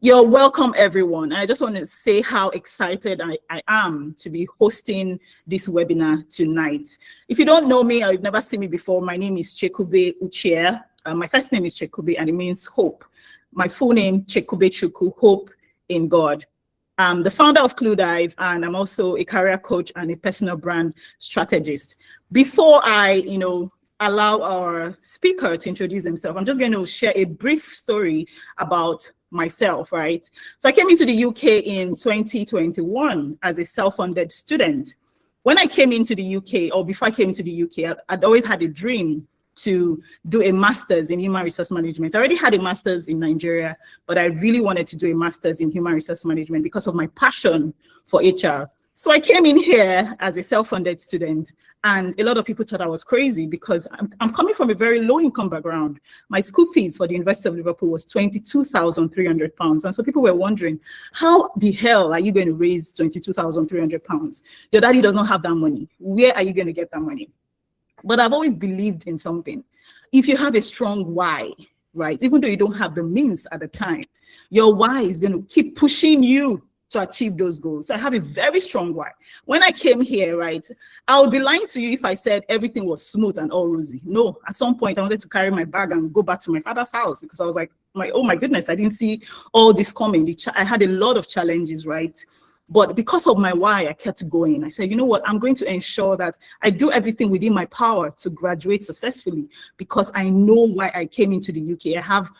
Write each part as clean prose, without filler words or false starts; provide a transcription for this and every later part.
You're welcome, everyone. I just want to say how excited I am to be hosting this webinar tonight. If you don't know me or you've never seen me before, my name is Chekwube Uchea. My first name is Chekwube and it means hope. My full name, Chekwube Chukwu, hope in God. I'm the founder of Clue Dive, and I'm also a career coach and a personal brand strategist. Before I, allow our speaker to introduce himself, I'm just going to share a brief story about myself, right? So I came into the UK in 2021 as a self-funded student. When I came into the UK, or before I came into the UK, I'd always had a dream to do a master's in human resource management. I already had a master's in Nigeria, but I really wanted to do a master's in human resource management because of my passion for HR. So I came in here as a self-funded student, and a lot of people thought I was crazy because I'm coming from a very low-income background. My school fees for the University of Liverpool was £22,300. And so people were wondering, how the hell are you going to raise £22,300? Your daddy does not have that money. Where are you going to get that money? But I've always believed in something. If you have a strong why, right, even though you don't have the means at the time, your why is going to keep pushing you to achieve those goals. So I have a very strong why. When I came here, right, I would be lying to you if I said everything was smooth and all rosy. No, at some point I wanted to carry my bag and go back to my father's house because I was like, oh my goodness, I didn't see all this coming. I had a lot of challenges, right? But because of my why, I kept going. I said, you know what, I'm going to ensure that I do everything within my power to graduate successfully because I know why I came into the UK. I have,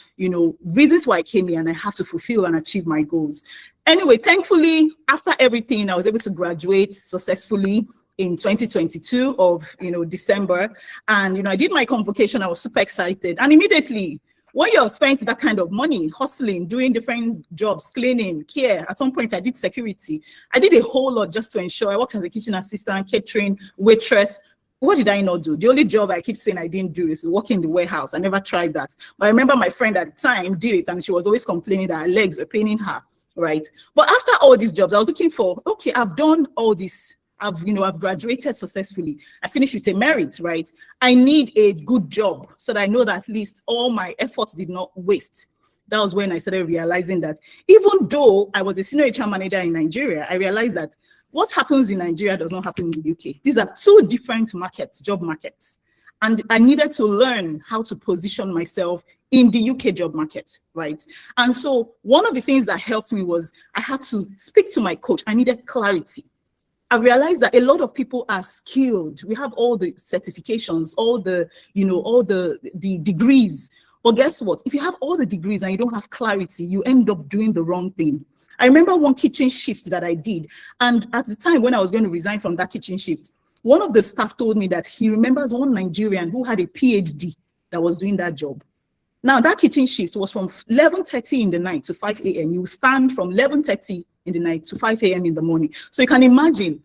reasons why I came here and I have to fulfill and achieve my goals. Anyway, thankfully, after everything, I was able to graduate successfully in 2022 of, December. And, I did my convocation. I was super excited. And immediately, when you have spent that kind of money, hustling, doing different jobs, cleaning, care, at some point I did security. I did a whole lot just to ensure. I worked as a kitchen assistant, catering, waitress. What did I not do? The only job I keep saying I didn't do is work in the warehouse. I never tried that. But I remember my friend at the time did it and she was always complaining that her legs were paining her, right? But after all these jobs, I was looking for, okay, I've done all this. I've graduated successfully. I finished with a merit, right? I need a good job so that I know that at least all my efforts did not waste. That was when I started realizing that even though I was a senior HR manager in Nigeria, I realized that what happens in Nigeria does not happen in the UK. These are two different markets, job markets. And I needed to learn how to position myself in the UK job market, right? And so one of the things that helped me was I had to speak to my coach. I needed clarity. I realized that a lot of people are skilled. We have all the certifications, all the degrees. But guess what? If you have all the degrees and you don't have clarity, you end up doing the wrong thing. I remember one kitchen shift that I did. And at the time when I was going to resign from that kitchen shift, one of the staff told me that he remembers one Nigerian who had a PhD that was doing that job. Now that kitchen shift was from 11:30 in the night to 5 a.m. You stand from 11:30 in the night to 5 a.m. in the morning. So you can imagine,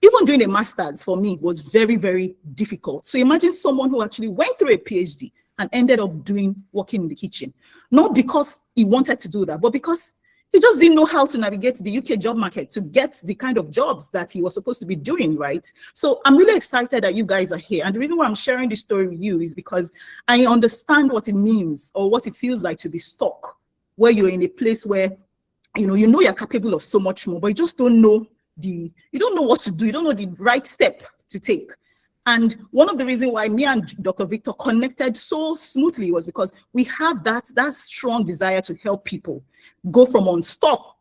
even doing a master's for me was very, very difficult. So imagine someone who actually went through a PhD and ended up working in the kitchen. Not because he wanted to do that, but because he just didn't know how to navigate the UK job market to get the kind of jobs that he was supposed to be doing, right? So I'm really excited that you guys are here. And the reason why I'm sharing this story with you is because I understand what it means or what it feels like to be stuck, where you're in a place where, you're capable of so much more, but you just don't know you don't know what to do. You don't know the right step to take. And one of the reasons why me and Dr. Victor connected so smoothly was because we have that strong desire to help people go from stock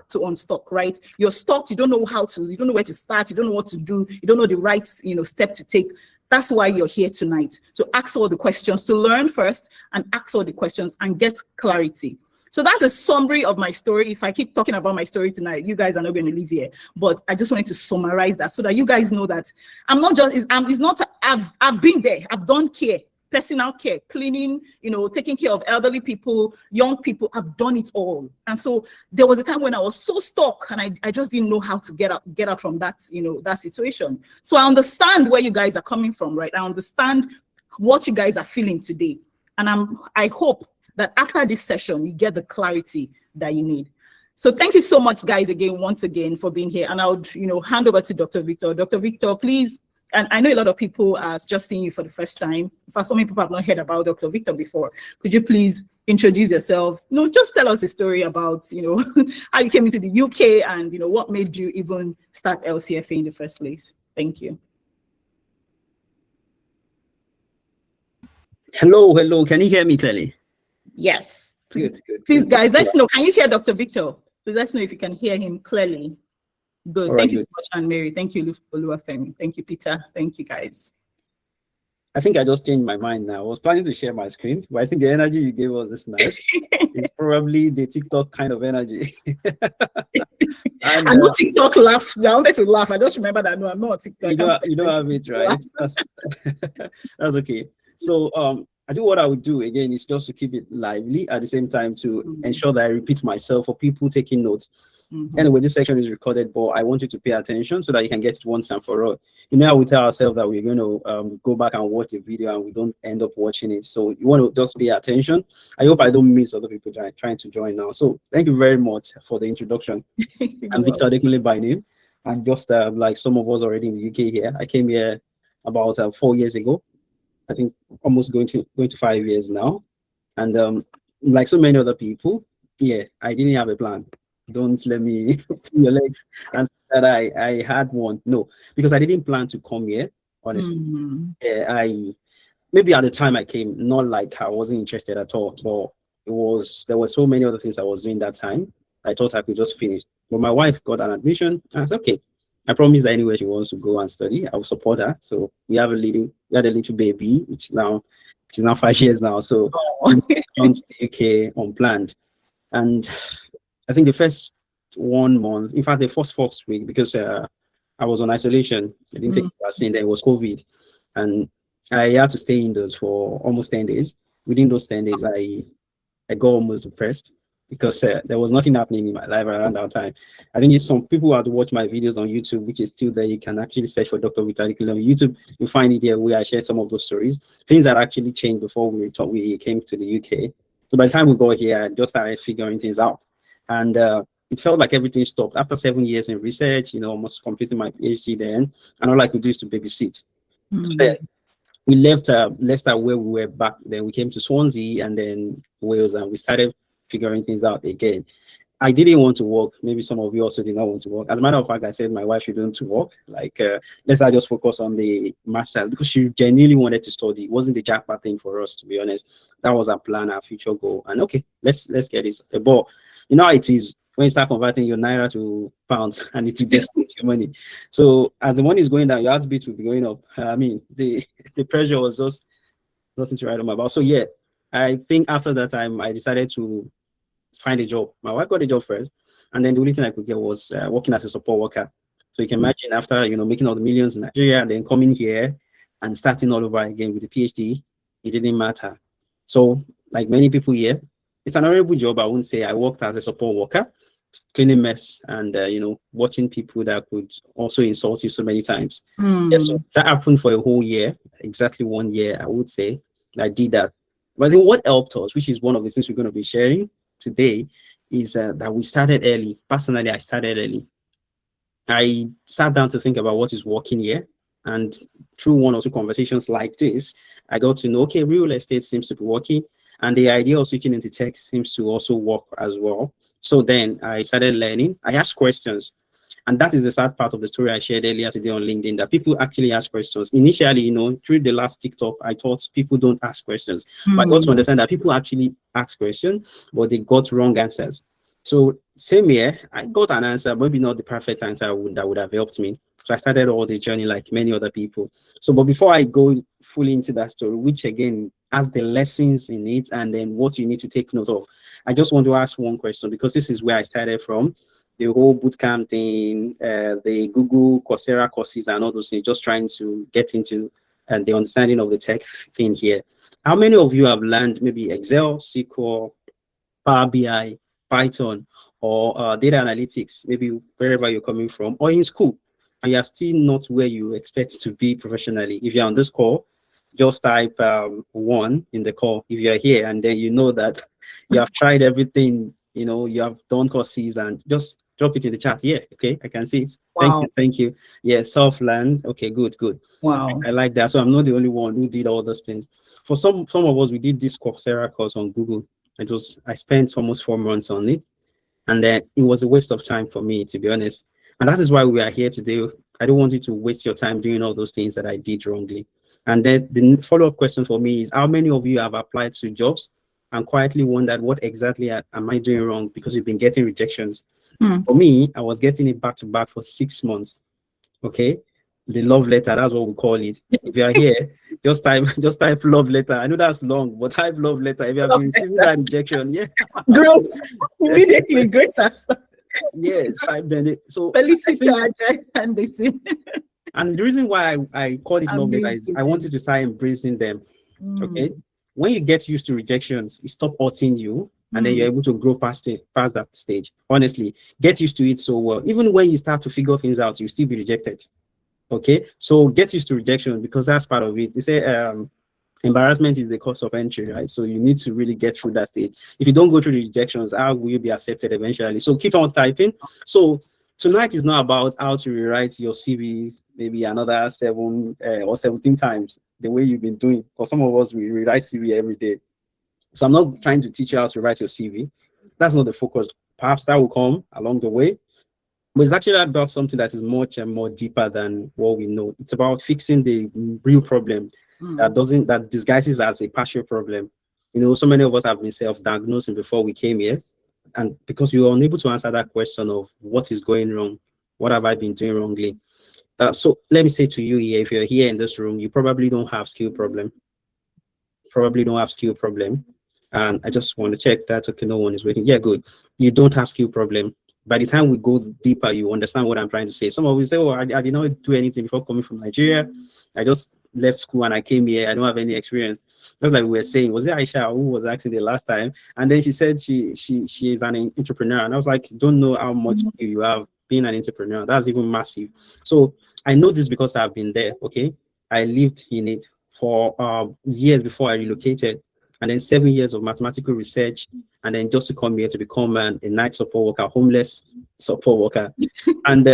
to unstuck, right? You're stuck, you don't know you don't know where to start, you don't know what to do, you don't know the right, step to take. That's why you're here tonight, to ask all the questions, to learn first and ask all the questions and get clarity. So that's a summary of my story. If I keep talking about my story tonight, you guys are not going to leave here. But I just wanted to summarize that so that you guys know that I've been there. I've done care, personal care, cleaning, taking care of elderly people, young people. I've done it all. And so there was a time when I was so stuck and I just didn't know how to get out from that, that situation. So I understand where you guys are coming from, right? I understand what you guys are feeling today. And I hope that after this session, you get the clarity that you need. So thank you so much, guys, once again, for being here. And I would, hand over to Dr. Victor. Dr. Victor, please, and I know a lot of people are just seeing you for the first time. In fact, so many people have not heard about Dr. Victor before. Could you please, introduce yourself. Just tell us a story about, how you came into the UK and, what made you even start LCFA in the first place. Thank you. Hello. Can you hear me clearly? Yes. Good. Please, guys, let's know. Can you hear Dr. Victor? Please let us know if you can hear him clearly. Good. Thank you so much, Anne-Mary. Thank you, Oluwafemi. Thank you, Peter. Thank you, guys. I think I just changed my mind now. I was planning to share my screen, but I think the energy you gave us this night is probably the TikTok kind of energy. I'm not TikTok laugh. I wanted to laugh. I just remember that I'm not TikTok. You don't have it, right? That's okay. So I think what I would do again is just to keep it lively at the same time to ensure that I repeat myself for people taking notes. Anyway, this section is recorded, but I want you to pay attention so that you can get it once and for all. How we tell ourselves that we're going to go back and watch the video and we don't end up watching it. So you want to just pay attention. I hope I don't miss other people trying to join now. So thank you very much for the introduction. I'm Victor Adekunle by name. And just like some of us already in the UK here, I came here about 4 years ago. I think almost going to 5 years now. And like so many other people, I didn't have a plan. Don't let me pull your legs and say that I had one. No, because I didn't plan to come here, honestly. Maybe at the time I came, not like I wasn't interested at all, but there were so many other things I was doing that time. I thought I could just finish. But my wife got an admission. I was okay. I promised that anywhere she wants to go and study, I will support her. So we had a little baby, she's now 5 years now. So we went to the UK unplanned. And I think the first 1 month, in fact, the first week, because I was on isolation, I didn't take the vaccine, then it was COVID. And I had to stay indoors for almost 10 days. Within those 10 days, I got almost depressed because there was nothing happening in my life around that time. I think if some people had to watch my videos on YouTube, which is still there, you can actually search for Dr. Victor Adekunle on YouTube. You'll find it there where I shared some of those stories, things that actually changed before we came to the UK. So by the time we got here, I just started figuring things out. And it felt like everything stopped. After 7 years in research, almost completing my PhD then, and all I could do is to babysit. We left Leicester where we were back then. We came to Swansea and then Wales, and we started figuring things out again. I didn't want to work. Maybe some of you also did not want to work. As a matter of fact, I said my wife shouldn't work. Like, let's just focus on the master's because she genuinely wanted to study. It wasn't the jackpot thing for us, to be honest. That was our plan, our future goal. And okay, let's get this. But you know how it is when you start converting your naira to pounds and it gets your money. So as the money is going down, your heartbeat will be going up. I mean, the pressure was just nothing to write home about. So yeah, I think after that time, I decided to find a job. My wife got a job first, and then the only thing I could get was working as a support worker. So you can imagine after making all the millions in Nigeria, and then coming here and starting all over again with the PhD, it didn't matter. So like many people here, it's an honorable job. I wouldn't say I worked as a support worker, cleaning mess and watching people that could also insult you so many times. Yes, so that happened for a whole year, exactly 1 year. I would say I did that. But I think what helped us, which is one of the things we're going to be sharing today, is that we started early. Personally, I started early. I sat down to think about what is working here, and through 1 or 2 conversations like this, I got to know, okay, real estate seems to be working, and the idea of switching into tech seems to also work as well. So then I started learning. I asked questions, and that is the sad part of the story I shared earlier today on LinkedIn, that people actually ask questions. Initially, through the last TikTok, I thought people don't ask questions, but I got to understand that people actually ask questions, but they got wrong answers. So same here, I got an answer, maybe not the perfect answer that would have helped me. So I started all the journey like many other people. So, but before I go fully into that story, which again has the lessons in it and then what you need to take note of, I just want to ask one question, because this is where I started from. The whole bootcamp thing, the Google Coursera courses and all those things, just trying to get into the understanding of the tech thing here. How many of you have learned maybe Excel, SQL, Power BI, Python, or data analytics, maybe wherever you're coming from, or in school, and you're still not where you expect to be professionally? If you're on this call, just type 1 in the call if you're here, and then you know that you have tried everything, you have done courses, and just drop it in the chat. Yeah, okay, I can see it. Wow. Thank you. Yeah, self-learned. Okay, good. Wow. I like that. So I'm not the only one who did all those things. For some of us, we did this Coursera course on Google. I spent almost 4 months on it, and then it was a waste of time for me, to be honest. And that is why we are here today. I don't want you to waste your time doing all those things that I did wrongly. And then the follow-up question for me is, how many of you have applied to jobs and quietly wondered what exactly am I doing wrong, because you've been getting rejections? For me, I was getting it back to back for 6 months. Okay, the love letter, that's what we call it. If you are here, just type love letter. I know that's long, but type love letter if you have been receiving that rejection. Yeah, Grace, immediately Grace has started. Yes, type then. So Felicity and they say. And the reason why I call it love letter is I want you to start embracing them. Okay, when you get used to rejections, it stop hurting you, and then you're able to grow past that stage. Honestly, get used to it so well. Even when you start to figure things out, you still be rejected. Okay, so get used to rejection, because that's part of it. They say embarrassment is the cost of entry, right? So you need to really get through that stage. If you don't go through the rejections, how will you be accepted eventually? So keep on typing. So tonight is not about how to rewrite your CV maybe another 7 or 17 times the way you've been doing. For some of us, we rewrite CV every day. So I'm not trying to teach you how to write your CV. That's not the focus. Perhaps that will come along the way. But it's actually about something that is much and more deeper than what we know. It's about fixing the real problem that disguises as a partial problem. You know, so many of us have been self-diagnosing before we came here. And because we were unable to answer that question of what is going wrong, what have I been doing wrongly? So let me say to you here, if you're here in this room, you probably don't have skill problem. And I just want to check that. Okay, no one is waiting. Yeah, good. You don't have skill problem. By the time we go deeper, you understand what I'm trying to say. Some of you say, oh, I did not do anything before coming from Nigeria. I just left school and I came here. I don't have any experience. Just like we were saying, was it Aisha who was asking the last time? And then she said she is an entrepreneur. And I was like, don't know how much skill you have being an entrepreneur. That's even massive. So I know this because I've been there. Okay, I lived in it for years before I relocated, and then 7 years of mathematical research, and then just to come here to become a night support worker, homeless support worker. And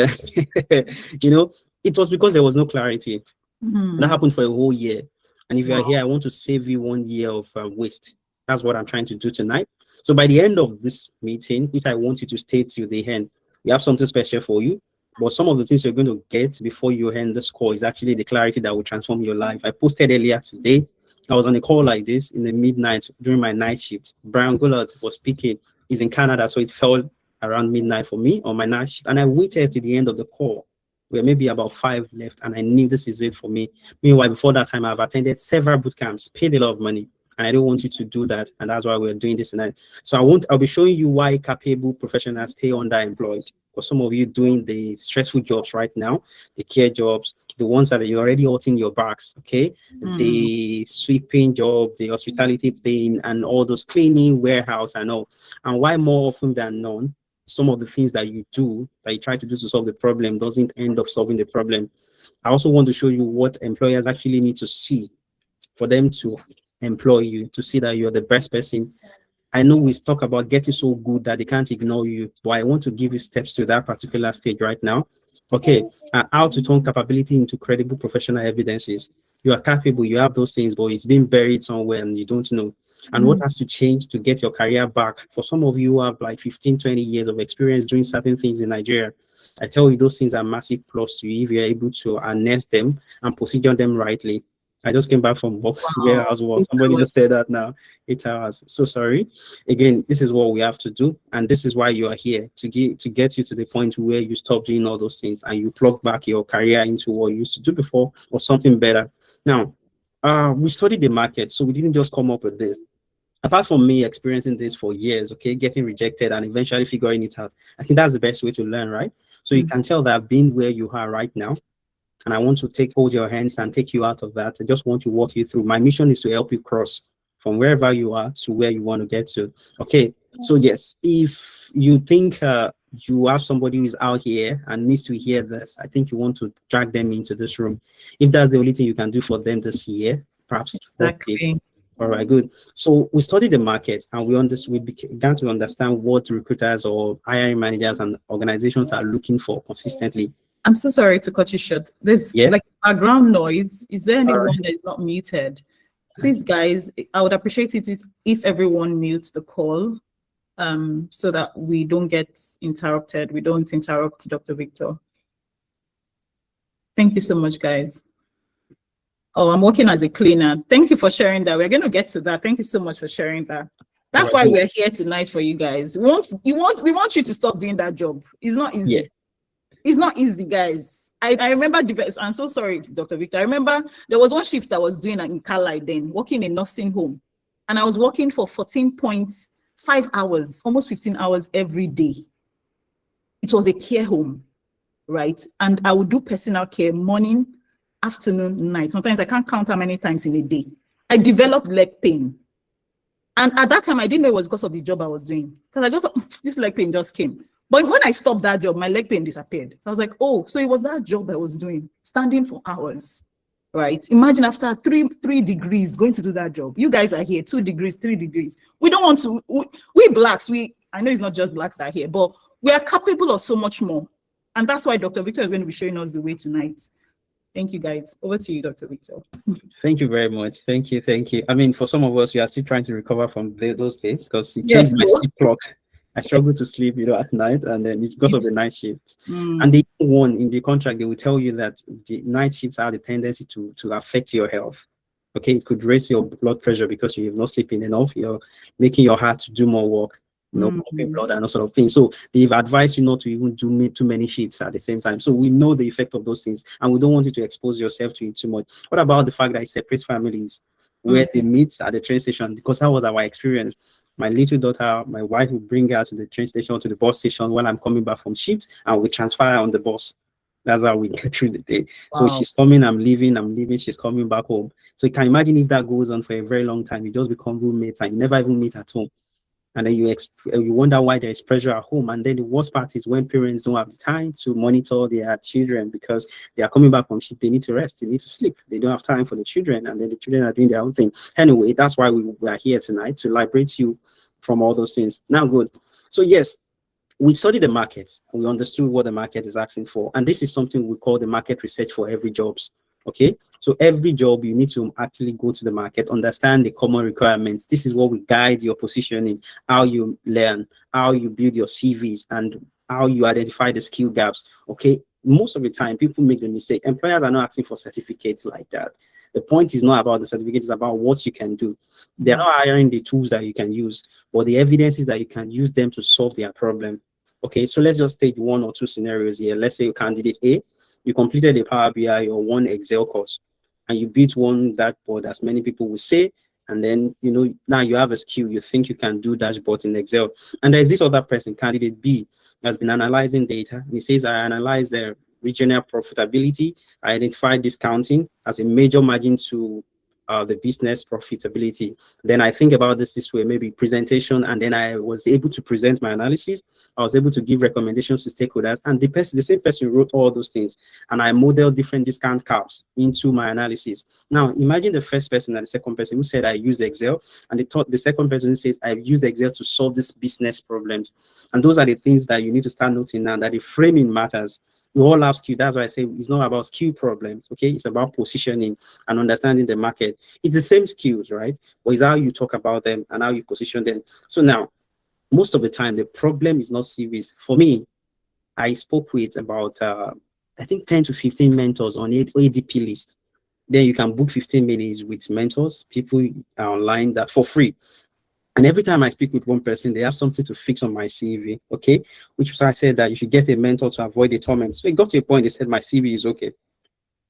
you know, it was because there was no clarity. That happened for a whole year. And if you are here, I want to save you 1 year of waste. That's what I'm trying to do tonight. So by the end of this meeting, if I want you to stay till the end, we have something special for you. But some of the things you're going to get before you end this call is actually the clarity that will transform your life. I posted earlier today. I was on a call like this in the midnight during my night shift. Brian Gullard was speaking. He's in Canada, so it fell around midnight for me on my night shift. And I waited to the end of the call, where maybe about 5 left, and I knew this is it for me. Meanwhile, before that time, I've attended several boot camps, paid a lot of money, and I don't want you to do that. And that's why we're doing this tonight. So I'll be showing you why capable professionals stay underemployed. For some of you doing the stressful jobs right now, the care jobs, the ones that you're already hurting your backs, okay? The sweeping job, the hospitality thing, and all those cleaning, warehouse, and all. And why more often than none, some of the things that you do, that you try to do to solve the problem, doesn't end up solving the problem. I also want to show you what employers actually need to see for them to employ you, to see that you're the best person. I know we talk about getting so good that they can't ignore you, but I want to give you steps to that particular stage right now. Okay, how to turn capability into credible professional evidences. You are capable, you have those things, but it's been buried somewhere and you don't know. And what has to change to get your career back? For some of you who have like 15, 20 years of experience doing certain things in Nigeria, I tell you, those things are massive plus to you if you're able to harness them and position them rightly. I just came back from work, warehouse work. Somebody just said that now, 8 hours. So sorry. Again, this is what we have to do. And this is why you are here, to get you to the point where you stop doing all those things and you plug back your career into what you used to do before or something better. Now, we studied the market, so we didn't just come up with this. Apart from me experiencing this for years, okay, getting rejected and eventually figuring it out, I think that's the best way to learn, right? So you can tell that being where you are right now, and I want to hold your hands and take you out of that. I just want to walk you through. My mission is to help you cross from wherever you are to where you want to get to. Okay, so yes, if you think you have somebody who is out here and needs to hear this, I think you want to drag them into this room. If that's the only thing you can do for them this year, perhaps. Exactly. All right, good. So we studied the market and we began to understand what recruiters or hiring managers and organizations are looking for consistently. I'm so sorry to cut you short. There's like background noise. Is there anyone that is not muted? Please, guys, I would appreciate it if everyone mutes the call, so that we don't get interrupted. We don't interrupt Dr. Victor. Thank you so much, guys. Oh, I'm working as a cleaner. Thank you for sharing that. We're going to get to that. Thank you so much for sharing that. That's why we're here tonight for you guys. We want you to stop doing that job. It's not easy. Yeah. It's not easy, guys. I remember, I'm so sorry, Dr. Victor. I remember there was one shift I was doing in Carlisle then, working in a nursing home. And I was working for 14.5 hours, almost 15 hours every day. It was a care home, right? And I would do personal care morning, afternoon, night. Sometimes I can't count how many times in a day. I developed leg pain. And at that time, I didn't know it was because of the job I was doing. Because I just thought, this leg pain just came. But when I stopped that job, my leg pain disappeared. I was like, oh, so it was that job I was doing, standing for hours, right? Imagine after three degrees going to do that job. You guys are here, 2 degrees, 3 degrees. We don't want to, we blacks, I know it's not just blacks that are here, but we are capable of so much more. And that's why Dr. Victor is going to be showing us the way tonight. Thank you, guys. Over to you, Dr. Victor. Thank you very much. Thank you. Thank you. I mean, for some of us, we are still trying to recover from those days because it changed my sleep clock. I struggle to sleep, at night, and then it's because of the night shift. And the one in the contract, they will tell you that the night shifts have the tendency to affect your health. Okay, it could raise your blood pressure because you have not sleeping enough. You're making your heart to do more work, pumping blood and that sort of thing. So they've advised you not to even do too many shifts at the same time. So we know the effect of those things, and we don't want you to expose yourself to it too much. What about the fact that it separates families where they meet at the train station? Because that was our experience. My little daughter, my wife would bring her to the train station, to the bus station when I'm coming back from shift, and we transfer her on the bus. That's how we get through the day. Wow. So she's coming, I'm leaving, she's coming back home. So you can imagine if that goes on for a very long time, you just become roommates and you never even meet at home. And then you wonder why there is pressure at home. And then the worst part is when parents don't have the time to monitor their children because they are coming back from shift, they need to rest, they need to sleep. They don't have time for the children, and then the children are doing their own thing. Anyway, that's why we are here tonight, to liberate you from all those things. Now, good. So yes, we studied the market. We understood what the market is asking for. And this is something we call the market research for every jobs. Okay, so every job you need to actually go to the market, understand the common requirements. This is what we guide your positioning, how you learn, how you build your CVs, and how you identify the skill gaps. Okay, most of the time people make the mistake. Employers are not asking for certificates like that. The point is not about the certificate, it's about what you can do. They're not hiring the tools that you can use, but the evidence is that you can use them to solve their problem. Okay, so let's just take 1 or 2 scenarios here. Let's say candidate A, you completed a Power BI or 1 Excel course, and you beat 1 dashboard, as many people will say, and then, now you have a skill, you think you can do dashboards in Excel. And there's this other person, candidate B, has been analyzing data, and he says, I analyze the regional profitability, I identified discounting as a major margin to the business profitability. Then I think about this way, maybe presentation, and then I was able to present my analysis. I was able to give recommendations to stakeholders, and the same person wrote all those things, and I modeled different discount caps into my analysis. Now imagine the first person and the second person who said I use Excel, and the second person who says I've used Excel to solve these business problems. And those are the things that you need to start noting now, that the framing matters. We all have skill. That's why I say it's not about skill problems. Okay, it's about positioning and understanding the market. It's the same skills, right? But it's how you talk about them and how you position them. So now, most of the time, the problem is not CVs. For me, I spoke with about I think 10 to 15 mentors on ADP list. Then you can book 15 minutes with mentors. People are online that for free. And every time I speak with one person, they have something to fix on my CV, okay? Which was I said that you should get a mentor to avoid the torment. So it got to a point, they said my CV is okay.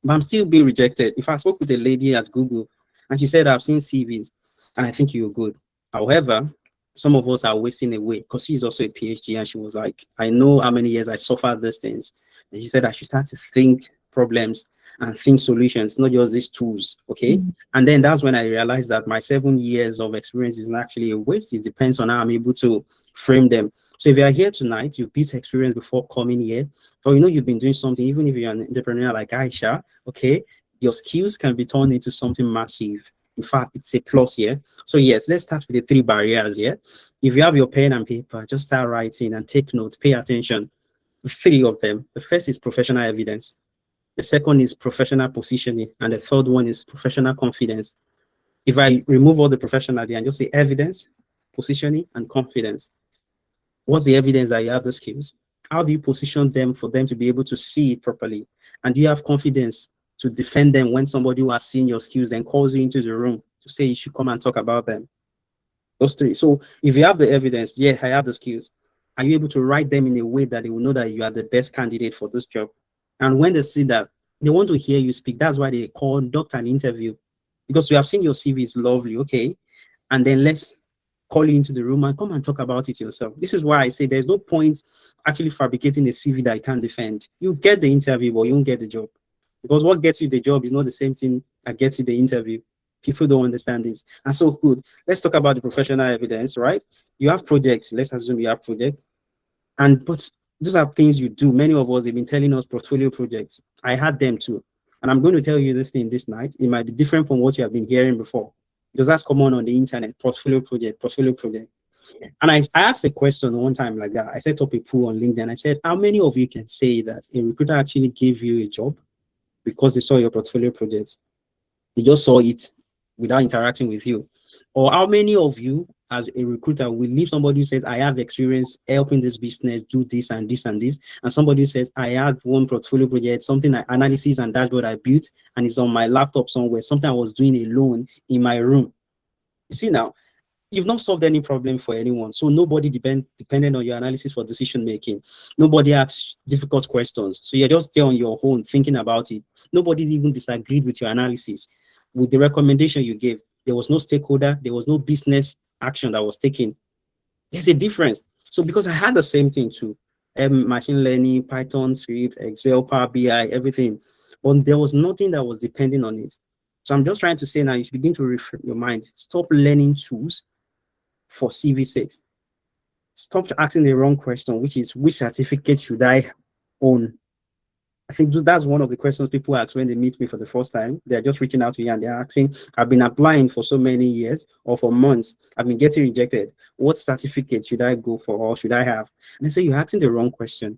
But I'm still being rejected. If I spoke with a lady at Google, and she said, I've seen CVs, and I think you're good. However, some of us are wasting away, because she's also a PhD, and she was like, I know how many years I suffered these things. And she said I should start to think problems and think solutions, not just these tools, okay? And then that's when I realized that my 7 years of experience is not actually a waste. It depends on how I'm able to frame them. So if you are here tonight, you've built experience before coming here, or you've been doing something, even if you're an entrepreneur like Aisha, okay, your skills can be turned into something massive. In fact, it's a plus here. So yes, let's start with the 3 barriers here. If you have your pen and paper, just start writing and take notes, pay attention. 3 of them. The first is professional evidence. The second is professional positioning. And the third one is professional confidence. If I remove all the professionality and just say evidence, positioning, and confidence, what's the evidence that you have the skills? How do you position them for them to be able to see it properly? And do you have confidence to defend them when somebody who has seen your skills and calls you into the room to say you should come and talk about them? Those three. So if you have the evidence, yeah, I have the skills. Are you able to write them in a way that they will know that you are the best candidate for this job? And when they see that, they want to hear you speak. That's why they conduct an interview. Because we have seen your CV is lovely, okay? And then let's call you into the room and come and talk about it yourself. This is why I say there's no point actually fabricating a CV that you can't defend. You get the interview, but you won't get the job. Because what gets you the job is not the same thing that gets you the interview. People don't understand this. And so good. Let's talk about the professional evidence, right? You have projects. Let's assume you have projects. But these are things you do. Many of us, they've been telling us portfolio projects. I had them too. And I'm going to tell you this thing this night. It might be different from what you have been hearing before. Because that's common on the internet, portfolio project, portfolio project. And I asked a question one time like that. I set up a poll on LinkedIn. I said, how many of you can say that a recruiter actually gave you a job because they saw your portfolio project? They just saw it without interacting with you. Or how many of you as a recruiter will leave somebody who says, I have experience helping this business do this and this and this, and somebody who says, I had one portfolio project, something like analysis and dashboard I built, and it's on my laptop somewhere, something I was doing alone in my room. You see now, you've not solved any problem for anyone. So nobody dependent on your analysis for decision making. Nobody asks difficult questions. So you're just there on your own thinking about it. Nobody's even disagreed with your analysis. With the recommendation you gave, there was no stakeholder, there was no business action that was taken. There's a difference. So because I had the same thing too, machine learning, Python script, Excel, Power BI, everything, but there was nothing that was depending on it. So I'm just trying to say now, you should begin to reframe your mind. Stop learning tools for CV sake. Stop asking the wrong question, which is, which certificate should I own? I think that's one of the questions people ask when they meet me for the first time. They're just reaching out to you and they're asking, I've been applying for so many years or for months. I've been getting rejected. What certificate should I go for or should I have? And I say, you're asking the wrong question.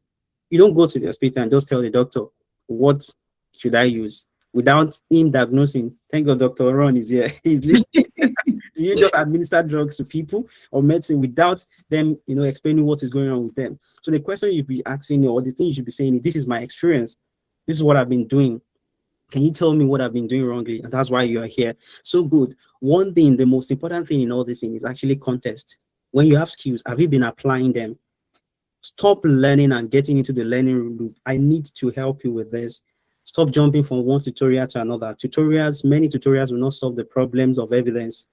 You don't go to the hospital and just tell the doctor, what should I use? Without him diagnosing. Thank God Dr. Ron is here. Do you just administer drugs to people or medicine without them, explaining what is going on with them? So the question you'd be asking or the thing you should be saying is, this is my experience. This is what I've been doing. Can you tell me what I've been doing wrongly? And that's why you are here. So good. One thing, the most important thing in all this thing is actually context. When you have skills, have you been applying them? Stop learning and getting into the learning loop. I need to help you with this. Stop jumping from one tutorial to another. Many tutorials will not solve the problems of evidence.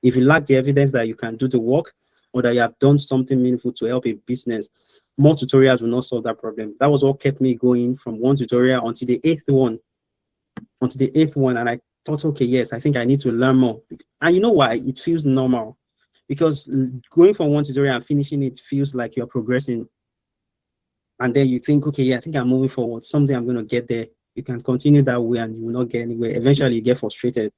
If you lack the evidence that you can do the work or that you have done something meaningful to help a business, more tutorials will not solve that problem. That was what kept me going from one tutorial until the eighth one. And I thought, okay, yes, I think I need to learn more. And you know why? It feels normal. Because going from one tutorial and finishing it feels like you're progressing. And then you think, okay, yeah, I think I'm moving forward. Someday I'm going to get there. You can continue that way and you will not get anywhere. Eventually you get frustrated.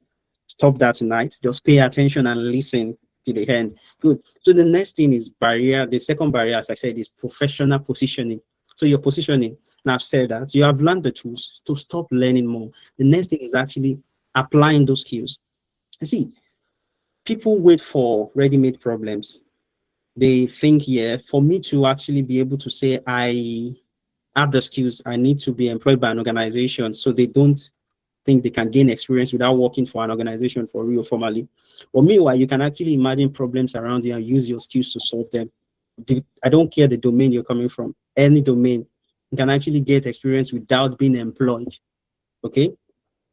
Stop that tonight. Just pay attention and listen to the end. Good. So the next thing is barrier. The second barrier, as I said, is professional positioning. So your positioning. Now I've said that you have learned the tools to stop learning more. The next thing is actually applying those skills. You see, people wait for ready-made problems. They think, yeah, for me to actually be able to say I have the skills, I need to be employed by an organization. So they don't think they can gain experience without working for an organization for real formally. But meanwhile, you can actually imagine problems around you and use your skills to solve them. I don't care the domain you're coming from, any domain, you can actually get experience without being employed. Okay,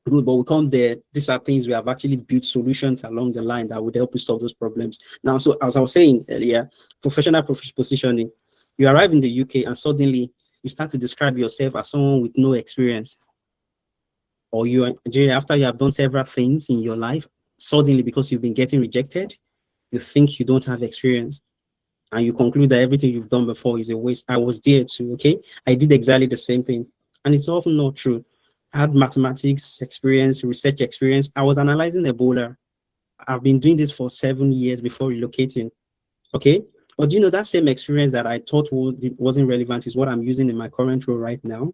good, but we come there. These are things we have actually built solutions along the line that would help you solve those problems. Now, so as I was saying earlier, professional positioning, you arrive in the UK and suddenly you start to describe yourself as someone with no experience. Or after you have done several things in your life, suddenly because you've been getting rejected, you think you don't have experience. And you conclude that everything you've done before is a waste. I was there too, okay? I did exactly the same thing. And it's often not true. I had mathematics experience, research experience. I was analyzing Ebola. I've been doing this for 7 years before relocating, okay? But that same experience that I thought wasn't relevant is what I'm using in my current role right now.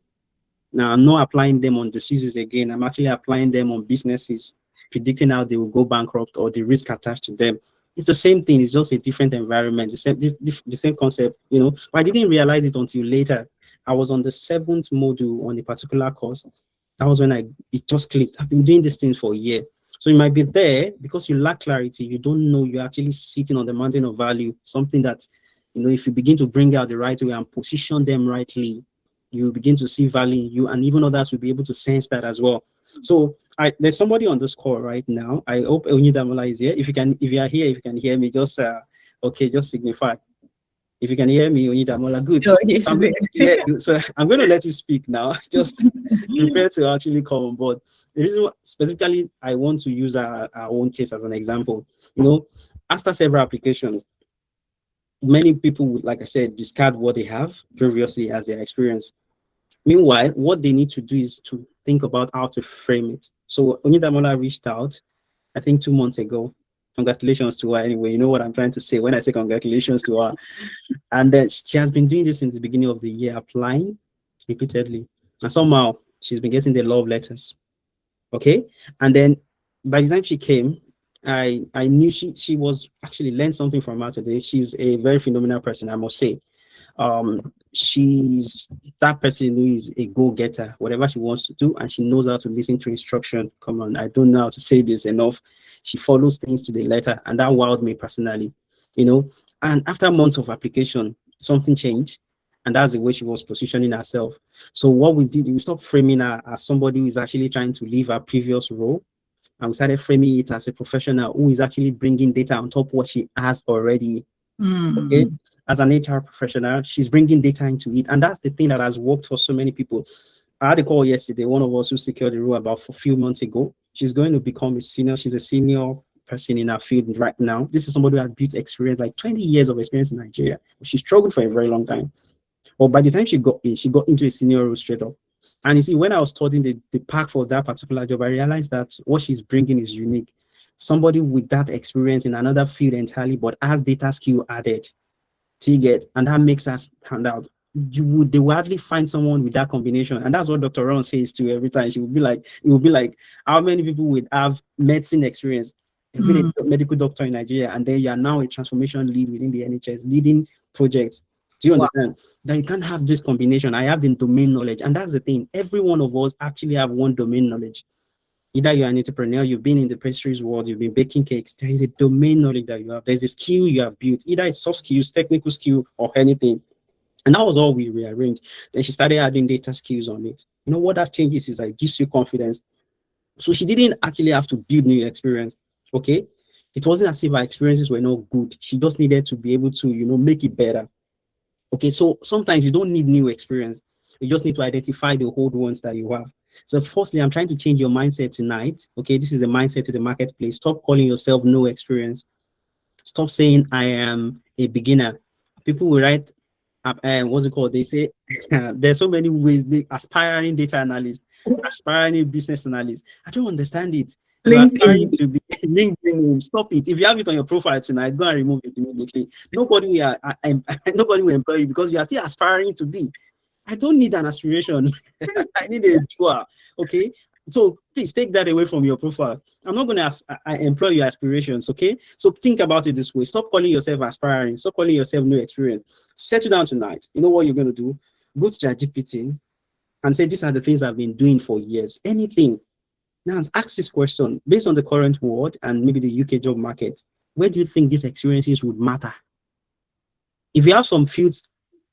Now, I'm not applying them on diseases again. I'm actually applying them on businesses. predicting how they will go bankrupt or the risk attached to them. It's the same thing. It's just a different environment, the same concept, you know. But I didn't realize it until later. I was on the 7th module on a particular course. That was when it just clicked. I've been doing this thing for a year. So you might be there because you lack clarity. You don't know you're actually sitting on the mountain of value, something that, you know, if you begin to bring out the right way and position them rightly, you begin to see value in you, and even others will be able to sense that as well. So there's somebody on this call right now. I hope Onidamola is here. If you are here, if you can hear me, just just signify. If you can hear me, Onidamola, good. Oh, yes, so I'm going to let you speak now. Just prepare to actually come on board. The reason specifically I want to use our own case as an example, you know, after several applications, many people would, like I said, discard what they have previously as their experience. Meanwhile, what they need to do is to think about how to frame it. So Onidamola reached out, I think 2 months ago. Congratulations to her anyway. You know what I'm trying to say when I say congratulations to her. And then she has been doing this since the beginning of the year, applying repeatedly. And somehow she's been getting the love letters. Okay. And then by the time she came, I knew she was actually learned something from her today. She's a very phenomenal person, I must say. She's that person who is a go-getter, whatever she wants to do, and she knows how to listen to instruction. Come on, I don't know how to say this enough. She follows things to the letter, and that wowed me personally, you know. And after months of application, something changed, and that's the way she was positioning herself. So what we did, we stopped framing her as somebody who is actually trying to leave her previous role, and we started framing it as a professional who is actually bringing data on top of what she has already. Okay, as an HR professional, she's bringing data into it, and that's the thing that has worked for so many people. I had a call yesterday, one of us who secured the role about a few months ago. She's going to become a senior. She's a senior person in her field right now. This is somebody who has built experience, like 20 years of experience in Nigeria. She struggled for a very long time, but by the time she got into a senior role straight up. And you see, when I was studying the pack for that particular job, I realized that what she's bringing is unique. Somebody with that experience in another field entirely, but has data skill added. And that makes us stand out. They will hardly find someone with that combination. And that's what Dr. Ron says to every time. It will be like, how many people would have medicine experience? There's been a medical doctor in Nigeria, and then you are now a transformation lead within the NHS, leading projects. Do you understand? That you can't have this combination. I have the domain knowledge. And that's the thing. Every one of us actually have one domain knowledge. Either you're an entrepreneur, you've been in the pastries world, you've been baking cakes, there is a domain knowledge that you have. There's a skill you have built, either it's soft skills, technical skill, or anything. And that was all we rearranged. Then she started adding data skills on it. You know what that changes is that it gives you confidence. So she didn't actually have to build new experience, okay? It wasn't as if her experiences were not good. She just needed to be able to, you know, make it better. Okay, so sometimes you don't need new experience. You just need to identify the old ones that you have. So firstly, I'm trying to change your mindset tonight. Okay, this is a mindset to the marketplace. Stop calling yourself no experience. Stop saying I am a beginner. People will write, what's it called? They say there's so many ways. Aspiring data analyst, aspiring business analyst. I don't understand it. LinkedIn. To be LinkedIn. Stop it. If you have it on your profile tonight, go and remove it immediately. Nobody will employ you because you are still aspiring to be. I don't need an aspiration. I need a tour. Okay. So please take that away from your profile. I'm not going to employ your aspirations. Okay. So think about it this way. Stop calling yourself aspiring. Stop calling yourself no experience. Settle down tonight. You know what you're going to do? Go to ChatGPT and say, these are the things I've been doing for years. Anything. Now ask this question based on the current world and maybe the UK job market. Where do you think these experiences would matter? If you have some fields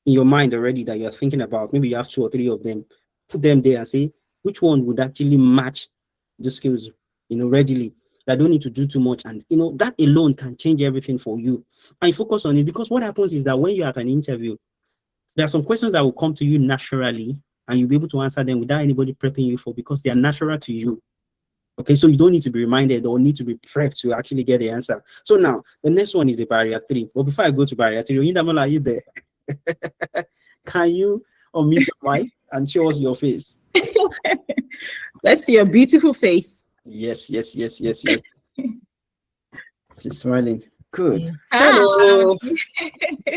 in your mind already that you're thinking about, maybe you have 2 or 3 of them, put them there and say, which one would actually match the skills, you know, readily. That don't need to do too much. And, you know, that alone can change everything for you. And you focus on it because what happens is that when you're at an interview, there are some questions that will come to you naturally and you'll be able to answer them without anybody prepping you for because they are natural to you. Okay, so you don't need to be reminded or need to be prepped to actually get the answer. So now, the next one is the barrier 3. But before I go to barrier 3, are you there? Can you unmute your mic and show us your face? Let's see your beautiful face. Yes. She's smiling. Good. Hello.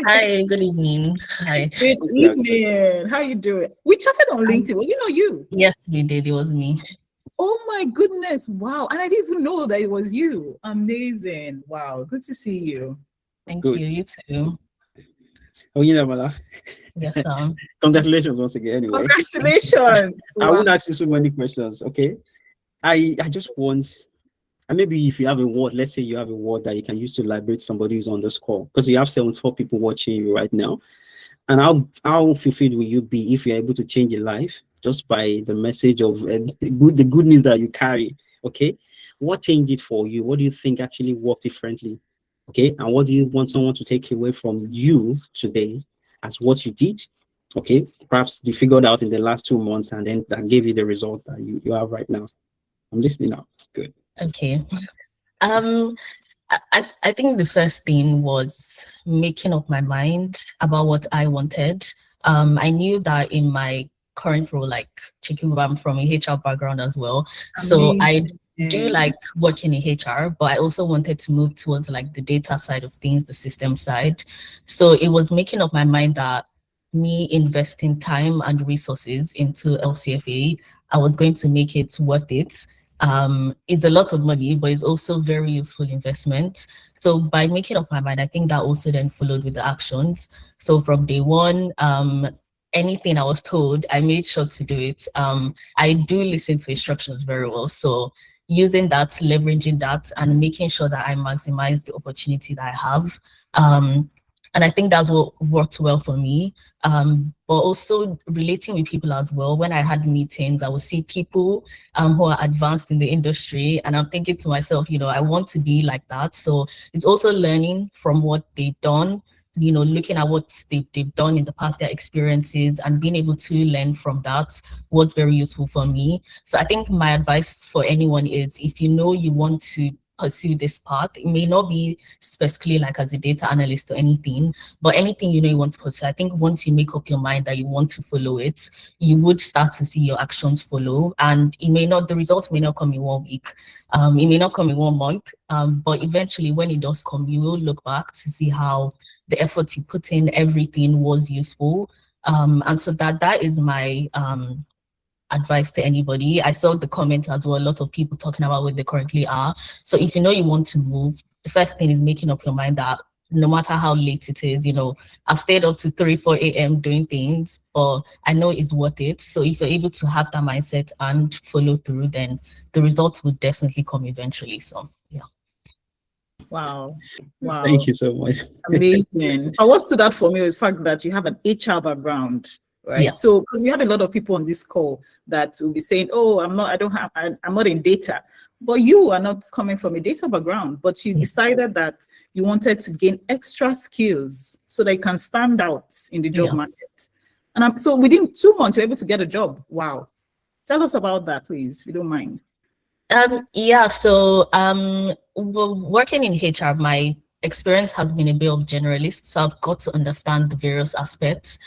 Hi, good evening. Hi. Good evening. How you doing? We chatted on LinkedIn. Was it not you? Yes, we did. It was me. Oh my goodness. Wow. And I didn't even know that it was you. Amazing. Wow. Good to see you. Thank Good. you. You too. Oh, you know, Mala. Yes, sir. Congratulations once again. Anyway, Congratulations. I Wow. won't ask you so many questions. Okay. I just want, and maybe if you have a word, let's say you have a word that you can use to liberate somebody who's on this call, because you have 74 people watching you right now. And how fulfilled will you be if you're able to change your life just by the message of the good news that you carry? Okay. What changed it for you? What do you think actually worked differently? Okay. And what do you want someone to take away from you today as what you did? Okay. Perhaps you figured out in the last 2 months and then that gave you the result that you have right now. I'm listening now. Good. Okay. I think the first thing was making up my mind about what I wanted. I knew that in my current role, like Chekwube, I'm from a HR background as well. So I do like working in HR, but I also wanted to move towards like the data side of things, the system side. So it was making up my mind that me investing time and resources into LCFA, I was going to make it worth it. It's a lot of money, but it's also very useful investment. So by making up my mind, I think that also then followed with the actions. So from day one, anything I was told, I made sure to do it. I do listen to instructions very well. So using that, leveraging that, and making sure that I maximize the opportunity that I have. And I think that's what worked well for me. But also relating with people as well. When I had meetings, I would see people who are advanced in the industry, and I'm thinking to myself, you know, I want to be like that. So it's also learning from what they've done, you know, looking at what they've done in the past, their experiences, and being able to learn from that was very useful for me. So I think my advice for anyone is, if you know you want to pursue this path, it may not be specifically like as a data analyst or anything, but anything you know you want to pursue, I think once you make up your mind that you want to follow it, you would start to see your actions follow. And it may not, the results may not come in 1 week, it may not come in 1 month, but eventually when it does come, you will look back to see how the effort you put in, everything was useful. And so that is my advice to anybody. I saw the comment as well, a lot of people talking about where they currently are. So if you know you want to move, the first thing is making up your mind that no matter how late it is, you know, I've stayed up to 3, 4 a.m. doing things, but I know it's worth it. So if you're able to have that mindset and follow through, then the results will definitely come eventually. So yeah. Wow. Wow. Thank you so much. Amazing. What stood out for me was the fact that you have an HR background, right? Yeah. So because we have a lot of people on this call that will be saying, oh, I'm not in data. But you are not coming from a data background, but you decided that you wanted to gain extra skills so that you can stand out in the job market. And so within 2 months, you're able to get a job. Wow. Tell us about that, please, if you don't mind. So working in HR, my experience has been a bit of generalist, so I've got to understand the various aspects.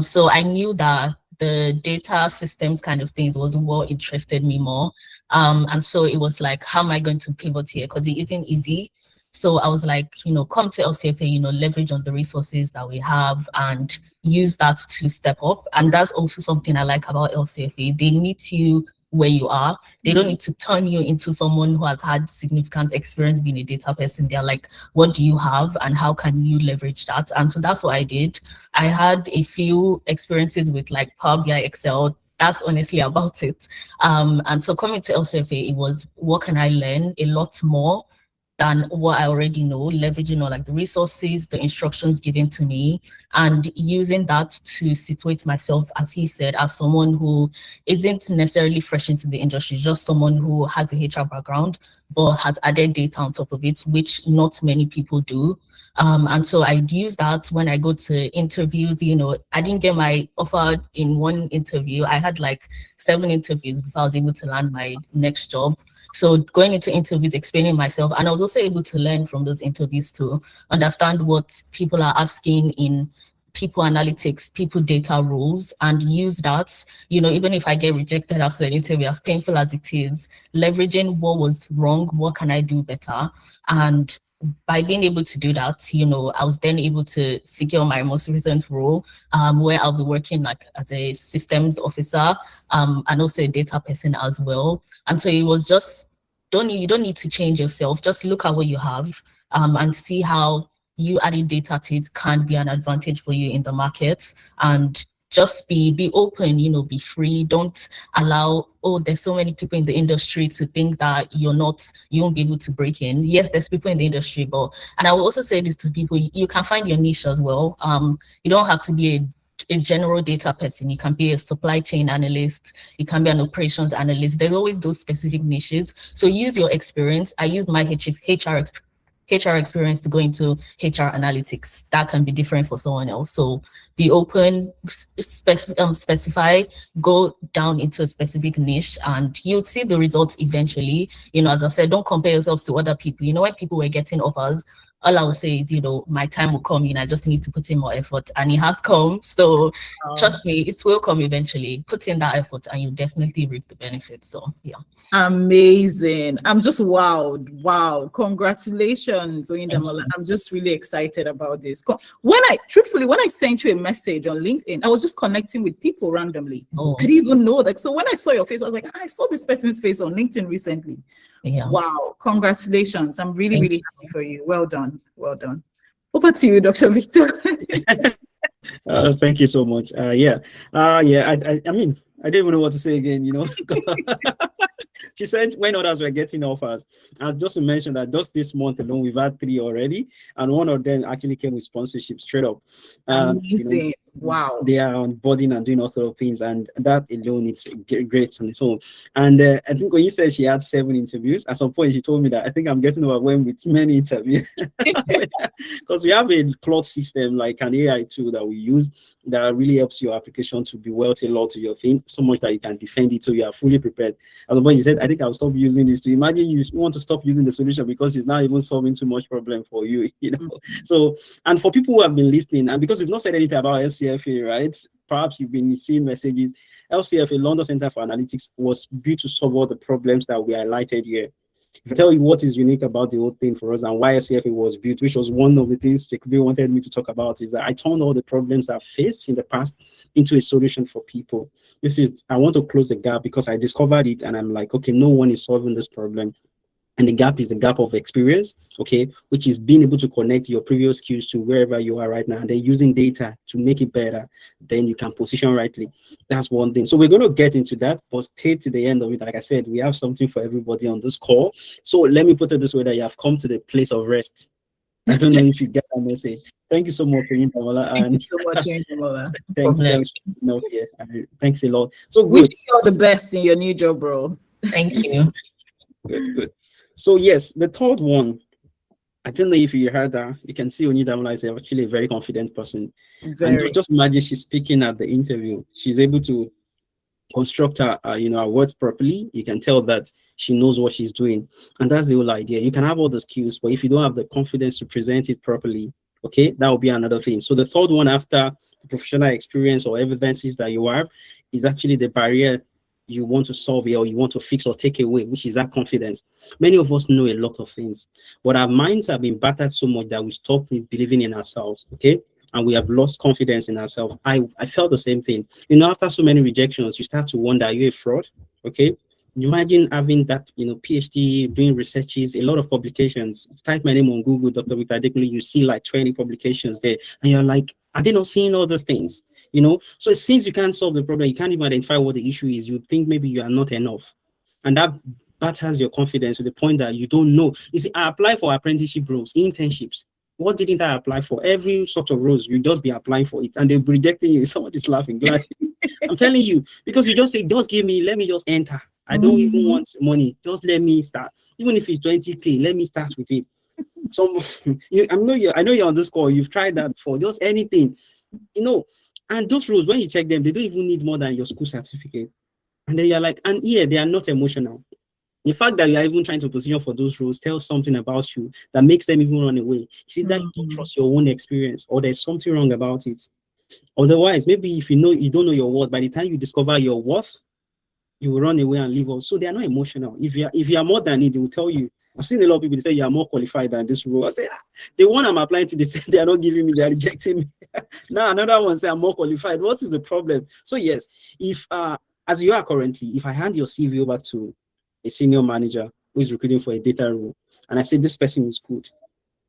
So I knew that the data systems kind of things was what interested me more. And so it was like, how am I going to pivot here? Because it isn't easy. So I was like, you know, come to LCFA, you know, leverage on the resources that we have and use that to step up. And that's also something I like about LCFA. They meet you where you are. They don't need to turn you into someone who has had significant experience being a data person. They're like, what do you have and how can you leverage that? And so that's what I did. I had a few experiences with like Power BI, Excel. That's honestly about it. And so coming to LCFA, it was, what can I learn? A lot more than what I already know, leveraging on like the resources, the instructions given to me, and using that to situate myself, as he said, as someone who isn't necessarily fresh into the industry, just someone who has a HR background, but has added data on top of it, which not many people do. And so I use that when I go to interviews. You know, I didn't get my offer in one interview. I had like 7 interviews before I was able to land my next job. So going into interviews, explaining myself, and I was also able to learn from those interviews to understand what people are asking in people analytics, people data roles, and use that, you know, even if I get rejected after an interview, as painful as it is, leveraging what was wrong, what can I do better, and by being able to do that, I was then able to secure my most recent role, where I'll be working like as a systems officer, and also a data person as well. And so it was just, you don't need to change yourself. Just look at what you have, and see how you adding data to it can be an advantage for you in the market. And just be open, be free. Don't allow, there's so many people in the industry to think that you won't be able to break in. Yes, there's people in the industry, and I will also say this to people, you can find your niche as well. You don't have to be a general data person. You can be a supply chain analyst, you can be an operations analyst. There's always those specific niches. So use your experience. I use my HR experience to go into HR analytics. That can be different for someone else. So be open, specify, go down into a specific niche, and you'll see the results eventually. As I've said, don't compare yourselves to other people. When people were getting offers, all I would say is, my time will come in. I just need to put in more effort, and it has come. So trust me, it will come eventually. Put in that effort and you definitely reap the benefits. So yeah. Amazing. I'm just wowed. Wow. Congratulations, Oyindamola. I'm just really excited about this. When I sent you a message on LinkedIn, I was just connecting with people randomly. I didn't even know that. So when I saw your face, I was like, I saw this person's face on LinkedIn recently. Yeah. Wow. Congratulations. I'm really, really happy for you. Well done. Well done. Over to you, Dr. Victor. Thank you so much. I mean, I didn't even know what to say again, She said when others were getting offers, and just to mention that just this month alone, we've had 3 already, and one of them actually came with sponsorship straight up. Amazing. Wow. They are onboarding and doing all sort of things, and that alone is great on its own. And I think when you said she had 7 interviews, at some point she told me that I think I'm getting overwhelmed with many interviews, because we have a cloud system like an AI tool that we use that really helps your application to be well tailored to your thing, so much that you can defend it, so you are fully prepared. At the point you said, I think I'll stop using this. To imagine you want to stop using the solution because it's not even solving too much problem for you, So, and for people who have been listening, and because we've not said anything about LCFA, right? Perhaps you've been seeing messages. LCFA, London Center for Analytics, was built to solve all the problems that we highlighted here. If I tell you what is unique about the whole thing for us and why LCFA was built, which was one of the things Chekwube wanted me to talk about, is that I turned all the problems I've faced in the past into a solution for people. I want to close the gap because I discovered it and I'm like, okay, no one is solving this problem. And the gap is the gap of experience, okay, which is being able to connect your previous skills to wherever you are right now, and then using data to make it better, then you can position rightly. That's one thing. So we're going to get into that, but stay to the end of it. Like I said, we have something for everybody on this call. So let me put it this way, that you have come to the place of rest. I don't know if you get that message. Thank you so much, Oyindamola. Thank you so much, Oyindamola. Thanks a lot. So good. Wish you all the best in your new job, bro. Thank you. Good. So yes, the third one, I don't know if you heard that. You can see Oyindamola is actually a very confident person. And just imagine she's speaking at the interview. She's able to construct her words properly. You can tell that she knows what she's doing. And that's the whole idea. You can have all the skills, but if you don't have the confidence to present it properly, okay, that will be another thing. So the third one after the professional experience or evidences that you have is actually the barrier you want to solve or you want to fix or take away, which is that confidence. Many of us know a lot of things, but our minds have been battered so much that we stop believing in ourselves, okay? And we have lost confidence in ourselves. I felt the same thing. After so many rejections, you start to wonder, are you a fraud? Okay? Imagine having that, PhD, doing researches, a lot of publications. Type my name on Google, Dr. Victor Adekunle, you see like 20 publications there. And you're like, are they not seeing all those things? So since you can't solve the problem, you can't even identify what the issue is, you think maybe you are not enough. And that batters your confidence to the point that you don't know. You see, I apply for apprenticeship roles, internships. What didn't I apply for? Every sort of roles, you just be applying for it and they'll be rejecting you. Somebody's laughing. I'm telling you, because you just say, just give me, let me just enter. I don't even want money. Just let me start. Even if it's 20K, let me start with it. So I know you're on this call. You've tried that before. Just anything, And those roles, when you check them, they don't even need more than your school certificate. And then you're like, and yeah, they are not emotional. The fact that you are even trying to position for those roles tells something about you that makes them even run away. See that you don't trust your own experience, or there's something wrong about it. Otherwise, maybe if you don't know your worth, by the time you discover your worth, you will run away and leave us. So they are not emotional. If you are more than it, they will tell you. I've seen a lot of people, they say you are more qualified than this role. I say, the one I'm applying to, they say they are not giving me, they are rejecting me. Now another one say I'm more qualified. What is the problem? So yes, if as you are currently, if I hand your CV over to a senior manager who is recruiting for a data role, and I say this person is good,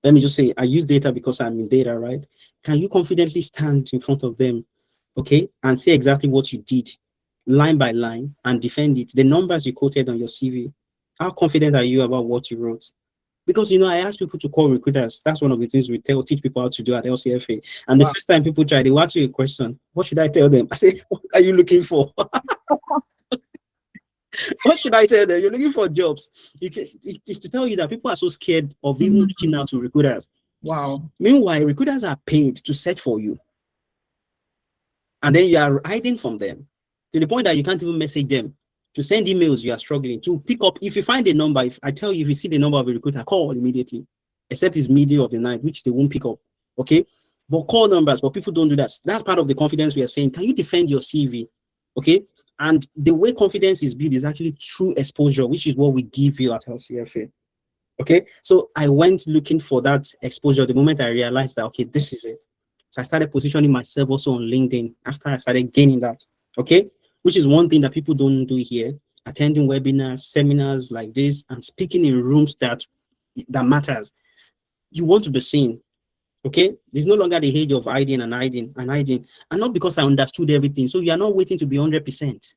let me just say I use data because I'm in data, right? Can you confidently stand in front of them, okay, and say exactly what you did, line by line, and defend it? The numbers you quoted on your CV, how confident are you about what you wrote? Because, you know, I ask people to call recruiters. That's one of the things we teach people how to do at LCFA. And the first time people try, they ask you a question. What should I tell them? I say, what are you looking for? What should I tell them? You're looking for jobs. It's to tell you that people are so scared of even reaching out to recruiters. Wow. Meanwhile, recruiters are paid to search for you. And then you are hiding from them to the point that you can't even message them. To send emails, you are struggling. To pick up, if you find a number, if I tell you, if you see the number of a recruiter, call immediately, except it's middle of the night, which they won't pick up. Okay, but call numbers, but people don't do that. That's part of the confidence we are saying. Can you defend your CV? Okay, and the way confidence is built is actually through exposure, which is what we give you at LCFA. Okay, so I went looking for that exposure the moment I realized that, okay, this is it. So I started positioning myself also on LinkedIn after I started gaining that. Okay, which is one thing that people don't do here, attending webinars, seminars like this, and speaking in rooms that matters. You want to be seen, okay? There's no longer the age of hiding, and not because I understood everything. So you are not waiting to be 100%,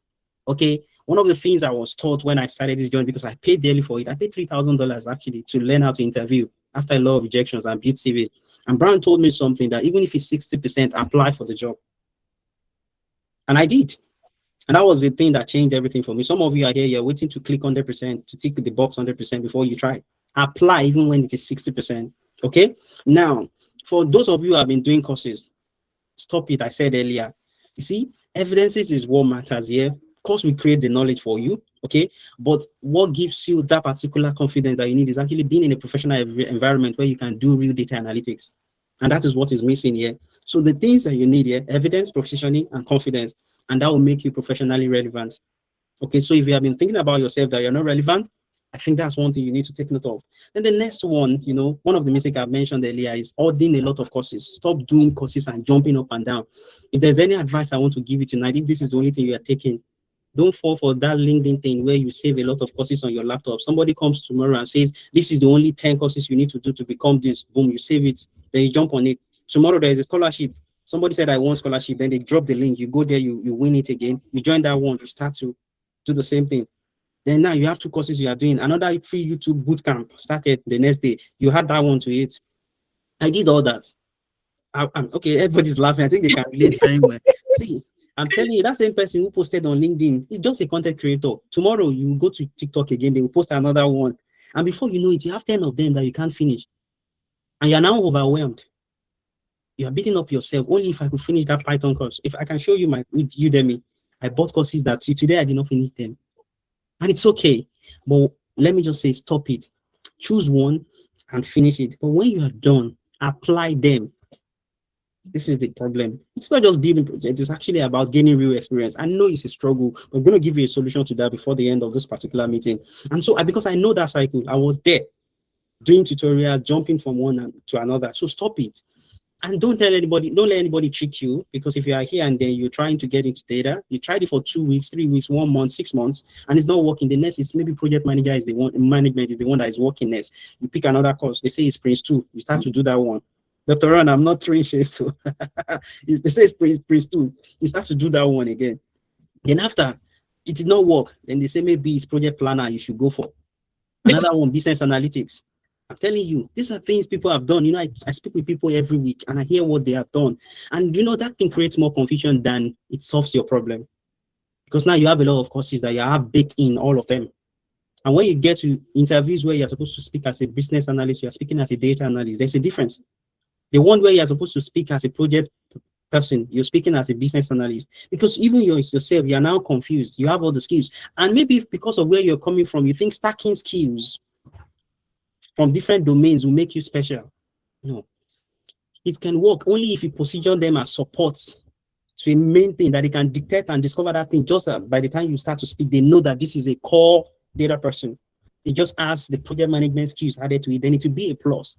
okay? One of the things I was taught when I started this journey, because I paid daily for it, I paid $3,000 actually to learn how to interview after a lot of rejections and build CV. And Brown told me something that even if it's 60%, apply for the job. And I did. And that was the thing that changed everything for me. Some of you are here, you're waiting to click 100%, to tick the box 100% before you try. Apply even when it is 60%. Okay? Now, for those of you who have been doing courses, stop it. I said earlier. You see, evidences is what matters here. Of course, we create the knowledge for you. Okay? But what gives you that particular confidence that you need is actually being in a professional environment where you can do real data analytics. And that is what is missing here. So the things that you need here, evidence, positioning, and confidence. And that will make you professionally relevant. Okay, so if you have been thinking about yourself that you're not relevant, I think that's one thing you need to take note of. Then the next one, you know, one of the mistakes I mentioned earlier is ordering a lot of courses. Stop doing courses and jumping up and down. If there's any advice I want to give you tonight, if this is the only thing you are taking, don't fall for that LinkedIn thing where you save a lot of courses on your laptop. Somebody comes tomorrow and says, this is the only 10 courses you need to do to become this. Boom, you save it. Then you jump on it. Tomorrow there is a scholarship. Somebody said, I want scholarship. Then they drop the link. You go there, you win it again. You join that one, you start to do the same thing. Then now you have 2 courses you are doing. Another free YouTube bootcamp started the next day. You had that one to it. I did all that. Okay, everybody's laughing. I think they can relate very well. See, I'm telling you, that same person who posted on LinkedIn is just a content creator. Tomorrow, you go to TikTok again, they will post another one. And before you know it, you have 10 of them that you can't finish. And you're now overwhelmed. You are beating up yourself. Only if I could finish that Python course. If I can show you my Udemy, I bought courses that today I did not finish them. And it's okay. But let me just say, stop it. Choose one and finish it. But when you are done, apply them. This is the problem. It's not just building projects. It's actually about gaining real experience. I know it's a struggle. But I'm going to give you a solution to that before the end of this particular meeting. And so, because I know that cycle, I was there doing tutorials, jumping from one to another. So stop it. And don't let anybody trick you, because if you are here and then you're trying to get into data, you tried it for 2 weeks, 3 weeks, 1 month, 6 months, and it's not working. The next is maybe project manager is the one, management is the one that is working next. You pick another course. They say it's Prince 2. You start to do that one. Dr. Ron, I'm not throwing shade, so they say it's Prince 2. You start to do that one again. Then after it did not work, then they say maybe it's project planner you should go for. Another one, business analytics. I'm telling you, these are things people have done. You know, I speak with people every week and I hear what they have done. And you know, that thing creates more confusion than it solves your problem. Because now you have a lot of courses that you have baked in, all of them. And when you get to interviews where you're supposed to speak as a business analyst, you're speaking as a data analyst, there's a difference. The one where you're supposed to speak as a project person, you're speaking as a business analyst. Because even yourself, you're now confused. You have all the skills. And maybe because of where you're coming from, you think stacking skills from different domains will make you special. No. It can work only if you position them as supports to a main thing that they can dictate and discover that thing. Just by the time you start to speak, they know that this is a core data person. It just has the project management skills added to it, then it will be a plus.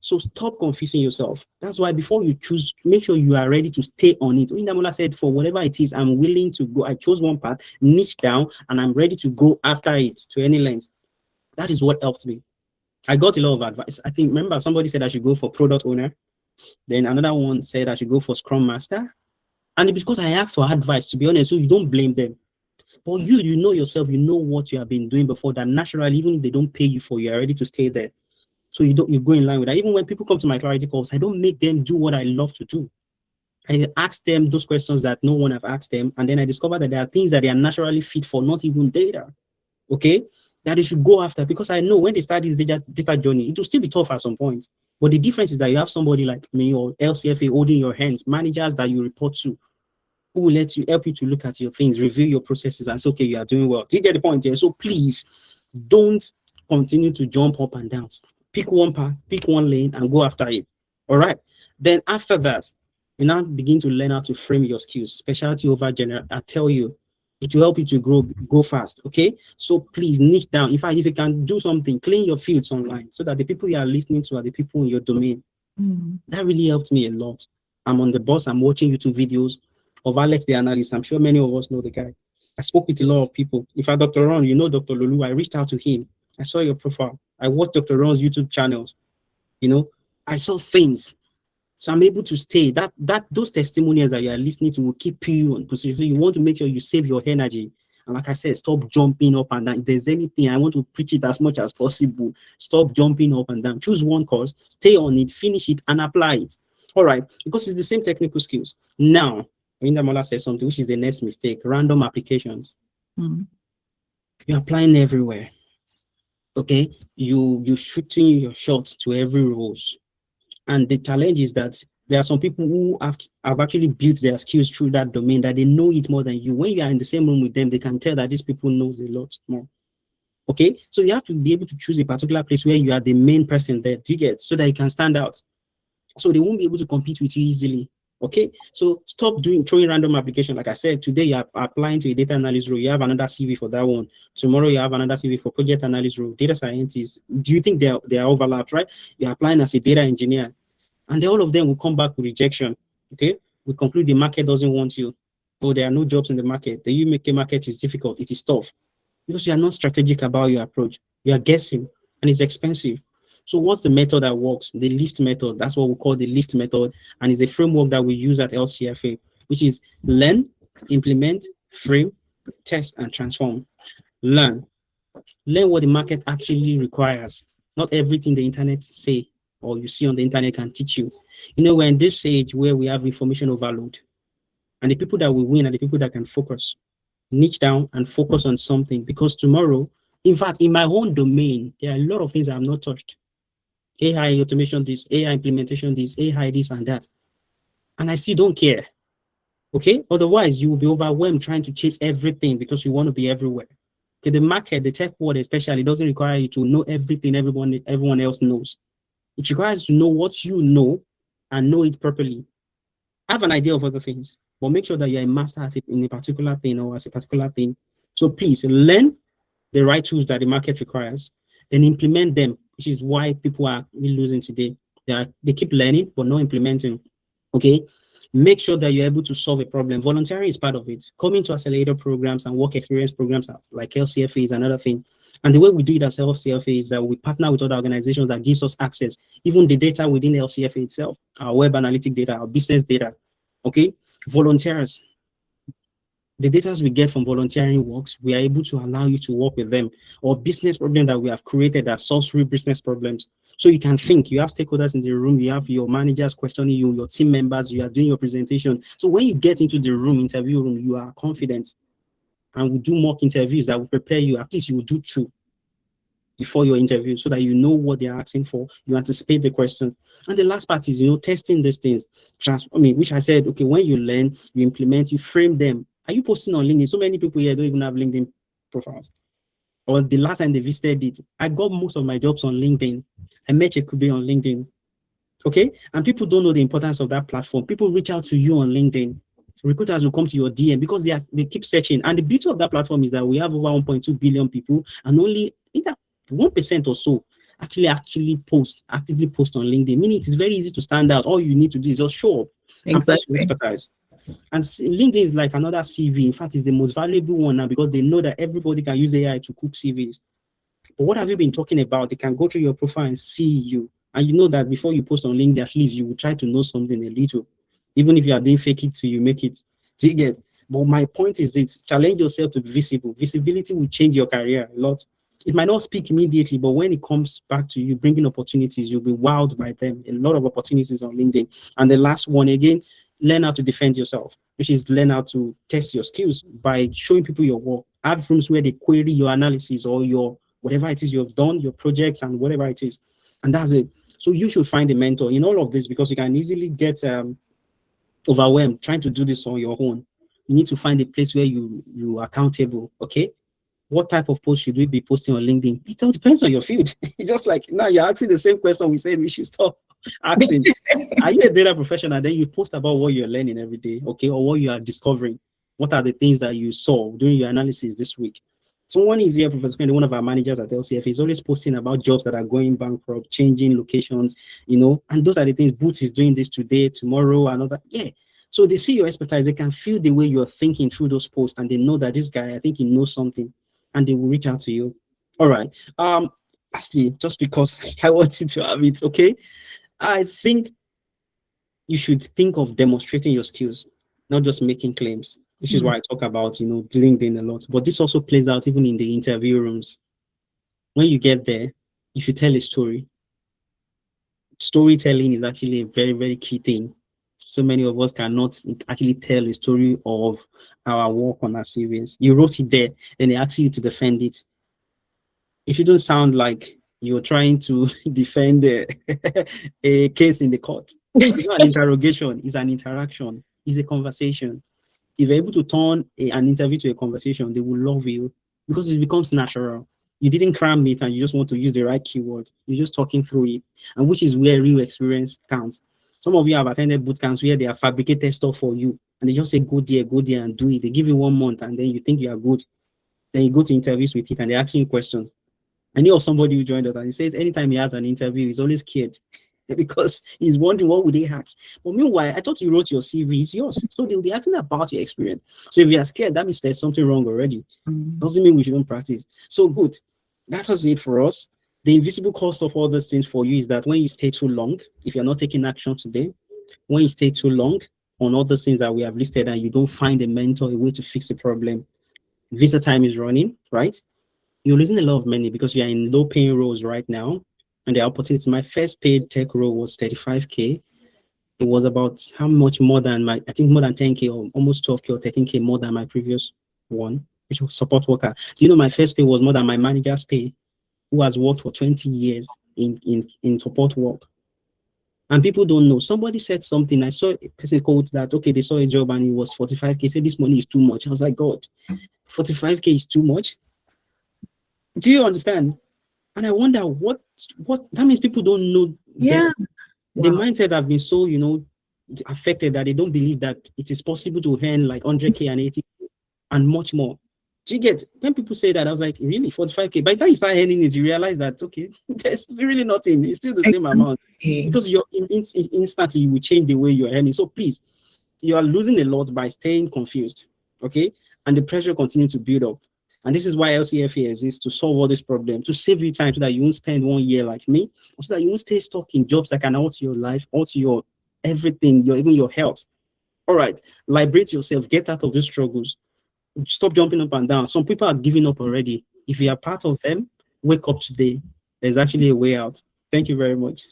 So stop confusing yourself. That's why before you choose, make sure you are ready to stay on it. Indamola said, for whatever it is, I'm willing to go. I chose one path, niche down, and I'm ready to go after it to any length. That is what helped me. I got a lot of advice. I think, remember, somebody said I should go for product owner. Then another one said I should go for Scrum Master. And it's because I asked for advice, to be honest, so you don't blame them. But you know yourself, you know what you have been doing before, that naturally, even if they don't pay you for, you are ready to stay there. So you go in line with that. Even when people come to my clarity calls, I don't make them do what I love to do. I ask them those questions that no one have asked them, and then I discover that there are things that they are naturally fit for, not even data. Okay, that they should go after, because I know when they start this data journey, it will still be tough at some point. But the difference is that you have somebody like me or LCFA holding your hands, managers that you report to, who will help you to look at your things, review your processes, and say, okay, you are doing well. Do you get the point here? So please don't continue to jump up and down. Pick one path, pick one lane, and go after it. All right. Then after that, you now begin to learn how to frame your skills, specialty over general. I tell you, it will help you to go fast. Okay. So please niche down. In fact, if you can do something, clean your fields online so that the people you are listening to are the people in your domain. That really helped me a lot. I'm on the bus. I'm watching YouTube videos of Alex the analyst. I'm sure many of us know the guy. I spoke with a lot of people. In fact, Dr. Ron, you know Dr. Lulu, I reached out to him. I saw your profile. I watched Dr. Ron's YouTube channels. You know, I saw things. So I'm able to stay. Those testimonials that you are listening to will keep you on position. So you want to make sure you save your energy. And like I said, stop jumping up and down. If there's anything, I want to preach it as much as possible. Stop jumping up and down. Choose one course, stay on it, finish it, and apply it. All right, because it's the same technical skills. Now, Indamola said something, which is the next mistake: random applications. You're applying everywhere. Okay, you shooting your shots to every rose. And the challenge is that there are some people who have actually built their skills through that domain, that they know it more than you. When you are in the same room with them, they can tell that these people know a lot more. Okay, so you have to be able to choose a particular place where you are the main person there, you get, so that you can stand out. So they won't be able to compete with you easily. Okay, so stop throwing random application. Like I said, today you are applying to a data analyst role. You have another CV for that one. Tomorrow you have another CV for project analyst role, data scientist. Do you think they are overlapped, right? You're applying as a data engineer, and all of them will come back with rejection. Okay, we conclude the market doesn't want you. Oh, there are no jobs in the market. The UK market is difficult. It is tough because you are not strategic about your approach. You are guessing, and it's expensive. So what's the method that works? The LIFT method. That's what we call the LIFT method. And it's a framework that we use at LCFA, which is learn, implement, frame, test, and transform. Learn what the market actually requires. Not everything the internet say or you see on the internet can teach you. You know, we're in this age where we have information overload. And the people that will win are the people that can focus. Niche down and focus on something. Because tomorrow, in fact, in my own domain, there are a lot of things that I'm not touched. AI automation this, AI implementation this, AI this and that. And I still don't care. Okay? Otherwise, you will be overwhelmed trying to chase everything because you want to be everywhere. Okay, the market, the tech world especially, doesn't require you to know everything everyone else knows. It requires you to know what you know and know it properly. Have an idea of other things, but make sure that you're a master at it in a particular thing or as a particular thing. So please learn the right tools that the market requires, then implement them, which is why people are really losing today. They keep learning, but not implementing. Okay? Make sure that you're able to solve a problem. Volunteering is part of it. Coming to accelerator programs and work experience programs like LCFA is another thing. And the way we do it at LCFA is that we partner with other organizations that gives us access, even the data within LCFA itself, our web analytic data, our business data. Okay? Volunteers. The data we get from volunteering works, we are able to allow you to work with them, or business problem that we have created that solves real business problems. So you can think, you have stakeholders in the room, you have your managers questioning you, your team members, you are doing your presentation. So when you get into the room, interview room, you are confident. And we do mock interviews that will prepare you. At least you will do 2 before your interview so that you know what they're asking for. You anticipate the questions. And the last part is, testing these things. Which I said, okay, when you learn, you implement, you frame them. Are you posting on LinkedIn? So many people here don't even have LinkedIn profiles. Or the last time they visited it, I got most of my jobs on LinkedIn. I met Chekwube on LinkedIn. Okay? And people don't know the importance of that platform. People reach out to you on LinkedIn. Recruiters will come to your DM because they keep searching. And the beauty of that platform is that we have over 1.2 billion people, and only either 1% or so actually actively post on LinkedIn. Meaning it is very easy to stand out. All you need to do is just show up and post your expertise. And LinkedIn is like another CV. In fact, it's the most valuable one now because they know that everybody can use AI to cook CVs. But what have you been talking about? They can go through your profile and see you. And you know that before you post on LinkedIn, at least you will try to know something a little. Even if you are doing fake it till you make it. Do you get? But my point is this: challenge yourself to be visible. Visibility will change your career a lot. It might not speak immediately, but when it comes back to you, bringing opportunities, you'll be wowed by them. A lot of opportunities on LinkedIn. And the last one, again, learn how to defend yourself, which is learn how to test your skills by showing people your work. Have rooms where they query your analysis or your whatever it is you've done, your projects and whatever it is. And that's it. So you should find a mentor in all of this because you can easily get overwhelmed trying to do this on your own. You need to find a place where you are accountable. Okay. What type of post should we be posting on LinkedIn? It all depends on your field. It's just like now you're asking the same question we said we should stop asking. Are you a data professional? Then you post about what you're learning every day, okay, or what you are discovering. What are the things that you saw during your analysis this week? Someone is here, Professor Kennedy, one of our managers at LCF, is always posting about jobs that are going bankrupt, changing locations, and those are the things. Boots is doing this today, tomorrow, another. Yeah. So they see your expertise, they can feel the way you're thinking through those posts, and they know that this guy, I think he knows something, and they will reach out to you. All right. Lastly, just because I want you to have it, okay? I think you should think of demonstrating your skills, not just making claims. Which is why I talk about, LinkedIn a lot. But this also plays out even in the interview rooms. When you get there, you should tell a story. Storytelling is actually a very, very key thing. So many of us cannot actually tell a story of our work on our series. You wrote it there, and they ask you to defend it. It shouldn't sound like you're trying to defend a case in the court. It's not an interrogation, it's an interaction, it's a conversation. If you're able to turn an interview to a conversation, they will love you because it becomes natural. You didn't cram it and you just want to use the right keyword. You're just talking through it, and which is where real experience counts. Some of you have attended boot camps where they have fabricated stuff for you, and they just say, go there and do it. They give you 1 month, and then you think you are good. Then you go to interviews with it, and they're asking you questions. I knew of somebody who joined us, and he says anytime he has an interview, he's always scared because he's wondering what would they ask. But meanwhile, I thought you wrote your CV, it's yours. So they'll be asking about your experience. So if you are scared, that means there's something wrong already. Doesn't mean we shouldn't practice. So good. That was it for us. The invisible cost of all those things for you is that when you stay too long, if you're not taking action today, when you stay too long on all those things that we have listed and you don't find a mentor, a way to fix the problem, visa time is running, right? You're losing a lot of money because you're in low paying roles right now. And the opportunity, my first paid tech role was 35K. It was about how much more than I think more than 10K or almost 12K or 13K more than my previous one, which was support worker. Do you know my first pay was more than my manager's pay, who has worked for 20 years in support work? And people don't know. Somebody said something. I saw a person quote that, okay, they saw a job and it was 45K. Said this money is too much. I was like, God, 45K is too much? Do you understand? And I wonder what that means. People don't know. Yeah. The mindset have been so, affected that they don't believe that it is possible to earn like 100K and 80K and much more. Do you get? When people say that, I was like, really, 45K? By the time you start earning it, you realize that, okay, there's really nothing. It's still the same amount. Because you're instantly, you will change the way you're earning. So please, you are losing a lot by staying confused, okay? And the pressure continues to build up. And this is why LCFA exists, to solve all this problem, to save you time so that you won't spend 1 year like me, or so that you won't stay stuck in jobs that can alter your life, alter your everything, even your health. All right, liberate yourself, get out of these struggles, stop jumping up and down. Some people are giving up already. If you are part of them, wake up today. There's actually a way out. Thank you very much.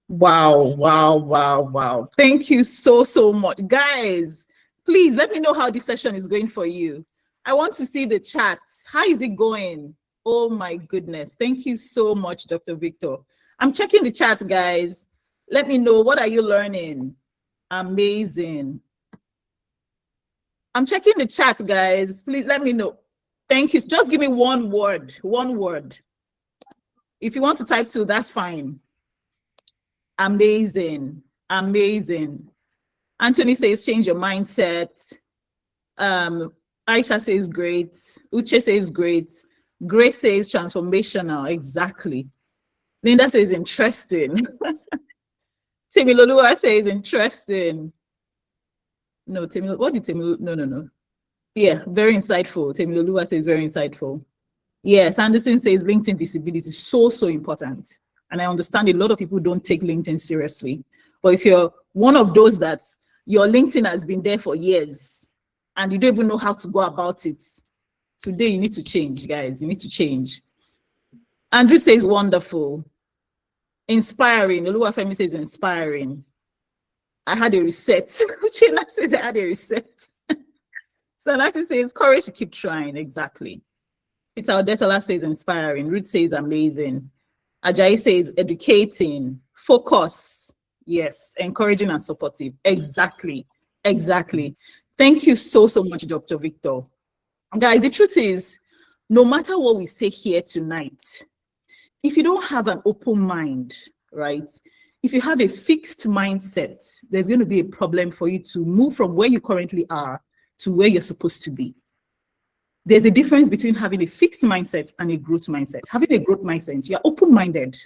Wow. Thank you so much. Guys, please let me know how this session is going for you. I want to see the chat. How is it going? Oh my goodness. Thank you so much, Dr. Victor. I'm checking the chat, guys. Let me know, what are you learning? Amazing. I'm checking the chat, guys. Please let me know. Thank you. Just give me one word. If you want to type 2, that's fine. Amazing. Anthony says, change your mindset. Aisha says great. Uche says great. Grace says transformational. Exactly. Linda says interesting. Temiloluwa says interesting. No, what did Temiloluwa? No. Yeah, very insightful. Temiloluwa says very insightful. Yes, Anderson says LinkedIn visibility is so important. And I understand a lot of people don't take LinkedIn seriously. But if you're one of those that your LinkedIn has been there for years and you don't even know how to go about it, today you need to change, guys. You need to change. Andrew says wonderful. Inspiring. Oluwafemi says inspiring. I had a reset. Uchenna says I had a reset. Sanasi says courage to keep trying. Exactly. Peter Odetola says inspiring. Ruth says amazing. Ajayi says educating. Focus. Yes. Encouraging and supportive. Exactly. Exactly. Thank you so much, Dr. Victor. Guys, the truth is, no matter what we say here tonight, if you don't have an open mind, right? If you have a fixed mindset, there's going to be a problem for you to move from where you currently are to where you're supposed to be. There's a difference between having a fixed mindset and a growth mindset. Having a growth mindset, you're open-minded,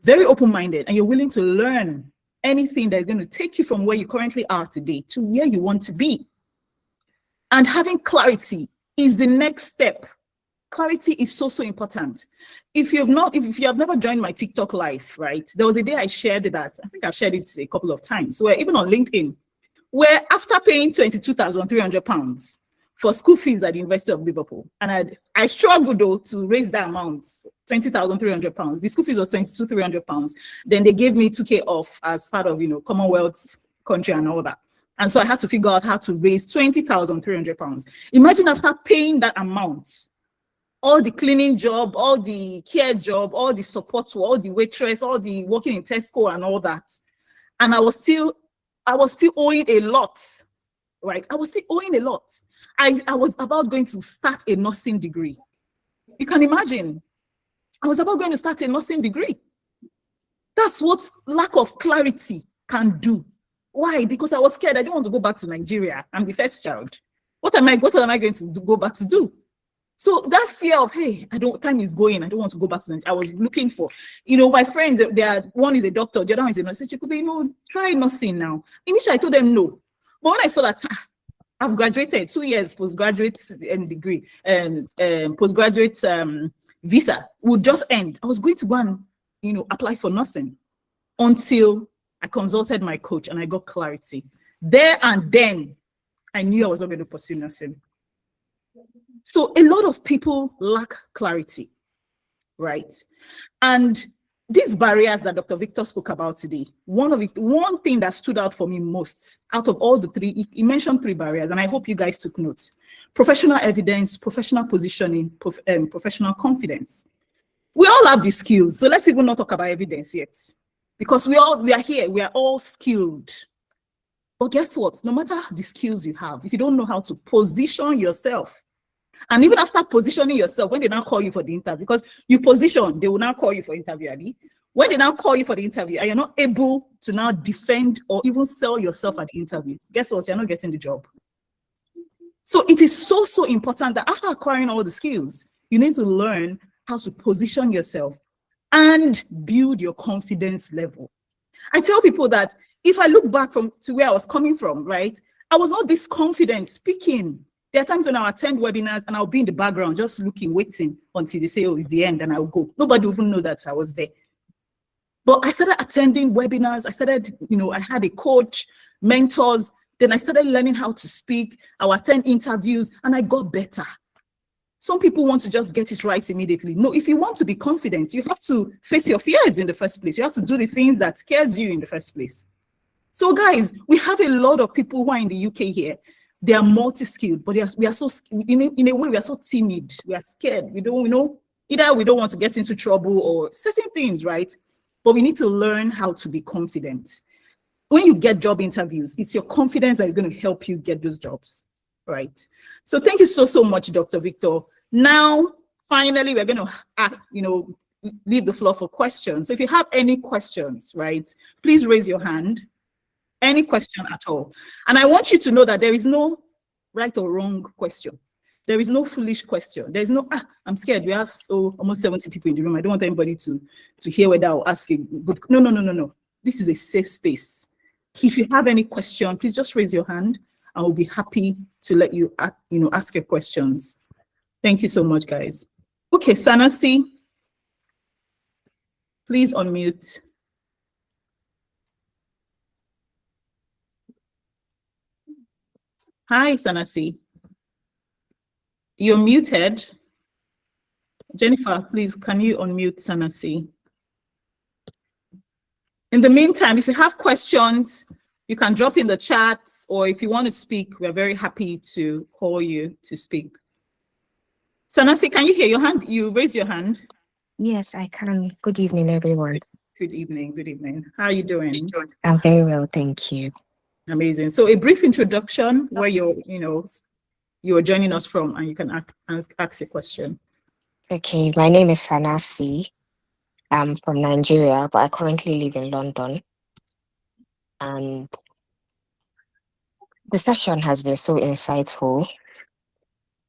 very open-minded, and you're willing to learn anything that is going to take you from where you currently are today to where you want to be. And having clarity is the next step. Clarity is so important. If you have never joined my TikTok live, right? There was a day I shared that. I think I've shared it a couple of times. Where even on LinkedIn, where after paying £22,300 for school fees at the University of Liverpool, and I struggled though to raise that amount, £20,300. The school fees was £22,300. Then they gave me 2K off as part of Commonwealth country and all that. And so I had to figure out how to raise £20,300. Imagine after paying that amount, all the cleaning job, all the care job, all the support, all the waitress, all the working in Tesco and all that. And I was still owing a lot, right? I was still owing a lot. I was about going to start a nursing degree. You can imagine, I was about going to start a nursing degree. That's what lack of clarity can do. Why? Because I was scared. I didn't want to go back to Nigeria. I'm the first child. What am I going to go back to do? So that fear of, hey, time is going, I don't want to go back to Nigeria. I was looking for, my friends, one is a doctor, the other one is a nurse. I said, Chekwube, try nursing now. Initially, I told them no. But when I saw that I've graduated 2 years postgraduate degree and postgraduate visa would just end, I was going to go and, apply for nursing until I consulted my coach and I got clarity. There and then, I knew I was not going to pursue nursing. So a lot of people lack clarity, right? And these barriers that Dr. Victor spoke about today, one thing that stood out for me most out of all the three, he mentioned 3 barriers, and I hope you guys took notes. Professional evidence, professional positioning, professional confidence. We all have these skills, so let's even not talk about evidence yet, because we are here, we are all skilled. But guess what? No matter the skills you have, if you don't know how to position yourself, and even after positioning yourself, when they now call you for the interview, because you position, they will now call you for interview, Abby. When they now call you for the interview and you're not able to now defend or even sell yourself at the interview, guess what? You're not getting the job. So it is so important that after acquiring all the skills, you need to learn how to position yourself and build your confidence level. I tell people that if I look back to where I was coming from, right, I was not this confident speaking. There are times when I'll attend webinars and I'll be in the background just looking, waiting until they say, oh, it's the end, and I'll go. Nobody will even know that I was there. But I started attending webinars. I started, I had a coach, mentors. Then I started learning how to speak. I would attend interviews and I got better. Some people want to just get it right immediately. No, if you want to be confident, you have to face your fears in the first place. You have to do the things that scares you in the first place. So guys, we have a lot of people who are in the UK here. They are multi-skilled, but we are so, in a way, we are so timid. We are scared. We don't, either we don't want to get into trouble or certain things, right? But we need to learn how to be confident. When you get job interviews, it's your confidence that is going to help you get those jobs, right? So thank you so much, Dr. Victor. Now, finally, we're going to, leave the floor for questions. So if you have any questions, right, please raise your hand. Any question at all. And I want you to know that there is no right or wrong question. There is no foolish question. There is no, I'm scared. We have almost 70 people in the room. I don't want anybody to hear whether I'll ask a good. No. This is a safe space. If you have any question, please just raise your hand. I will be happy to let you, ask your questions. Thank you so much, guys. Okay, Sanasi, please unmute. Hi, Sanasi. You're muted. Jennifer, please, can you unmute Sanasi? In the meantime, if you have questions, you can drop in the chat, or if you want to speak, we're very happy to call you to speak. Sanasi, can you hear your hand? You raise your hand. Yes, I can. Good evening, everyone. Good evening. Good evening. How are you doing? I'm very well, thank you. Amazing. So a brief introduction where you're joining us from, and you can ask your question. Okay, my name is Sanasi. I'm from Nigeria, but I currently live in London. And the session has been so insightful.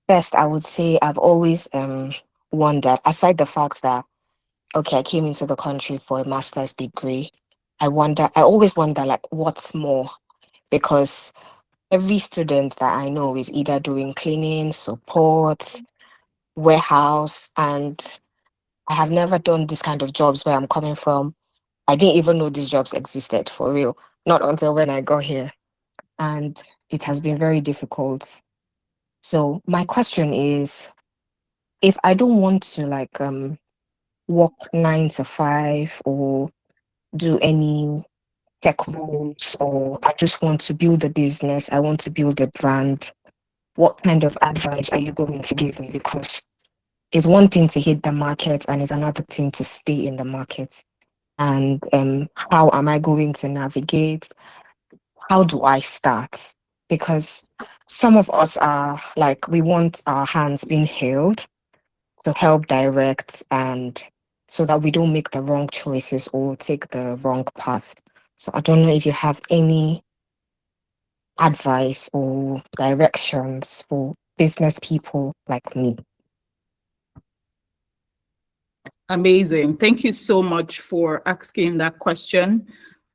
First, I would say I've always wondered, aside the fact that, okay, I came into the country for a master's degree, I always wonder, like, what's more? Because every student that I know is either doing cleaning, support, warehouse, and I have never done this kind of jobs where I'm coming from. I didn't even know these jobs existed, for real, not until when I got here. And it has been very difficult. So my question is, if I don't want to work 9 to 5 or do any tech roles, or I just want to build a business, I want to build a brand, what kind of advice are you going to give me? Because it's one thing to hit the market and it's another thing to stay in the market. And how am I going to navigate? How do I start? Because some of us are like, we want our hands being held to help direct, and so that we don't make the wrong choices or take the wrong path. So I don't know if you have any advice or directions for business people like me. Amazing. Thank you so much for asking that question.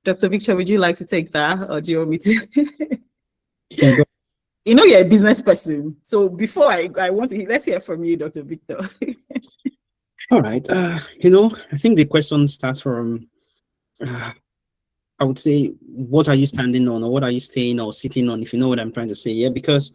Dr. Victor, would you like to take that, or do you want me to? You're a business person. So before I want to, let's hear from you, Dr. Victor. All right. I think the question starts from, I would say, what are you standing on, or what are you staying or sitting on, if you know what I'm trying to say? Yeah, because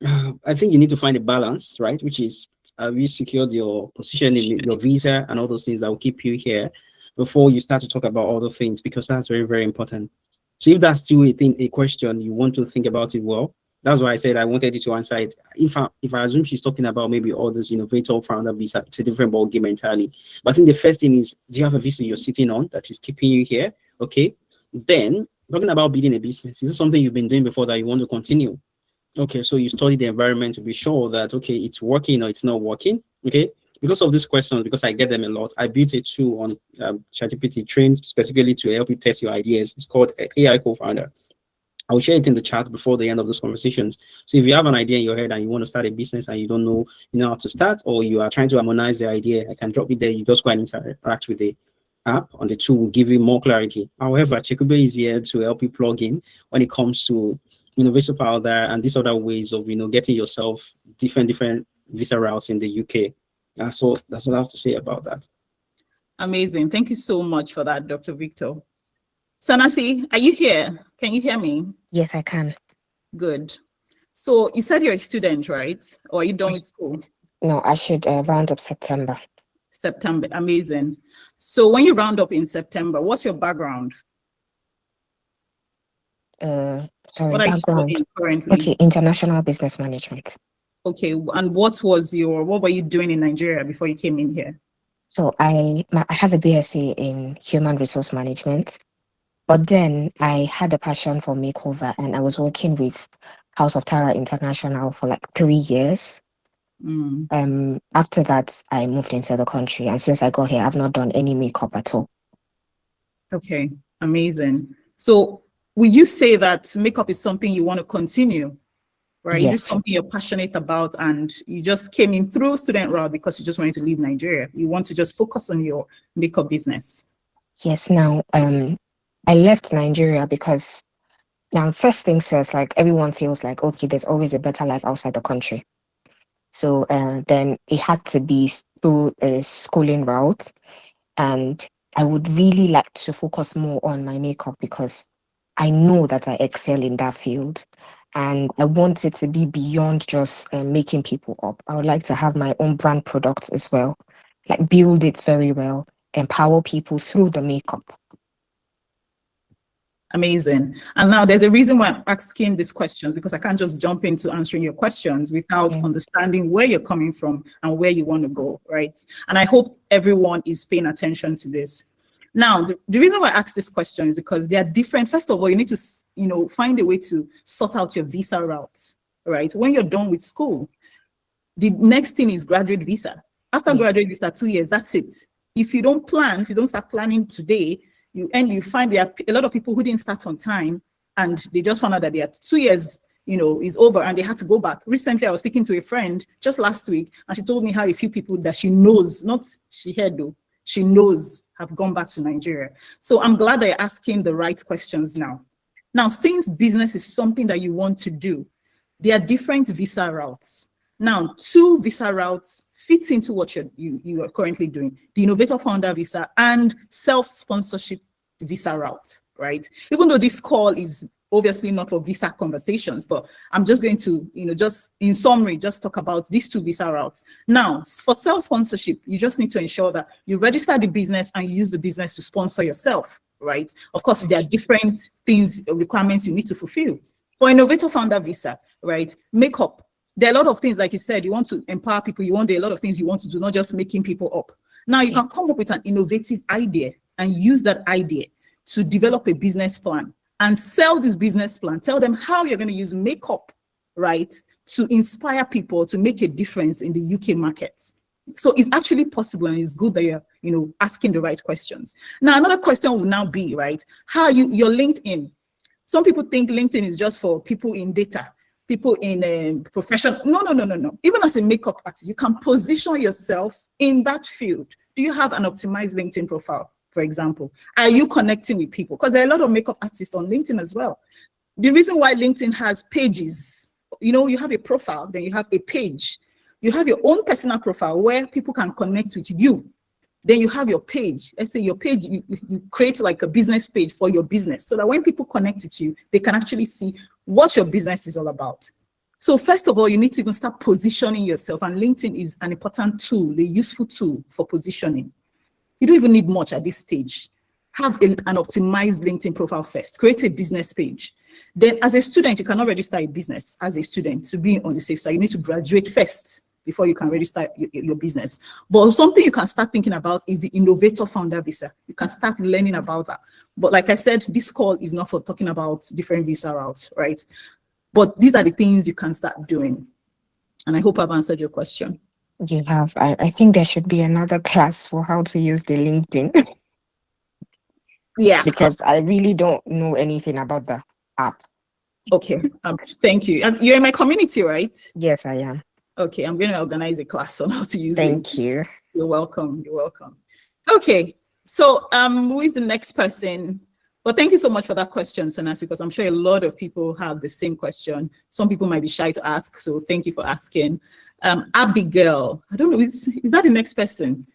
I think you need to find a balance, right? Which is, have you secured your position in your visa and all those things that will keep you here before you start to talk about other things, because that's very, very important. So if that's still a question, you want to think about it well. That's why I said I wanted you to answer it. If I assume she's talking about maybe all this innovator founder visa, it's a different ballgame entirely. But I think the first thing is, do you have a visa you're sitting on that is keeping you here? Okay. Then talking about building a business, is this something you've been doing before that you want to continue? Okay, so you study the environment to be sure that, okay, it's working or it's not working. Okay, because of these questions, because I get them a lot, I built a tool on ChatGPT trained specifically to help you test your ideas. It's called AI Co-founder. I'll share it in the chat before the end of this conversations. So if you have an idea in your head and you want to start a business and you don't know, how to start, or you are trying to harmonize the idea, I can drop it there. You just go and interact with the app, and the tool will give you more clarity. However, Chekwube is here to help you plug in when it comes to innovation powder and these other ways of getting yourself different visa routes in the UK. So that's what I have to say about that. Amazing. Thank you so much for that, Dr. Victor. Sanasi, are you here? Can you hear me? Yes, I can. Good. So you said you're a student, right? Or are you done with school? No, I should round up September. September. Amazing. So when you round up in September, what's your background? Sorry, what are you studying currently? Okay, international business management. Okay, and what were you doing in Nigeria before you came in here? So I have a BSc in human resource management, but then I had a passion for makeover, and I was working with House of Tara International for like 3 years. After that, I moved into the country, and since I got here, I've not done any makeup at all. Okay, amazing. So would you say that makeup is something you want to continue? right? Is Yes. this something you're passionate about and you just came in through student route because you just wanted to leave Nigeria? You want to just focus on your makeup business? Yes. Now, I left Nigeria because now first things first, like everyone feels like, okay, there's always a better life outside the country. So then it had to be through a schooling route. And I would really like to focus more on my makeup because I know that I excel in that field. And I want it to be beyond just making people up. I would like to have my own brand products as well, like build it very well, empower people through the makeup. Amazing. And now there's a reason why I'm asking these questions, because I can't just jump into answering your questions without understanding where you're coming from and where you want to go, right? And I hope everyone is paying attention to this. Now, the reason why I ask this question is because they are different. First of all, you need to, find a way to sort out your visa routes, right? When you're done with school, the next thing is graduate visa. After graduate visa, 2 years, that's it. If you don't start planning today, you find there are a lot of people who didn't start on time and they just found out that their 2 years, is over and they had to go back. Recently, I was speaking to a friend just last week and she told me how a few people that she knows, not she heard though, she knows have gone back to Nigeria. So I'm glad that you're asking the right questions now. Now, since business is something that you want to do, there are different visa routes. Now, 2 visa routes fit into what you are currently doing, the Innovator Founder Visa and Self-Sponsorship Visa route, right? Even though this call is obviously not for visa conversations, but I'm just going to, just in summary, just talk about these 2 visa routes. Now, for self-sponsorship, you just need to ensure that you register the business and you use the business to sponsor yourself, right? Of course, there are different things, requirements you need to fulfill. For Innovator Founder Visa, right, makeup, there are a lot of things, like you said, you want to empower people, there are a lot of things you want to do, not just making people up. Now, you can come up with an innovative idea and use that idea to develop a business plan and sell this business plan. Tell them how you're going to use makeup, right, to inspire people to make a difference in the UK market. So it's actually possible, and it's good that you're, asking the right questions. Now, another question will now be, right, how your LinkedIn. Some people think LinkedIn is just for people in data, people in a profession. No. Even as a makeup artist, you can position yourself in that field. Do you have an optimized LinkedIn profile, for example? Are you connecting with people? Because there are a lot of makeup artists on LinkedIn as well. The reason why LinkedIn has pages, you have a profile, then you have a page. You have your own personal profile where people can connect with you. Then you have your page. Let's say your page, you create like a business page for your business so that when people connect with you, they can actually see what your business is all about. So first of all, you need to even start positioning yourself, and LinkedIn is an important tool, a useful tool for positioning. You don't even need much at this stage. Have an optimized LinkedIn profile first. Create a business page. Then as a student, you cannot register a business as a student to be on the safe side. You need to graduate first before you can register your business. But something you can start thinking about is the Innovator Founder Visa. You can start learning about that. But like I said, this call is not for talking about different visa routes, right? But these are the things you can start doing. And I hope I've answered your question. You have. I think there should be another class for how to use the LinkedIn. Yeah. Because I really don't know anything about the app. Okay. Thank you. You're in my community, right? Yes, I am. Okay, I'm going to organize a class on how to use it. Thank you. You're welcome. You're welcome. Okay, so who is the next person? Well, thank you so much for that question, Sanasi, because I'm sure a lot of people have the same question. Some people might be shy to ask, so thank you for asking. Abigail, I don't know, is that the next person?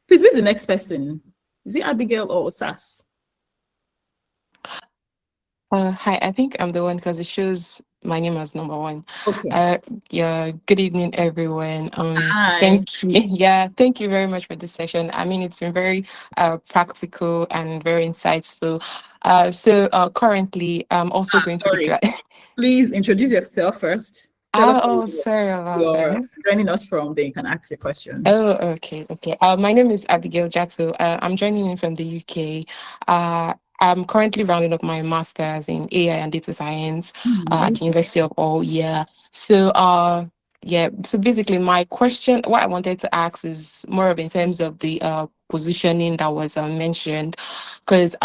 Please, who's the next person? Is it Abigail or Osas? Hi, I think I'm the one because it shows my name as number 1. Okay. Yeah, good evening, everyone. Hi. Thank you. Yeah, thank you very much for this session. I mean, it's been very practical and very insightful. So currently, I'm also going sorry. to be. Please introduce yourself first. Tell us Sorry about you're that. joining us from, then you can ask your question. Oh, okay. My name is Abigail Jato. I'm joining in from the UK. I'm currently rounding up my master's in AI and data science at the University of Hull. Yeah. So Yeah, so basically my question, what I wanted to ask is more of in terms of the positioning that was mentioned, because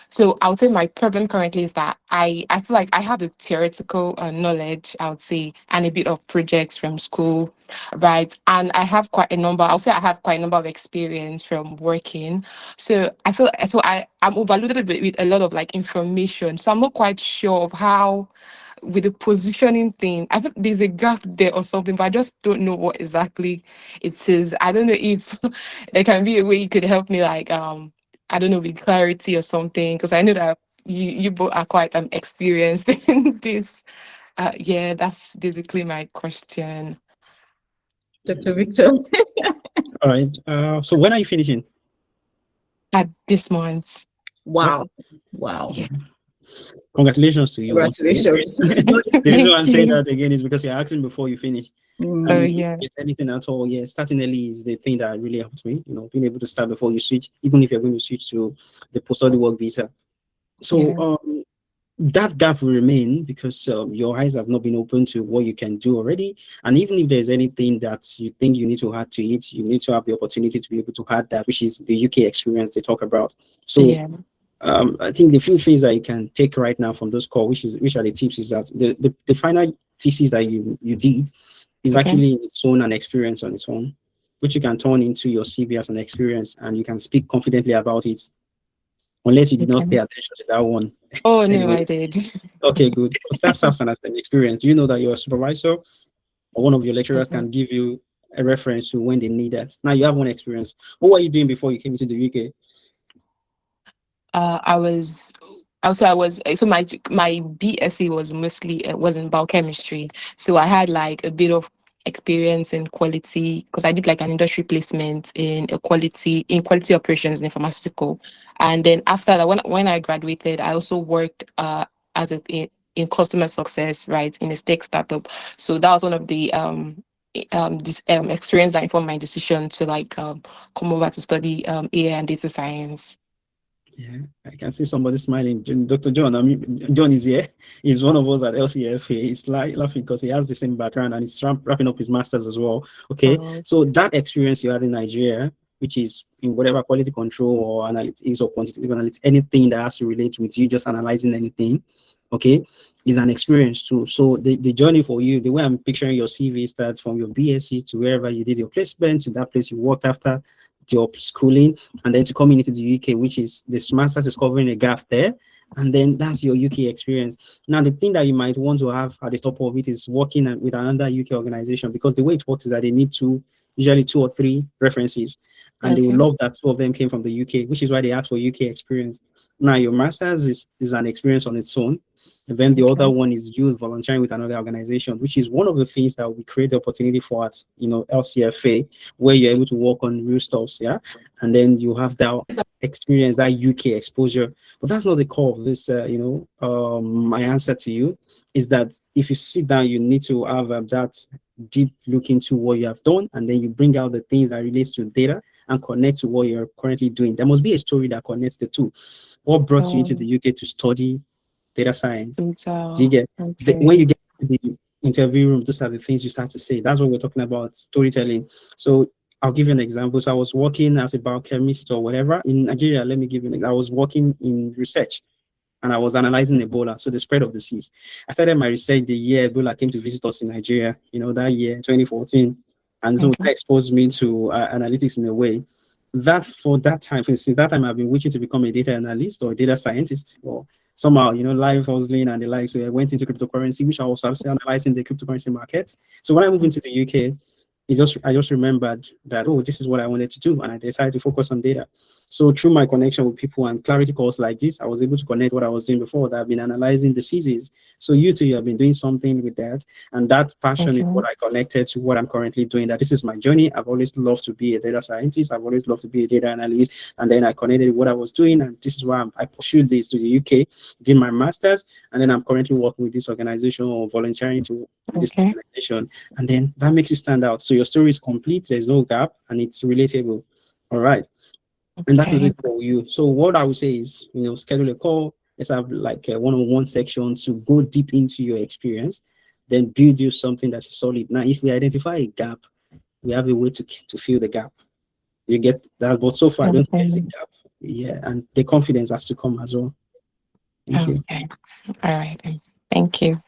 so I would say my problem currently is that I feel like I have the theoretical knowledge, I would say, and a bit of projects from school, right? And I have quite a number, I'll say I have quite a number of experience from working. So I feel so I'm overloaded with a lot of like information. So I'm not quite sure of how with the positioning thing. I think there's a gap there or something, but I just don't know what exactly it is. I don't know if there can be a way you could help me, like I don't know, with clarity or something, because I know that you both are quite experienced in this. Yeah, that's basically my question. Dr. Victor. All right. So when are you finishing? At this month. Wow. Wow. Yeah. Congratulations to you once again. Congratulations. The reason why I'm Thank saying you. that again is because you're asking before you finish. Mm. Oh And yeah. if it's anything at all, yeah, starting early is the thing that really helps me. You know, being able to start before you switch, even if you're going to switch to the post-study work visa. So Yeah. that gap will remain because your eyes have not been open to what you can do already. And even if there's anything that you think you need to add to it, you need to have the opportunity to be able to add that, which is the UK experience they talk about. So Yeah. I think the few things that you can take right now from those calls, which are the tips, is that the final thesis that you did is Okay. actually its own an experience on its own, which you can turn into your CV as an experience, and you can speak confidently about it, unless you did not Okay. pay attention to that one. Oh no, Anyway, I did. okay, good. Because that serves as an experience. You know that your supervisor or one of your lecturers Okay. can give you a reference to when they need that. Now you have one experience. What were you doing before you came into the UK? I was also I was so my BSc was mostly was in biochemistry. So I had like a bit of experience in quality because I did like an industry placement in a quality operations in a pharmaceutical. And then after that, when I graduated, I also worked as a in customer success, right, in a tech startup. So that was one of the this experience that informed my decision to like come over to study AI and data science. Yeah, I can see somebody smiling. Dr. John, I mean, John is here. He's one of us at LCFA. He's like laughing because he has the same background and he's wrapping up his master's as well. Okay, so that experience you had in Nigeria, which is in whatever quality control or analytics or quantitative analytics, anything that has to relate with you just analyzing anything, okay, is an experience too. So the journey for you, the way I'm picturing your CV starts from your BSc to wherever you did your placement to that place you worked after your schooling, and then to coming into the UK, which is the master's is covering a gap there, and then that's your UK experience. Now, the thing that you might want to have at the top of it is working with another UK organization, because the way it works is that they need usually 2 or 3 references, and they would love that 2 of them came from the UK, which is why they ask for UK experience. Now, your master's is an experience on its own. And then the other one is you volunteering with another organization, which is one of the things that we create the opportunity for at LCFA, where you're able to work on real stuffs, yeah, and then you have that experience, that UK exposure. But that's not the core of this. My answer to you is that if you sit down, you need to have that deep look into what you have done, and then you bring out the things that relates to data and connect to what you're currently doing. There must be a story that connects the two. What brought you into the UK to study data science? Do you get when you get to the interview room, those are the things you start to say. That's what we're talking about, storytelling. So I'll give you an example. So I was working as a biochemist or whatever in Nigeria. Let me give you I was working in research, and I was analyzing Ebola, so the spread of disease. I started my research the year Ebola came to visit us in Nigeria, that year, 2014. And so that exposed me to analytics in a way. That for that time, since that time, I've been wishing to become a data analyst or a data scientist, or somehow, live hustling and the like. So I went into cryptocurrency, which I was also analyzing the cryptocurrency market. So when I moved into the UK, I just remembered that, this is what I wanted to do, and I decided to focus on data. So through my connection with people and clarity calls like this, I was able to connect what I was doing before, that I've been analyzing diseases. So you too, you have been doing something with that, and that passion is what I connected to what I'm currently doing. That this is my journey. I've always loved to be a data scientist. I've always loved to be a data analyst, and then I connected with what I was doing, and this is why I pursued this to the UK, did my master's, and then I'm currently working with this organization or volunteering to this organization, and then that makes you stand out. So your story is complete, there's no gap, and it's relatable. All right. And that is it for you. So what I would say is, schedule a call. Let's have like a one-on-one section to go deep into your experience. then build you something that is solid. Now, if we identify a gap, we have a way to fill the gap. You get that, but so far I don't think there's a gap. Yeah, and the confidence has to come as well. Thank you. Okay. All right. Thank you.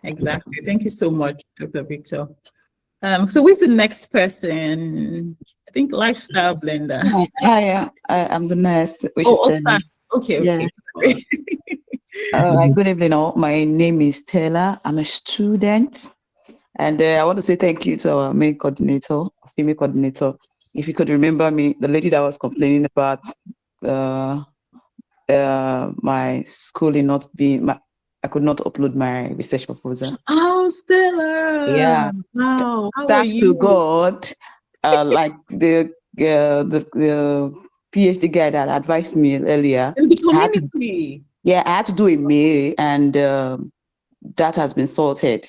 Exactly. Thank you so much, Dr. Victor. So who's the next person? I think Lifestyle Blender. I'm the next, which Oh, is Ostas. Okay, Yeah. okay. Good evening, all. My name is Taylor. I'm a student, and I want to say thank you to our main coordinator, female coordinator. If you could remember me, the lady that was complaining about my schooling not being, I could not upload my research proposal. Oh, Stella. Yeah. Wow. How are Thanks you? to God, like the PhD guy that advised me earlier. In the I had to community. I had to do a mail, and that has been sorted,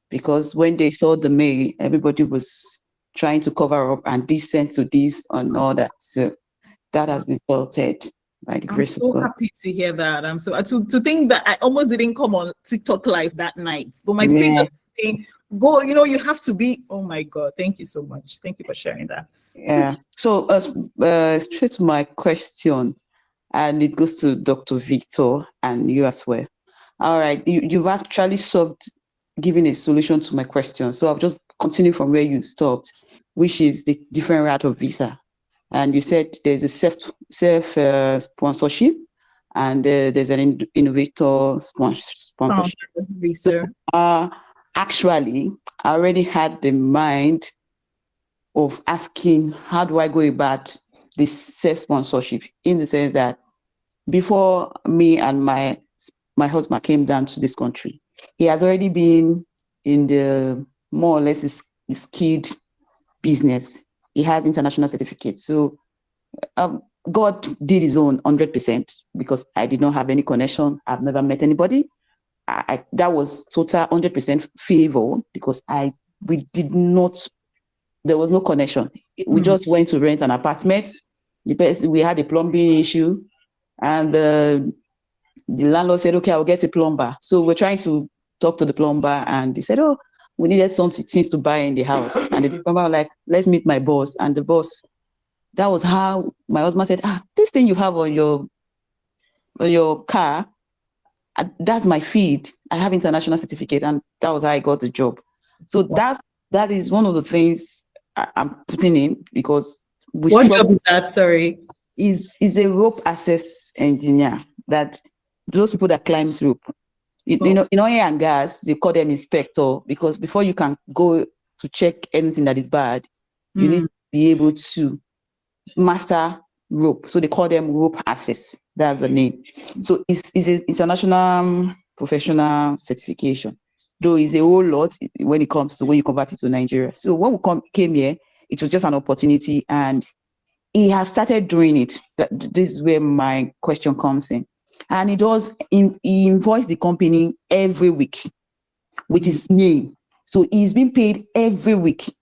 because when they saw the mail, everybody was trying to cover up and this sent to this and all that. So that has been sorted by the I'm grace of so God. happy to hear that. I'm so to think that I almost didn't come on TikTok live that night, but my spirit Yeah. just saying, "Go, you have to be." Oh my God! Thank you so much. Thank you for sharing that. Yeah. So straight to my question, and it goes to Dr. Victor and you as well. All right, you've actually giving a solution to my question. So I'll just continue from where you stopped, which is the different route of visa. And you said there's a self sponsorship, and there's an innovator sponsorship. Visa. Actually, I already had the mind of asking, how do I go about this self-sponsorship, in the sense that before me and my husband came down to this country, he has already been in the more or less his kid business. He has international certificates. So God did his own 100%, because I did not have any connection. I've never met anybody. That was total 100% favor, because there was no connection. We just went to rent an apartment. We had a plumbing issue, and the landlord said, "Okay, I'll get a plumber." So we're trying to talk to the plumber, and he said, "Oh, we needed some things to buy in the house." And the plumber was like, "Let's meet my boss." And the boss, that was how my husband said, "This thing you have on your car, that's my feed. I have international certificate." And that was how I got the job. So that is one of the things I'm putting in, because what job is that? Sorry. Is a rope access engineer, that those people that climbs rope. In oil and gas, they call them inspector, because before you can go to check anything that is bad, you need to be able to master rope. So they call them rope access. That's the name. So it's an international professional certification, though it's a whole lot when it comes to when you convert it to Nigeria. So when we came here, it was just an opportunity, and he has started doing it. This is where my question comes in. And he invoiced the company every week with his name. So he's been paid every week.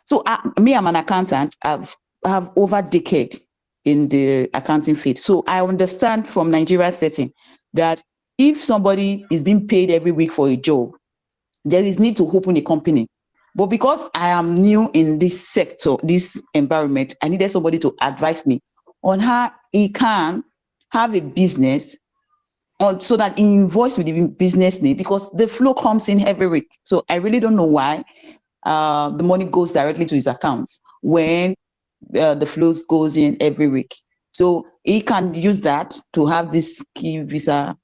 So I'm an accountant. I have over a decade in the accounting field. So I understand from Nigeria setting that if somebody is being paid every week for a job, there is need to open a company. But because I am new in this sector, this environment, I needed somebody to advise me on how he can have a business, so that he invoice with the business name, because the flow comes in every week. So I really don't know why the money goes directly to his accounts when the flows goes in every week. So he can use that to have this key visa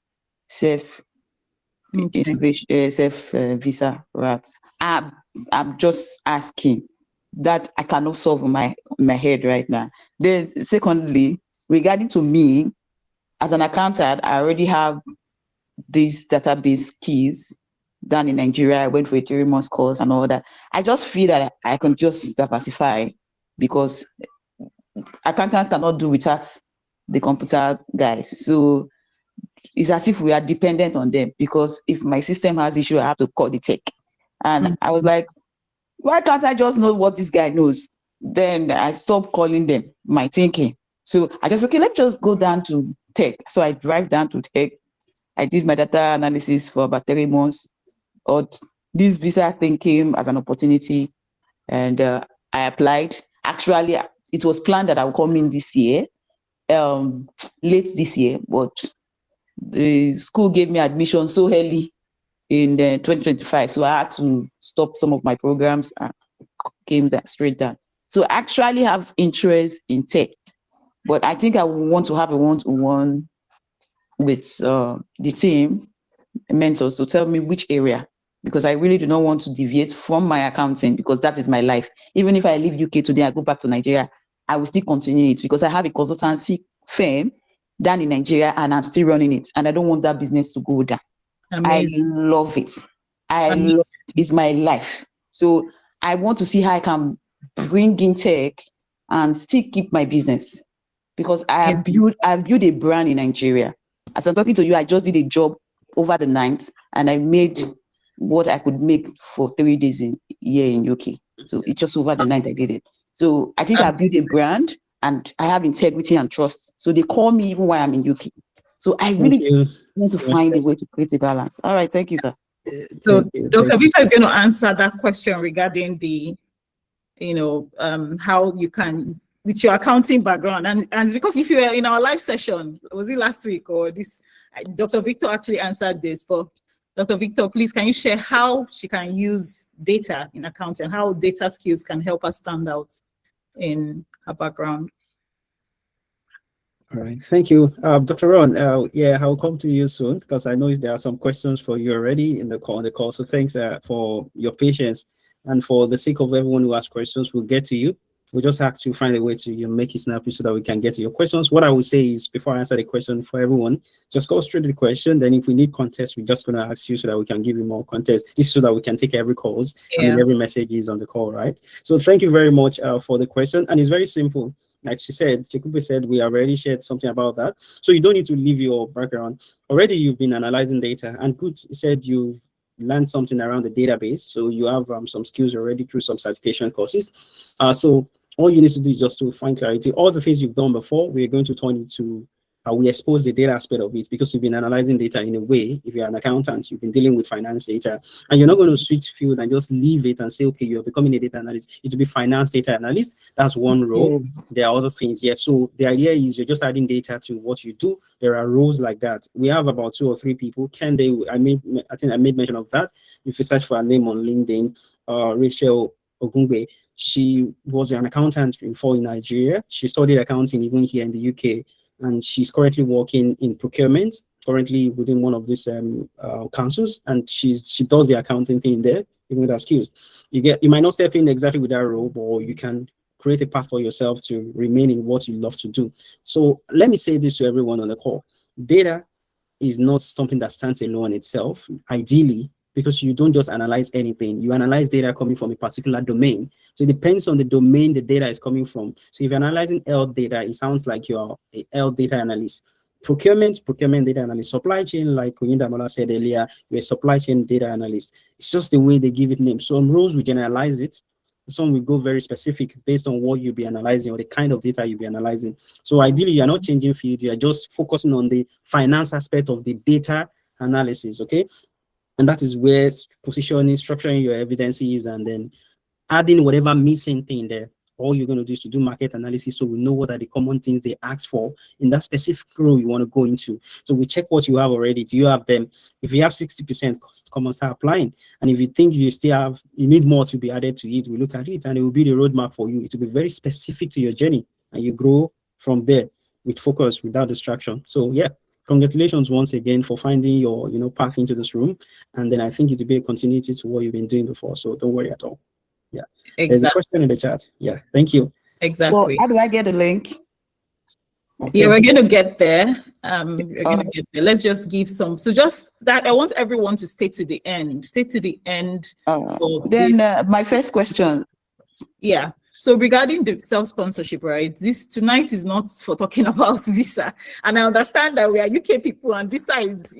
visa route. I'm just asking that I cannot solve in my head right now. Then secondly, regarding to me, as an accountant, I already have these database keys done in Nigeria. I went for a 3-month course and all that. I just feel that I can just diversify, because accountant cannot do without the computer guys. So it's as if we are dependent on them, because if my system has issue, I have to call the tech. And I was like, why can't I just know what this guy knows? Then I stopped calling them, my thinking. So I just, okay, let's just go down to tech. So I drive down to tech. I did my data analysis for about 3 months, or this visa thing came as an opportunity, and I applied. Actually, it was planned that I would come in this year, late this year, but the school gave me admission so early in 2025, so I had to stop some of my programs and came that straight down. So I actually have interest in tech, but I think I want to have a one-to-one with the team, mentors, to tell me which area, because I really do not want to deviate from my accounting, because that is my life. Even if I leave UK today, I go back to Nigeria, I will still continue it, because I have a consultancy firm down in Nigeria and I'm still running it, and I don't want that business to go down. Amazing. I love it. I love it. It's my life. So I want to see how I can bring in tech and still keep my business, because I have built a brand in Nigeria. As I'm talking to you, I just did a job over the night and I made what I could make for 3 days here in UK. So it's just over the night I did it. So I think I built a brand and I have integrity and trust. So they call me even while I'm in UK. So I really want to find a way to create a balance. All right, thank you, sir. So Dr. Victor is going to answer that question regarding the, how you can, with your accounting background, and because if you were in our live session, was it last week or this, Dr. Victor actually answered this. But Dr. Victor, please, can you share how she can use data in accounting, how data skills can help us stand out in her background? All right, thank you, Dr. Ron. I'll come to you soon, because I know there are some questions for you already in the call. So thanks for your patience, and for the sake of everyone who has questions, we'll get to you. We just have to find a way to make it snappy so that we can get to your questions. What I would say is, before I answer the question for everyone, just go straight to the question. Then if we need context, we're just going to ask you so that we can give you more context. This is so that we can take every calls. Every message is on the call, right? So thank you very much for the question. And it's very simple. Like she said, Chekwube said, we have already shared something about that. So you don't need to leave your background. Already you've been analyzing data, and good, you said you've learned something around the database. So you have some skills already through some certification courses. So all you need to do is just to find clarity. All the things you've done before, we're going to turn into we expose the data aspect of it, because you've been analyzing data in a way. If you're an accountant, you've been dealing with finance data, and you're not going to switch field and just leave it and say, okay, you're becoming a data analyst. It will be finance data analyst. That's one role. There are other things. Yeah. So the idea is you're just adding data to what you do. There are roles like that. We have about 2 or 3 people. I think I made mention of that. If you search for her name on LinkedIn, Rachel Ogungbe. She was an accountant before in Nigeria. She studied accounting even here in the UK, and she's currently working in procurement, currently within one of these councils, and she does the accounting thing there, even with her skills. You might not step in exactly with that role, but you can create a path for yourself to remain in what you love to do. So let me say this to everyone on the call. Data is not something that stands alone itself, ideally, because you don't just analyze anything. You analyze data coming from a particular domain. So it depends on the domain the data is coming from. So if you're analyzing health data, it sounds like you're a health data analyst. Procurement data analyst. Supply chain, like Oyindamola said earlier, you're a supply chain data analyst. It's just the way they give it names. Some roles we generalize it. Some will go very specific based on what you'll be analyzing or the kind of data you'll be analyzing. So ideally, you're not changing field. You're just focusing on the finance aspect of the data analysis, okay? And that is where positioning, structuring your evidences, and then adding whatever missing thing there. All you're going to do is to do market analysis, so we know what are the common things they ask for in that specific role you want to go into. So we check what you have already. Do you have them? If you have 60%, come and start applying. And if you think you need more to be added to it, we look at it, and it will be the roadmap for you. It will be very specific to your journey, and you grow from there with focus, without distraction. So yeah. Congratulations once again for finding your path into this room, and then I think it will be a continuity to what you've been doing before, so don't worry at all. Yeah, exactly. There's a question in the chat. Yeah, thank you. Exactly. So how do I get the link? Okay. Yeah, we're going to get there. We're going to get there. Let's just give some. So just that, I want everyone to stay to the end. Stay to the end. Then my first question. Yeah. So regarding the self-sponsorship, right, this tonight is not for talking about visa. And I understand that we are UK people and visa is,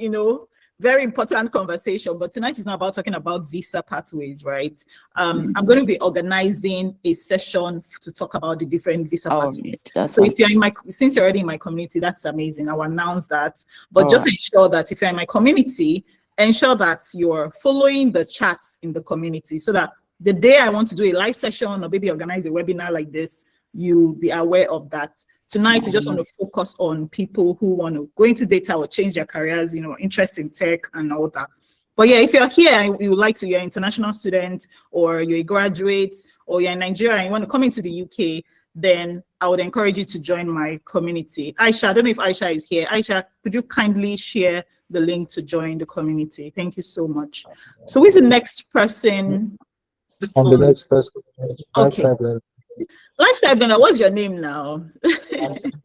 very important conversation, but tonight is not about talking about visa pathways, right? I'm going to be organizing a session to talk about the different visa pathways. So if you're since you're already in my community, that's amazing. I'll announce that. But just ensure that if you're in my community, ensure that you're following the chats in the community so that the day I want to do a live session or maybe organize a webinar like this, you'll be aware of that. Tonight, we just want to focus on people who want to go into data or change their careers, interest in tech and all that. But yeah, if you're here and you would like to, you're an international student or you're a graduate or you're in Nigeria and you want to come into the UK, then I would encourage you to join my community. Aisha, I don't know if Aisha is here. Aisha, could you kindly share the link to join the community? Thank you so much. So who's the next person? I'm the next person. Okay. Lifestyle blender, what's your name now?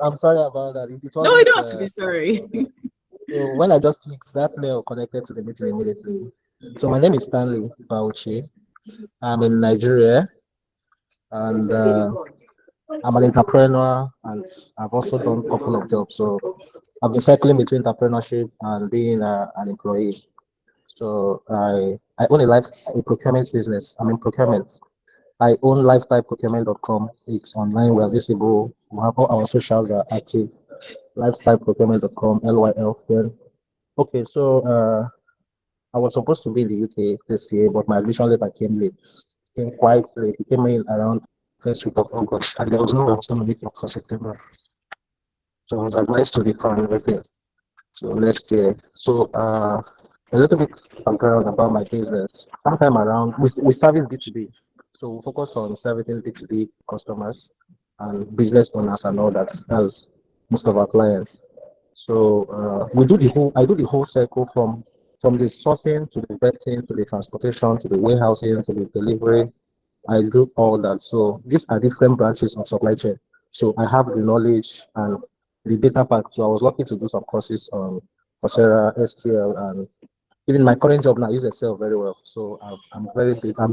I'm sorry about that. No, you don't have to be sorry. So when I just clicked, that mail connected to the meeting immediately. So my name is Stanley Bauchi. I'm in Nigeria, and I'm an entrepreneur, and I've also done a couple of jobs. So I've been cycling between entrepreneurship and being an employee. So I own a procurement business. I'm in procurement. I own lifestyleprocurement.com. It's online. We're visible. We have all our socials are active. Lifestyleprocurement.com, LYL. Okay, so I was supposed to be in the UK this year, but my admission letter came late. Came quite late. It came in around first week of August, and there was no option to make it for September. So I was advised to refund everything. So next year. So a little bit background about my business. Sometime around we service B2B. So we focus on servicing B2B customers and business owners and all that as most of our clients. So I do the whole circle from the sourcing to the vetting to the transportation to the warehousing to the delivery. I do all that. So these are different branches of supply chain. So I have the knowledge and the data part. So I was lucky to do some courses on Coursera, SQL, and even my current job now, I use Excel very well. So I'm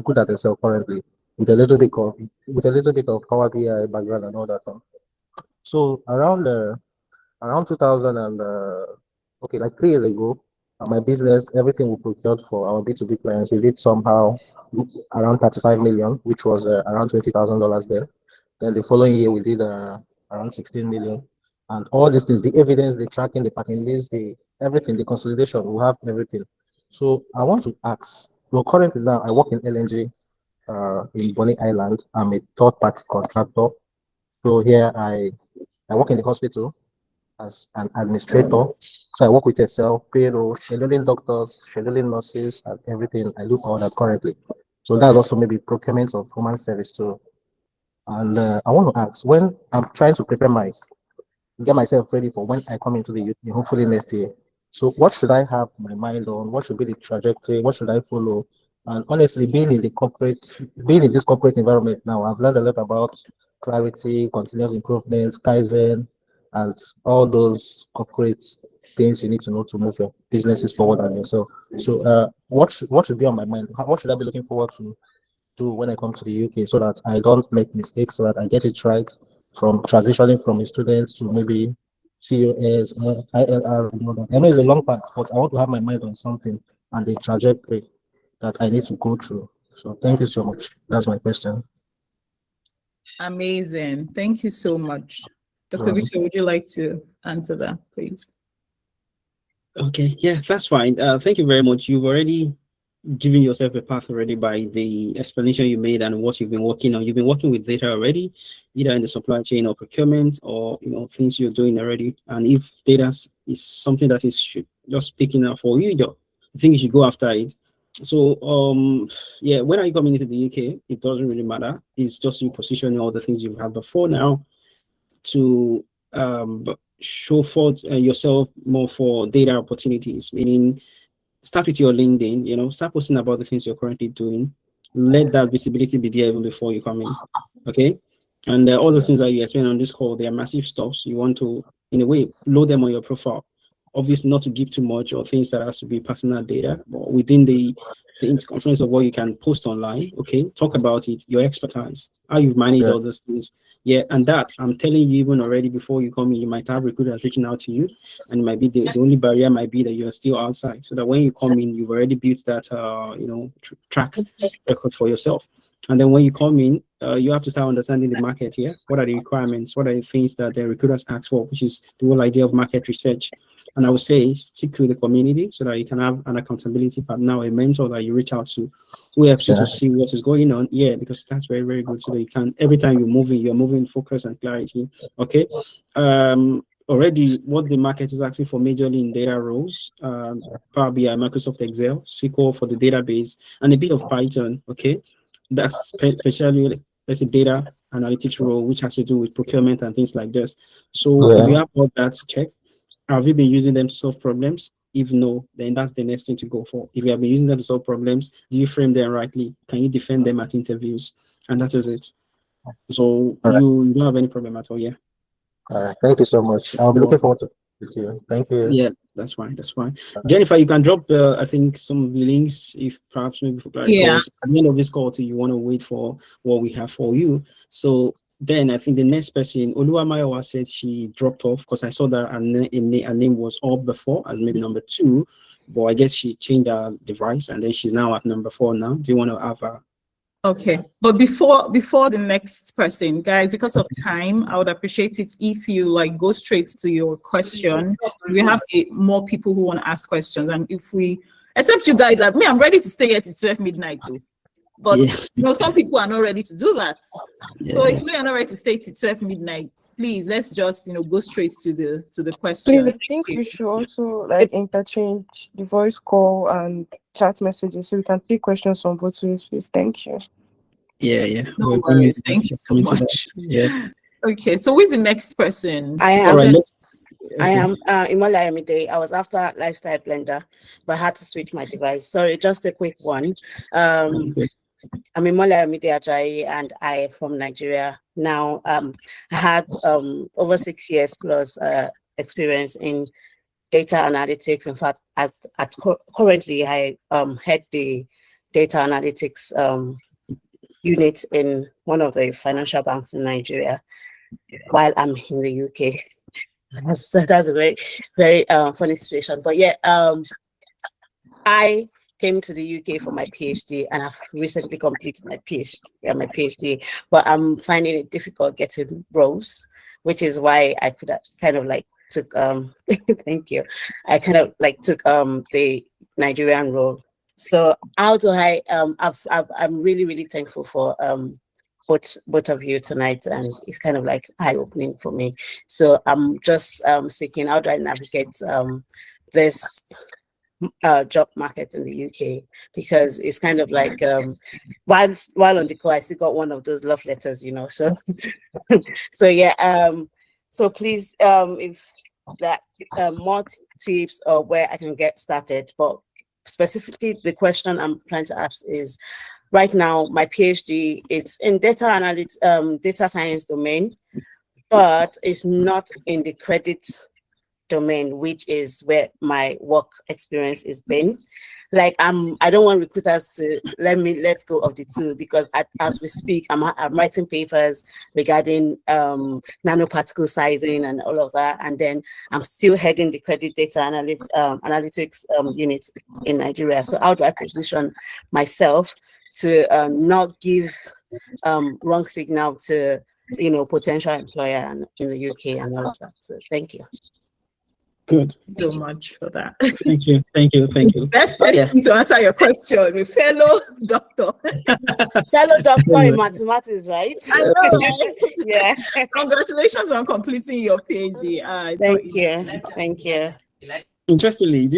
good at Excel currently with a little bit of Power BI background and all that. So around 2000 and like 3 years ago, my business, everything we procured for our B2B clients, we did somehow around 35 million, which was around $20,000 there. Then the following year we did around 16 million, and all these things, the evidence, the tracking, the packing list, the everything, the consolidation, we have everything. So I want to ask. Well, currently now I work in LNG in Bonny Island. I'm a third-party contractor. So here I work in the hospital as an administrator. So I work with Excel, payroll, scheduling doctors, scheduling nurses, and everything. I do all that currently. So that's also maybe procurement of human service too. And I want to ask, when I'm trying to get myself ready for when I come into the UK, hopefully next year. So what should I have my mind on? What should be the trajectory? What should I follow? And honestly, being in this corporate environment now, I've learned a lot about clarity, continuous improvement, Kaizen, and all those corporate things you need to know to move your businesses forward and yourself. So what should be on my mind? What should I be looking forward to do when I come to the UK so that I don't make mistakes, so that I get it right from transitioning from a student to maybe COS, ILR, and all that. I know it's a long path, but I want to have my mind on something and the trajectory that I need to go through. So thank you so much. That's my question. Amazing. Thank you so much. Dr. Victor, would you like to answer that, please? Okay, yeah, that's fine. Thank you very much. You've already given yourself a path already by the explanation you made and what you've been working on. You've been working with data already, either in the supply chain or procurement, or things you're doing already. And if data is something that is just picking up for you, I think you should go after it. So yeah, when are you coming into the UK? It doesn't really matter. It's just you positioning all the things you've had before now to show forth yourself more for data opportunities, meaning start with your LinkedIn, start posting about the things you're currently doing. Let that visibility be there even before you come in, okay? And all the things that you explain on this call, they are massive stuffs. You want to, in a way, load them on your profile. Obviously, not to give too much or things that has to be personal data, but within the confluence of what you can post online, okay? Talk about it, your expertise, how you've managed all those things. Yeah, and that, I'm telling you, even already before you come in, you might have recruiters reaching out to you, and it might be the only barrier might be that you're still outside, so that when you come in, you've already built that, track record for yourself. And then when you come in, you have to start understanding the market here. What are the requirements? What are the things that the recruiters ask for, which is the whole idea of market research. And I would say stick with the community so that you can have an accountability partner, a mentor that you reach out to who helps you to see what is going on. Yeah, because that's very, very good. So that you can, every time you're moving focus and clarity. Okay. Already what the market is asking for majorly in data roles, Power BI, Microsoft Excel, SQL for the database, and a bit of Python. Okay. That's especially let's say data analytics role, which has to do with procurement and things like this. So if you have all that checked, have you been using them to solve problems? If no, then that's the next thing to go for. If you have been using them to solve problems, do you frame them rightly? Can you defend them at interviews? And that is it. So you don't have any problem at all, yeah? All right. Thank you so much. I'll be looking forward to it with you. Thank you. Yeah, that's fine. That's fine. Jennifer, you can drop, I think, some of the links if perhaps maybe for at the end of this call, too, you want to wait for what we have for you. So then I think the next person, Oluwamayowa, said she dropped off because I saw that her name was up before as maybe number 2, but I guess she changed her device and then she's now at number 4 now. Do you want to have her? Okay, but before the next person, guys, because of time, I would appreciate it if you like go straight to your question. We have more people who want to ask questions, and if we, except you guys, I'm ready to stay here till 12 midnight though. But you know, some people are not ready to do that. So if we are not ready to stay till 12 midnight, please let's just go straight to the question. Please, I think we should also like interchange the voice call and chat messages so we can take questions from both ways, please. Thank you. Yeah. No worries. Thank you so much. Yeah. Okay, so who is the next person? I am. All right, I am Imola Ayomide. I was after Lifestyle Blender, but I had to switch my device. Sorry, just a quick one. I'm Imola Ayomide Ajayi, and I am from Nigeria. Now, I had over 6 years plus experience in data analytics. In fact, currently I head the data analytics unit in one of the financial banks in Nigeria while I'm in the UK. That's a very, very funny situation. But yeah, I came to the UK for my PhD and I've recently completed my PhD, but I'm finding it difficult getting roles, which is why I could kind of like took thank you. I kind of like took the Nigerian role. So how do I I'm really, really thankful for both of you tonight, and it's kind of like eye-opening for me. So I'm just seeking how do I navigate this job market in the UK, because it's kind of like while on the call I still got one of those love letters, so so yeah, so please if that more tips or where I can get started. But specifically the question I'm trying to ask is, right now my PhD, it's in data analytics, data science domain, but it's not in the credit domain, which is where my work experience has been. Like I don't want recruiters to let go of the two, because as we speak, I'm writing papers regarding nanoparticle sizing and all of that, and then I'm still heading the credit data analytics unit in Nigeria. So how do I position myself to not give wrong signal to potential employer in the UK and all of that? So thank you. Good. So much for that. Thank you. Best person to answer your question, the fellow doctor. Fellow doctor in mathematics, right? I know, right? Yeah. Congratulations on completing your PhD. Thank you. Interestingly,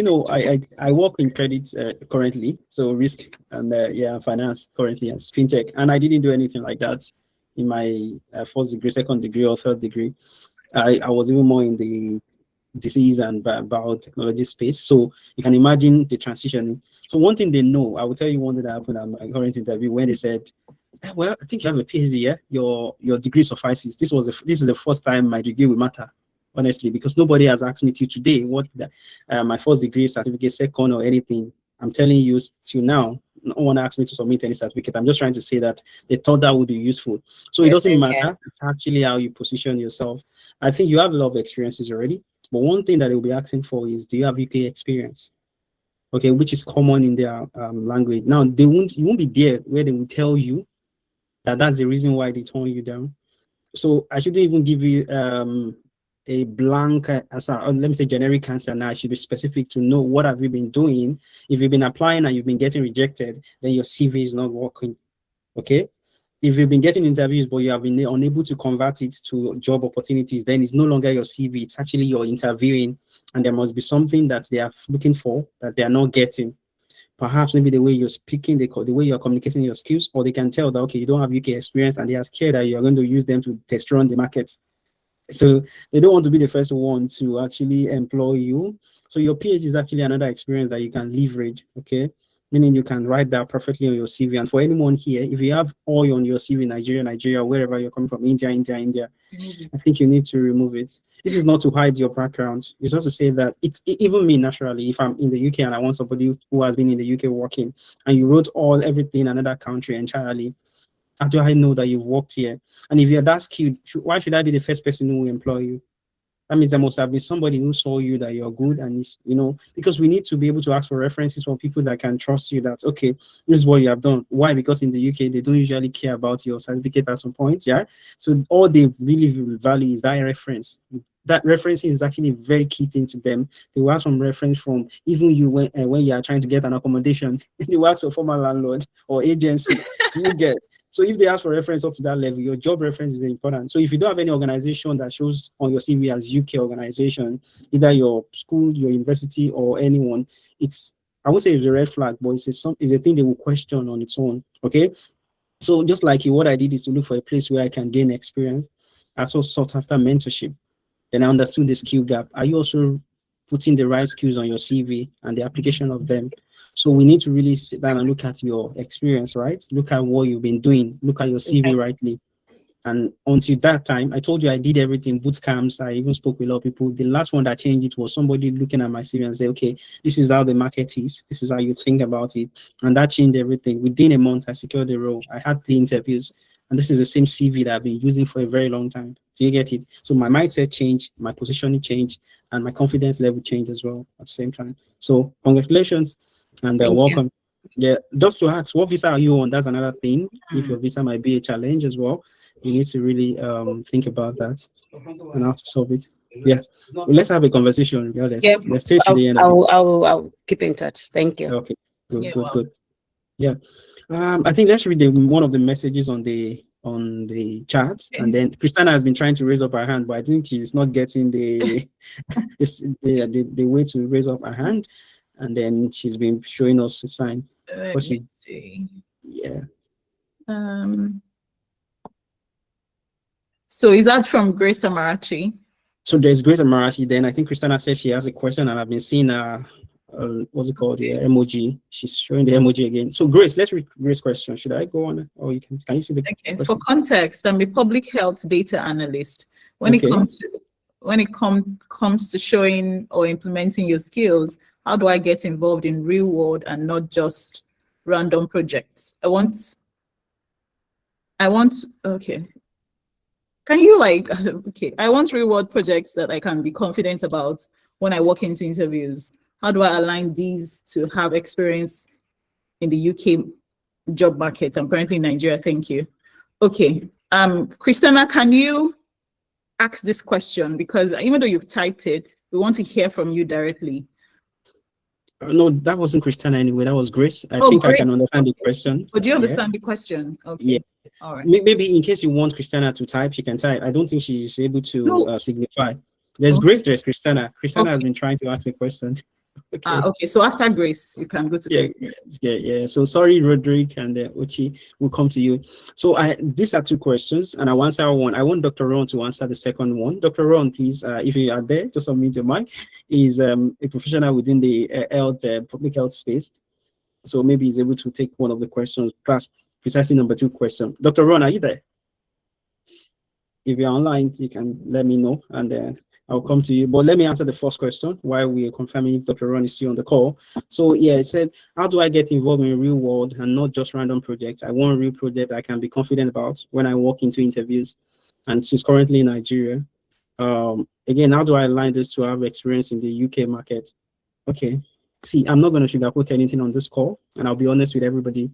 I work in credit currently, so risk and finance currently as fintech, and I didn't do anything like that in my first degree, second degree, or third degree. I was even more in the disease and biotechnology space. So you can imagine the transition. So one thing they know, I will tell you one thing that happened at my current interview when they said, well, I think you have a PhD, yeah? Your degree suffices. This is the first time my degree will matter, honestly, because nobody has asked me till today what my first degree certificate, second or anything. I'm telling you till now, no one asked me to submit any certificate. I'm just trying to say that they thought that would be useful. So it doesn't matter. It's actually how you position yourself. I think you have a lot of experiences already. But one thing that they'll be asking for is, do you have UK experience? Okay, which is common in their language. Now, you won't be there where they will tell you that that's the reason why they turn you down. So I shouldn't even give you a blank, let me say generic answer now. It should be specific to know what have you been doing. If you've been applying and you've been getting rejected, then your CV is not working. Okay. If you've been getting interviews, but you have been unable to convert it to job opportunities, then it's no longer your CV. It's actually your interviewing, and there must be something that they are looking for that they are not getting. Perhaps maybe the way you're speaking, the way you're communicating your skills, or they can tell that, okay, you don't have UK experience, and they are scared that you're going to use them to test run the market. So they don't want to be the first one to actually employ you. So your PhD is actually another experience that you can leverage, okay? Meaning you can write that perfectly on your CV. And for anyone here, if you have oil on your CV, Nigeria, wherever you're coming from, India, I think you need to remove it. This is not to hide your background. It's just to say that even me naturally, if I'm in the UK and I want somebody who has been in the UK working, and you wrote everything in another country entirely, how do I know that you've worked here? And if you're that skilled, why should I be the first person who will employ you? That means there must have been somebody who saw you that you're good, and because we need to be able to ask for references from people that can trust you that, okay, this is what you have done. Why? Because in the UK, they don't usually care about your certificate at some point, yeah? So all they really value is that reference. That referencing is actually a very key thing to them. They will ask some reference from even you when you are trying to get an accommodation. They will ask your former landlord or agency to get. So if they ask for reference up to that level, your job reference is important. So if you don't have any organization that shows on your CV as UK organization, either your school, your university, or anyone, I would say it's a red flag, but it's a thing they will question on its own. Okay. So just like you, what I did is to look for a place where I can gain experience. I also sought after mentorship. Then I understood the skill gap. Are you also putting the right skills on your CV and the application of them? So we need to really sit down and look at your experience, right? Look at what you've been doing. Look at your CV rightly. And until that time, I told you I did everything, boot camps. I even spoke with a lot of people. The last one that changed it was somebody looking at my CV and say, okay, this is how the market is. This is how you think about it. And that changed everything. Within a month, I secured the role. I had 3 interviews. And this is the same CV that I've been using for a very long time. Do you get it? So my mindset changed, my positioning changed, and my confidence level changed as well at the same time. So congratulations and welcome. Yeah, just to ask, what visa are you on? That's another thing. If your visa might be a challenge as well, you need to really think about that and how to solve it. Yeah, well, let's have a conversation regardless. Yeah, let's take to the end. I'll keep in touch. Thank you. Okay, good. Yeah. I think let's read one of the messages on the chat, and then Christina has been trying to raise up her hand, but I think she's not getting the the way to raise up her hand, and then she's been showing us a sign. Let me see. Yeah. So is that from Grace Amarachi? So there's Grace Amarachi. Then I think Christina said she has a question, and I've been seeing what's it called? The emoji. She's showing the emoji again. So Grace, let's read Grace's question. Should I go on? Or can you see the question? For context, I'm a public health data analyst. When it comes to showing or implementing your skills, how do I get involved in real world and not just random projects? I want okay. Can you I want real world projects that I can be confident about when I walk into interviews. How do I align these to have experience in the UK job market? I'm currently in Nigeria. Thank you. Okay. Christina, can you ask this question? Because even though you've typed it, we want to hear from you directly. No, that wasn't Christina anyway. That was Grace. I think Grace. I can understand the question. But do you understand the question? Okay. Yeah. All right. Maybe in case you want Christina to type, she can type. I don't think she's able to signify. There's Grace, there's Christina. Christina has been trying to ask a question. Okay. Okay. So after Grace, you can go to Christina. Yeah. So sorry, Roderick and Uchi will come to you. So these are 2 questions, and I'll answer one. I want Dr. Ron to answer the second one. Dr. Ron, please, if you are there, just unmute your mic. He's a professional within the public health space. So maybe he's able to take one of the questions, plus precisely number 2 question. Dr. Ron, are you there? If you're online, you can let me know, and then I'll come to you. But let me answer the first question while we are confirming if Dr. Ron is still on the call. So yeah, it said, how do I get involved in real world and not just random projects? I want a real project I can be confident about when I walk into interviews. And she's currently in Nigeria. Again, how do I align this to have experience in the UK market? Okay. See, I'm not going to sugarcoat anything on this call, and I'll be honest with everybody.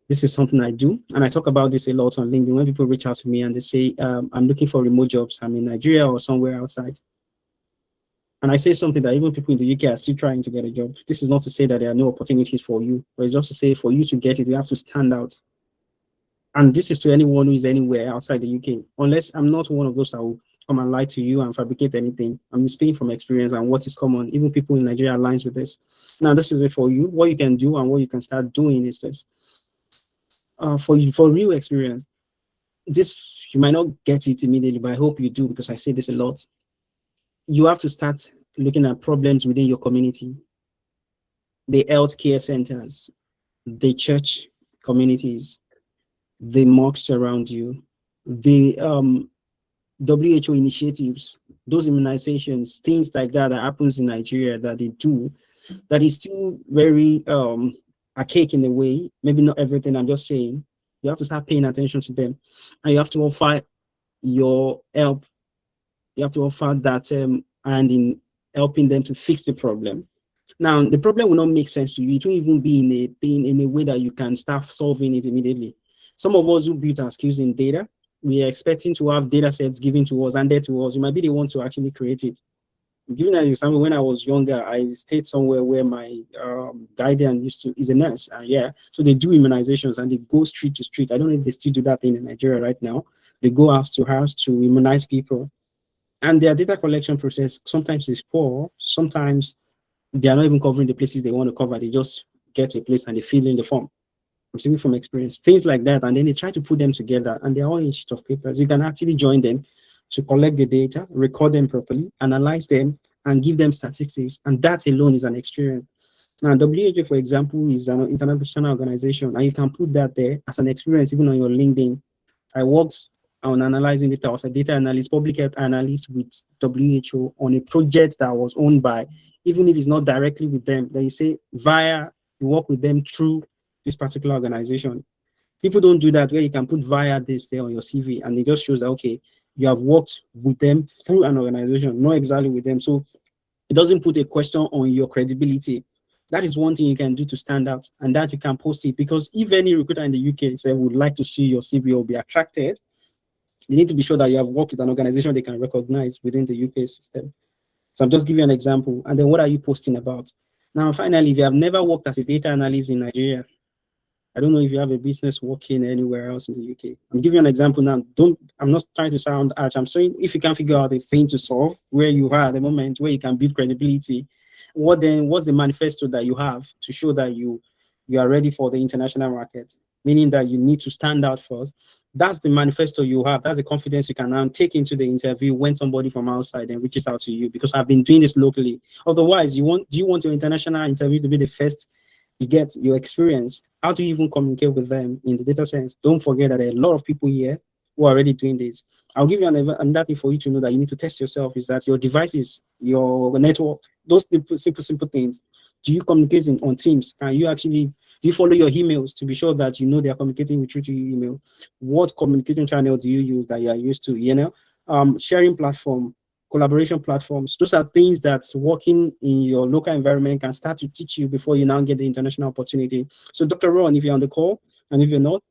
This is something I do, and I talk about this a lot on LinkedIn. When people reach out to me and they say, I'm looking for remote jobs, I'm in Nigeria or somewhere outside. And I say something that even people in the UK are still trying to get a job. This is not to say that there are no opportunities for you, but it's just to say for you to get it, you have to stand out. And this is to anyone who is anywhere outside the UK. Unless I'm not one of those that will come and lie to you and fabricate anything. I'm speaking from experience and what is common. Even people in Nigeria aligns with this. Now, this is it for you. What you can do and what you can start doing is this. For real experience, this, you might not get it immediately, but I hope you do, because I say this a lot. You have to start looking at problems within your community, the healthcare centers, the church communities, the mosques around you, the WHO initiatives, those immunizations, things like that happens in Nigeria that they do, that is still very archaic in a way. Maybe not everything, I'm just saying. You have to start paying attention to them, and you have to offer your help. You have to offer that and in helping them to fix the problem. Now, the problem will not make sense to you. It won't even be in a way that you can start solving it immediately. Some of us who build our skills in data, we are expecting to have data sets given to us, and there to us. You might be the one to actually create it. Giving an example, when I was younger, I stayed somewhere where my guardian is a nurse. So they do immunizations and they go street to street. I don't know if they still do that thing in Nigeria right now. They go house to house to immunize people. And their data collection process sometimes is poor. Sometimes they are not even covering the places they want to cover. They just get to a place and they fill in the form. I'm speaking from experience. Things like that. And then they try to put them together and they're all in sheet of papers. You can actually join them to collect the data, record them properly, analyze them, and give them statistics. And that alone is an experience. Now, WHO, for example, is an international organization, and you can put that there as an experience even on your LinkedIn. I worked on analyzing data. I was a data analyst, public health analyst with WHO on a project that was owned by, even if it's not directly with them, then you say you work with them through this particular organization. People don't do that, where you can put via this there on your CV, and it just shows that, okay, you have worked with them through an organization, not exactly with them. So it doesn't put a question on your credibility. That is one thing you can do to stand out, and that you can post it, because if any recruiter in the UK would like to see your CV or be attracted, they need to be sure that you have worked with an organization they can recognize within the UK system. So I'm just giving you an example. And then what are you posting about? Now, finally, if you have never worked as a data analyst in Nigeria, I don't know if you have a business working anywhere else in the UK. I'm giving you an example now. I'm not trying to sound harsh. I'm saying if you can figure out a thing to solve where you are at the moment, where you can build credibility, what's the manifesto that you have to show that you are ready for the international market? Meaning that you need to stand out first. That's the manifesto you have. That's the confidence you can now take into the interview when somebody from outside then reaches out to you, because I've been doing this locally. Otherwise, do you want your international interview to be the first you get your experience? How do you even communicate with them in the data sense? Don't forget that there are a lot of people here who are already doing this. I'll give you another thing for you to know that you need to test yourself, is that your devices, your network, those simple things. Do you communicate on Teams? Do you follow your emails to be sure that you know they are communicating with you through your email? What communication channel do you use that you are used to? Sharing platform, collaboration platforms. Those are things that working in your local environment can start to teach you before you now get the international opportunity. So, Dr. Ron, if you're on the call, and if you're not,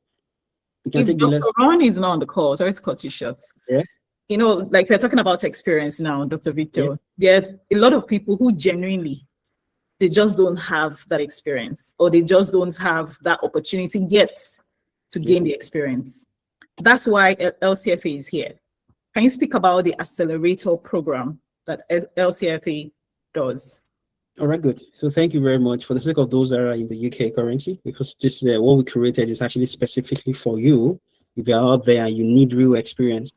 you can take the lesson. Dr. Ron is not on the call, sorry to cut you short. Yeah. Like we're talking about experience now, Dr. Victor. Yeah. There's a lot of people who genuinely, they just don't have that experience, or they just don't have that opportunity yet to gain the experience. That's why LCFA is here. Can you speak about the accelerator program that LCFA does? All right, good. So thank you very much. For the sake of those that are in the UK currently, because this what we created is actually specifically for you. If you're out there and you need real experience.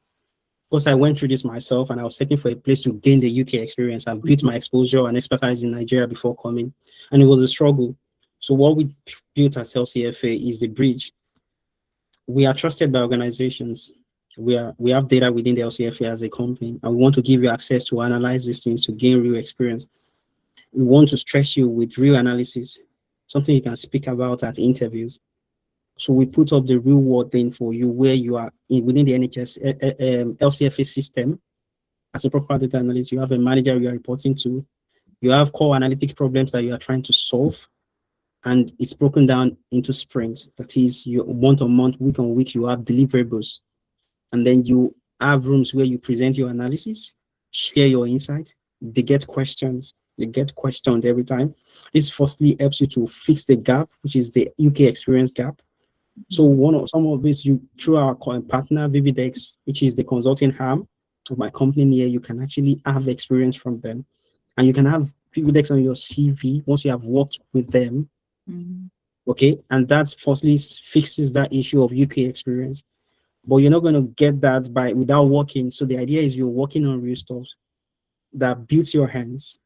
Of course, I went through this myself, and I was searching for a place to gain the UK experience. I've built my exposure and expertise in Nigeria before coming, and it was a struggle. So what we built at LCFA is the bridge. We are trusted by organizations. We have data within the LCFA as a company, and we want to give you access to analyze these things to gain real experience. We want to stretch you with real analysis, something you can speak about at interviews. So we put up the real world thing for you, where you are within the NHS LCFA system. As a proper data analyst, you have a manager you are reporting to. You have core analytic problems that you are trying to solve. and it's broken down into sprints. That is, your month on month, week on week, you have deliverables, and then you have rooms where you present your analysis, share your insight. They get questions. They get questioned every time. This firstly helps you to fix the gap, which is the UK experience gap. So some of this, you through our partner Vividex, which is the consulting arm of my company here, you can actually have experience from them, and you can have Vividex on your CV once you have worked with them. Okay, and that firstly fixes that issue of UK experience. But you're not going to get that without working. So the idea is you're working on real stuff that builds your hands,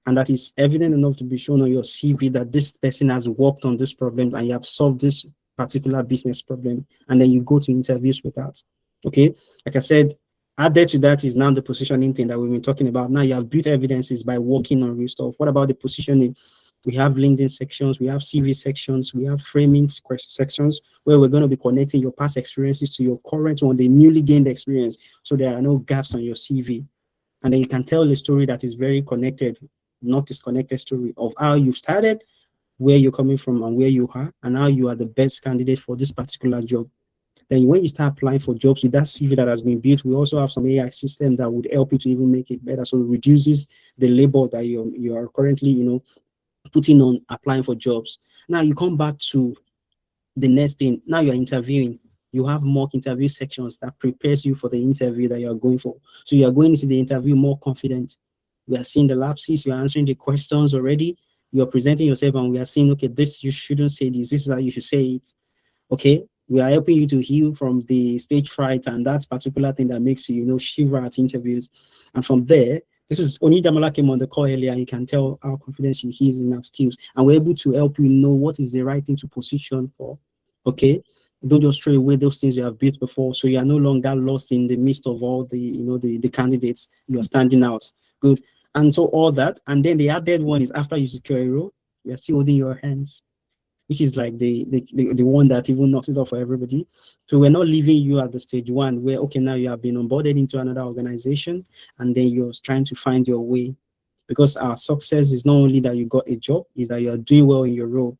and that is evident enough to be shown on your CV that this person has worked on this problem and you have solved this particular business problem, and then you go to interviews with that. Okay, like I said, added to that is now the positioning thing that we've been talking about. Now you have built evidences by working on real stuff. What about the positioning? We have LinkedIn sections, we have CV sections, we have framing sections where we're going to be connecting your past experiences to your current one, the newly gained experience, so there are no gaps on your CV. And then you can tell a story that is very connected, not disconnected story of how you've started, where you're coming from and where you are, and how you are the best candidate for this particular job. Then when you start applying for jobs with that CV that has been built, we also have some AI system that would help you to even make it better. So it reduces the labor that you are currently, putting on applying for jobs. Now you come back to the next thing. Now you're interviewing. You have mock interview sections that prepares you for the interview that you're going for. So you are going into the interview more confident. We are seeing the lapses. You're answering the questions already. You're presenting yourself, and we are saying, okay, this, you shouldn't say this. This is how you should say it. Okay. We are helping you to heal from the stage fright and that particular thing that makes you, shiver at interviews. And from there, this is Onidamola came on the call earlier, and you can tell how confident she is in her skills. And we're able to help you know what is the right thing to position for. Okay. Don't just throw away those things you have built before. So you are no longer lost in the midst of all the candidates. You are standing out. Good. And so all that. And then the added one is after you secure a role, you are still holding your hands, which is like the one that even knocks it off for everybody. So we're not leaving you at the stage one where, okay, now you have been onboarded into another organization, and then you're trying to find your way. Because our success is not only that you got a job, is that you are doing well in your role.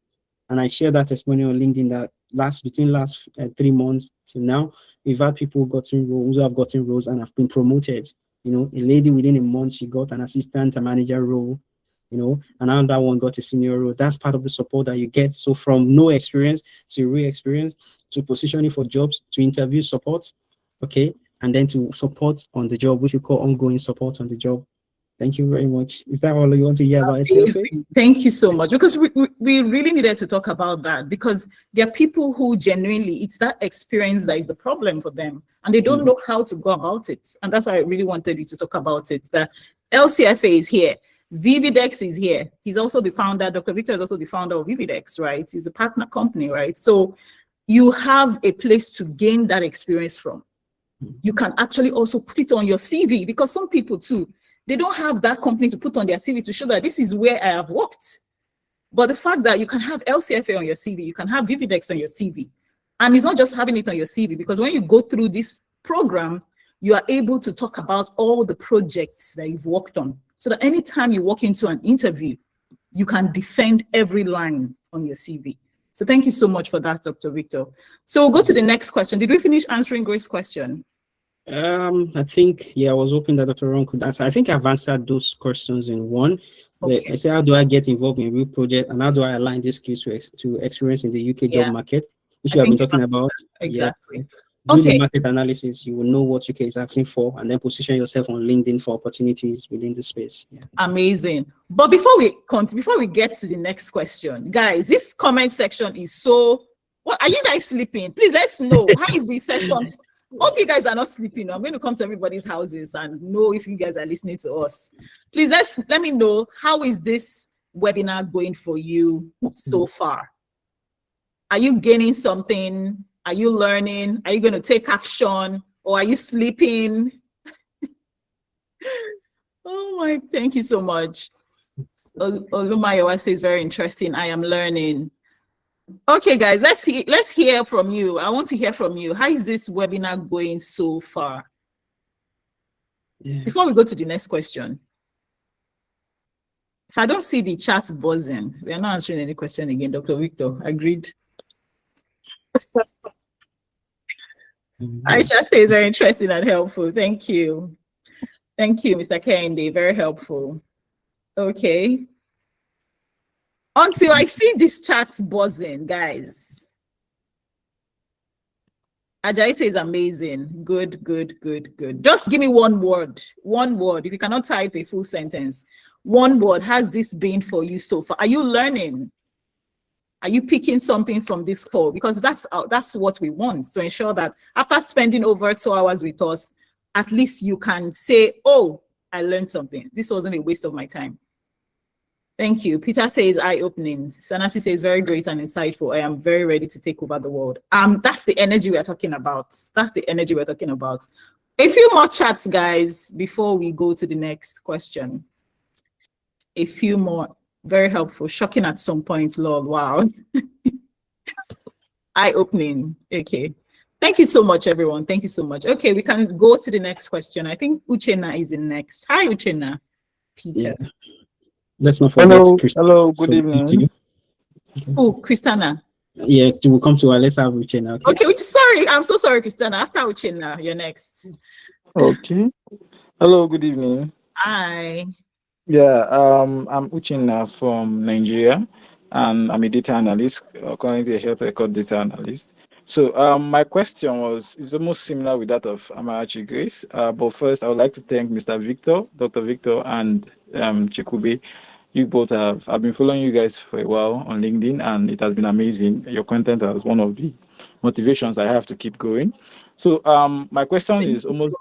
And I share that testimonial on LinkedIn that between last 3 months till now, we've had people who have gotten roles and have been promoted. A lady within a month, she got an assistant, a manager role, and another one got a senior role. That's part of the support that you get. So from no experience to real experience, to positioning for jobs, to interview support, okay, and then to support on the job, which we call ongoing support on the job. Thank you very much. Is that all you want to hear about SLFA? Thank you so much, because we really needed to talk about that, because there are people who genuinely, it's that experience that is the problem for them, and they don't know how to go about it. And that's why I really wanted you to talk about it. The LCFA is here. Vividex is here. He's also the founder. Dr. Victor is also the founder of Vividex, right? He's a partner company, right? So you have a place to gain that experience from. You can actually also put it on your CV, because some people too, they don't have that company to put on their CV to show that this is where I have worked. But the fact that you can have LCFA on your CV, you can have Vividex on your CV. And it's not just having it on your CV, because when you go through this program, you are able to talk about all the projects that you've worked on. So that anytime you walk into an interview, you can defend every line on your CV. So thank you so much for that, Dr. Victor. So we'll go to the next question. Did we finish answering Grace's question? I think, I was hoping that Dr. Ron could answer. I think I've answered those questions in one. Okay. I say, how do I get involved in a real project, and how do I align these skills to experience in the UK job market, which we have been talking about? Exactly. Do the market analysis, you will know what UK is asking for, and then position yourself on LinkedIn for opportunities within the space. Amazing. But before we get to the next question, guys, this comment section is so, what are you guys sleeping? Please let's know, how is the session? Hope you guys are not sleeping. I'm going to come to everybody's houses and know if you guys are listening to us. Please let me know, how is this webinar going for you so far? Are you gaining something? Are you learning? Are you going to take action, or are you sleeping? Oh my, thank you so much. Olumayowa says, very interesting. I am learning. Okay, guys, let's hear from you. I want to hear from you. How is this webinar going so far? Before we go to the next question, If I don't see the chat buzzing, we are not answering any question again, Dr. Victor. Agreed. Aisha stays very interesting and helpful. Thank you. Thank you, Mr. Kende. Very helpful. Okay. Until I see this chat buzzing, guys. Ajayi says amazing. Good, good, good, good. Just give me one word. One word. If you cannot type a full sentence, one word. Has this been for you so far? Are you learning? Are you picking something from this call? Because that's what we want, to ensure that after spending over 2 hours with us, at least you can say, oh, I learned something. This wasn't a waste of my time. Thank you. Peter says eye-opening. Sanasi says very great and insightful. I am very ready to take over the world. That's the energy we are talking about. That's the energy we're talking about. A few more chats, guys, before we go to the next question. A few more. Very helpful. Shocking at some points, Lord. Wow. Eye-opening. Okay. Thank you so much, everyone. Thank you so much. Okay, we can go to the next question. I think Uchenna is in next. Hi, Uchenna. Peter. Yeah. Let's not forget. Hello, Christina. hello, good evening. Oh, Christina. Yeah, we'll come to her. Let's have Uchenna. Okay, sorry. I'm so sorry, Christina. After Uchenna, you're next. Okay. Hello, good evening. Hi. Yeah, I'm Uchenna from Nigeria, and I'm a data analyst, currently a health record data analyst. So my question is almost similar with that of Amarachi Grace. But first, I would like to thank Mr. Victor, Dr. Victor, and Chekwube. You both I've been following you guys for a while on LinkedIn, and it has been amazing. Your content is one of the motivations I have to keep going. So my question is almost.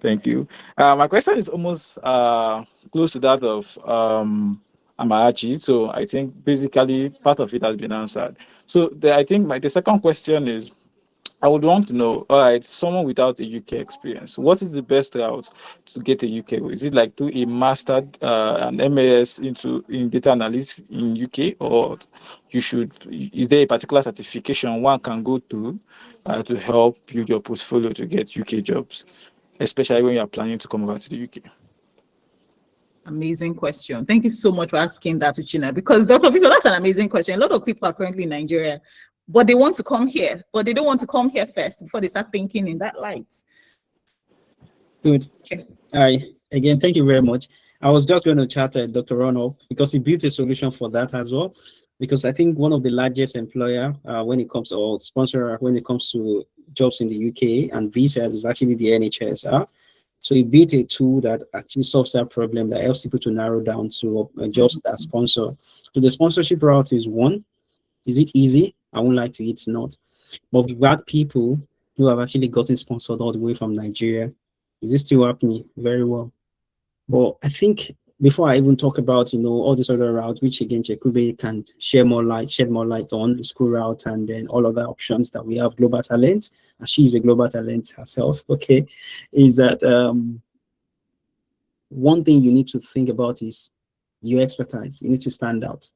Thank you. My question is almost close to that of Amarachi. So I think basically part of it has been answered. So I think the second question is, I would want to know, all right, someone without a UK experience, what is the best route to get a UK? Is it like do a master, an MAS in data analysis in UK, or is there a particular certification one can go to help build your portfolio to get UK jobs, especially when you are planning to come over to the UK? Amazing question. Thank you so much for asking that, Uchenna, because Dr. Victor, that's an amazing question. A lot of people are currently in Nigeria, but they want to come here, but they don't want to come here first before they start thinking in that light. Good. Okay. All right. Again, thank you very much. I was just going to chat Dr. Ronald because he built a solution for that as well. Because I think one of the largest employer when it comes to jobs in the UK and visas is actually the NHS. So he built a tool that actually solves that problem, that helps people to narrow down to jobs that sponsor. So the sponsorship route is one. Is it easy? I won't lie to you, it's not. But we've got people who have actually gotten sponsored all the way from Nigeria. Is this still happening? Very well. But I think before I even talk about, all these other routes, which again, Chekwube can shed more light on the school route and then all other options that we have, global talent, and she is a global talent herself, okay, is that one thing you need to think about is your expertise. You need to stand out.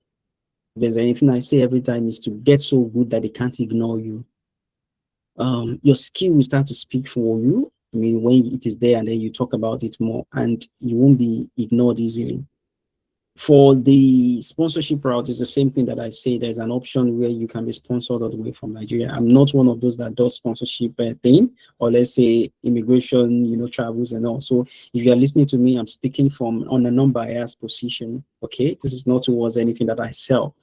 If there's anything I say every time is to get so good that they can't ignore you. Your skill will start to speak for you. I mean, when it is there and then you talk about it more and you won't be ignored easily. For the sponsorship route, it's the same thing that I say. There's an option where you can be sponsored all the way from Nigeria. I'm not one of those that does sponsorship thing, or let's say immigration, travels and all. So if you're listening to me, I'm speaking on a non-biased position. Okay, this is not towards anything that I sell.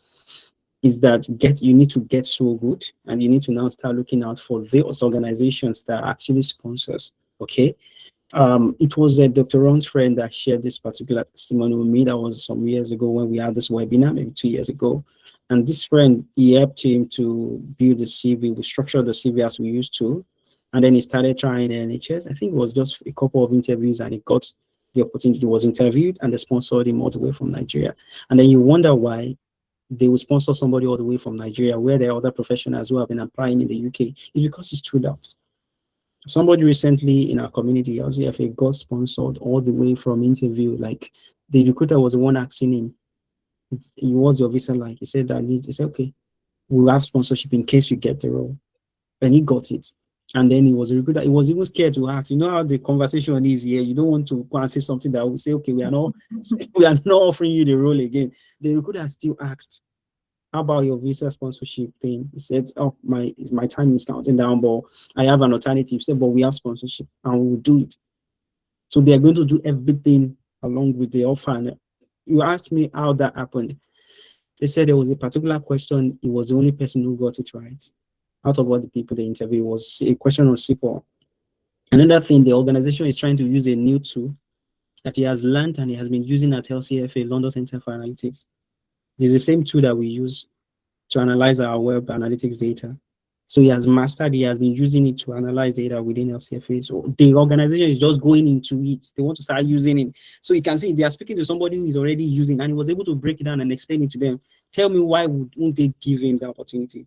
Is that you need to get so good, and you need to now start looking out for those organizations that actually sponsors. Okay, it was Dr. Ron's friend that shared this particular testimony with me. That was some years ago when we had this webinar, maybe 2 years ago. And this friend, he helped him to build the CV. We structured the CV as we used to, and then he started trying the NHS. I think it was just a couple of interviews, and he got the opportunity. He was interviewed, and they sponsored him all the way from Nigeria. And then you wonder why they will sponsor somebody all the way from Nigeria, where there are other professionals who have been applying in the UK, is because it's stood out. Somebody recently in our community, LCFA, got sponsored all the way from interview. Like the recruiter was the one asking him, "What's your visa like?" He said that he said, "Okay, we'll have sponsorship in case you get the role." And he got it. And then he was a recruiter. He was even scared to ask. You know how the conversation is here. You don't want to go and say something that will say, okay, we are not offering you the role again. The recruiter still asked, how about your visa sponsorship thing? He said, oh, my time is counting down, but I have an alternative. He said, but we have sponsorship and we will do it. So they are going to do everything along with the offer. And you asked me how that happened. They said there was a particular question. He was the only person who got it right. Out of all the people they interviewed, was a question on SQL. Another thing, the organization is trying to use a new tool that he has learned and he has been using at LCFA, London Center for Analytics. It's the same tool that we use to analyze our web analytics data. So he has mastered, he has been using it to analyze data within LCFA. So the organization is just going into it. They want to start using it. So you can see they are speaking to somebody who is already using, and he was able to break it down and explain it to them. Tell me, why wouldn't they give him the opportunity?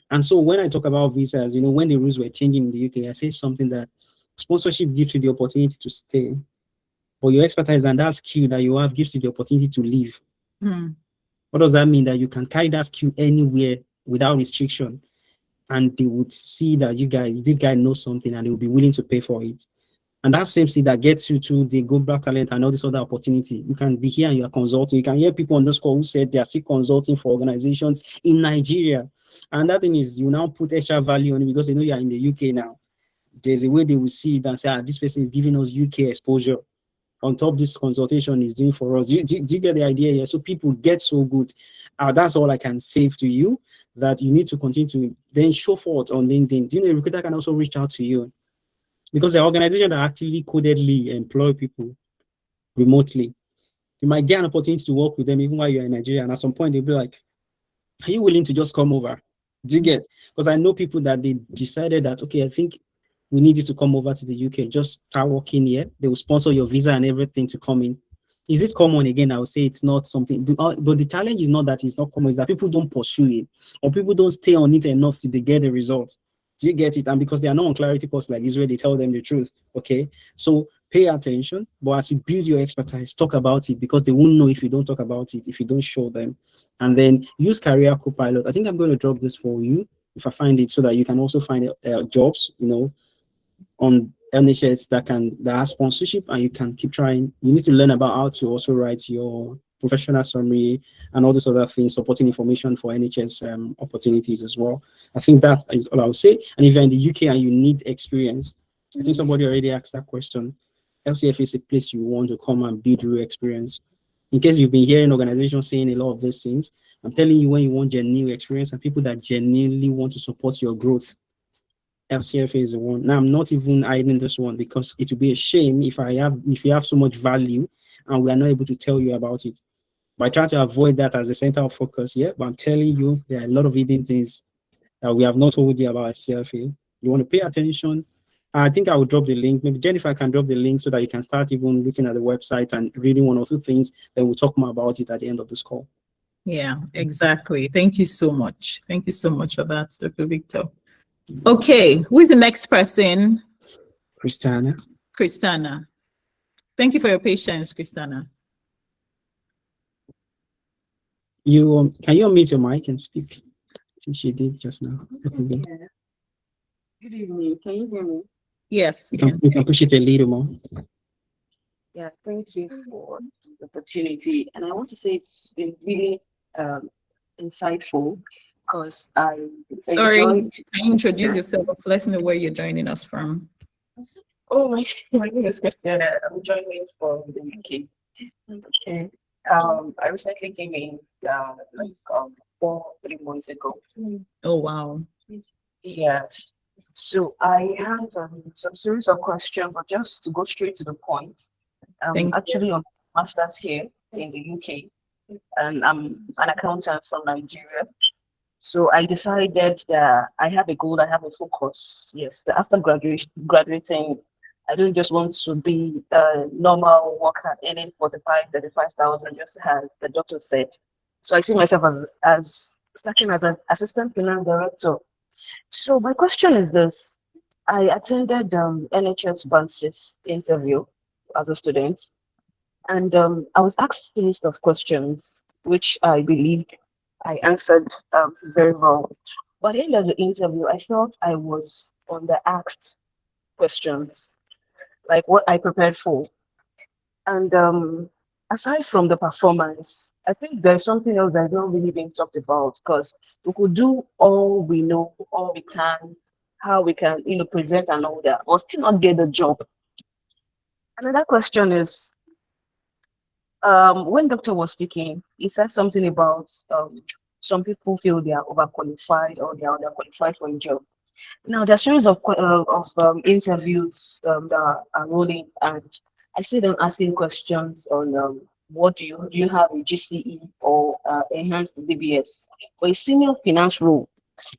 And so when I talk about visas, when the rules were changing in the UK, I say something that sponsorship gives you the opportunity to stay, but your expertise and that skill that you have gives you the opportunity to leave. What does that mean? That you can carry that skill anywhere without restriction, and they would see that this guy knows something, and they will be willing to pay for it. And that same thing that gets you to the global talent and all this other opportunity. You can be here and you are consulting. You can hear people on this call who said they are still consulting for organizations in Nigeria. And that thing is, you now put extra value on it because they know you are in the UK now. There's a way they will see it and say, this person is giving us UK exposure. On top, this consultation is doing for us. Do you get the idea here? So people get so good. That's all I can say to you, that you need to continue to then show forth on LinkedIn. Do you know a recruiter can also reach out to you? Because the organization that actually codedly employ people remotely, you might get an opportunity to work with them even while you're in Nigeria. And at some point, they'll be like, are you willing to just come over? Do you get? Because I know people that they decided that, okay, I think we need you to come over to the UK. Just start working here. They will sponsor your visa and everything to come in. Is it common? Again, I would say it's not something. But the challenge is not that it's not common. It's that people don't pursue it, or people don't stay on it enough to get the results. Do you get it? And because they are not on clarity course like Israel, they tell them the truth. Okay, so pay attention. But as you build your expertise, talk about it, because they won't know if you don't talk about it, if you don't show them. And then use Career Copilot. I think I'm going to drop this for you if I find it, so that you can also find jobs, on NHS that has sponsorship, and you can keep trying. You need to learn about how to also write your professional summary and all these other things, supporting information for NHS opportunities as well. I think that is all I would say. And if you're in the UK and you need experience, I think somebody already asked that question. LCF is a place you want to come and build your experience. In case you've been hearing organizations saying a lot of these things, I'm telling you, when you want genuine experience and people that genuinely want to support your growth, LCF is the one. Now, I'm not even hiding this one, because it would be a shame if you have so much value and we are not able to tell you about it. But I try to avoid that as a center of focus here. But I'm telling you, there are a lot of hidden things that we have not told you about CFA. You want to pay attention. I think I will drop the link. Maybe Jennifer can drop the link so that you can start even looking at the website and reading one or two things. Then we'll talk more about it at the end of this call. Yeah, exactly. Thank you so much. Thank you so much for that, Dr. Victor. Okay, who is the next person? Christiana. Thank you for your patience, Christiana. Can you unmute your mic and speak? I think she did just now. Yeah. Good evening. Can you hear me? Yes. You can push it a little more. Yeah, thank you for the opportunity. And I want to say it's been really insightful, because I Can you introduce yourself? Let's know where you're joining us from. Oh, my name is Christiana. I'm joining from the UK. Okay. I recently came in 3 months ago. Oh, wow. Yes. So I have some series of questions, but just to go straight to the point. I'm actually on master's here in the UK, and I'm an accountant from Nigeria. So I decided that I have a goal, I have a focus. Yes, that after graduating, I don't just want to be a normal worker earning 35,000, just as the doctor said. So I see myself as starting as an assistant finance director. So my question is this: I attended NHS Band 6 interview as a student, and I was asked a list of questions, which I believe I answered very well. But at the end of the interview, I felt I was on the asked questions, like what I prepared for. And aside from the performance, I think there's something else that's not really being talked about because we could do all we know, all we can, how we can, present and all that, or still not get the job. Another question is, when doctor was speaking, he said something about some people feel they are overqualified or they are underqualified for a job. Now, there are series of interviews that are rolling, and I see them asking questions on what do you have a GCE or enhanced DBS for a senior finance role.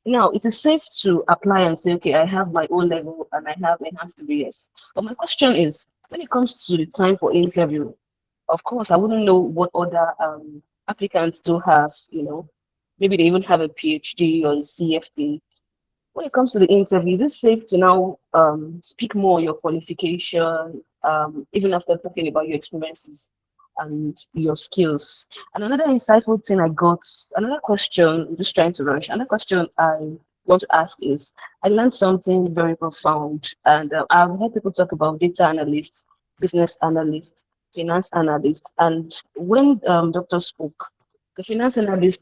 Now, it is safe to apply and say, okay, I have my own level and I have enhanced DBS. But my question is, when it comes to the time for interview, of course, I wouldn't know what other applicants do have, maybe they even have a PhD or a CFD. When it comes to the interview, is it safe to now speak more on your qualification, even after talking about your experiences and your skills? And another insightful thing I got, another question, I'm just trying to rush, another question I want to ask is, I learned something very profound, and I've heard people talk about data analysts, business analysts, finance analysts, and when doctor spoke, the finance analyst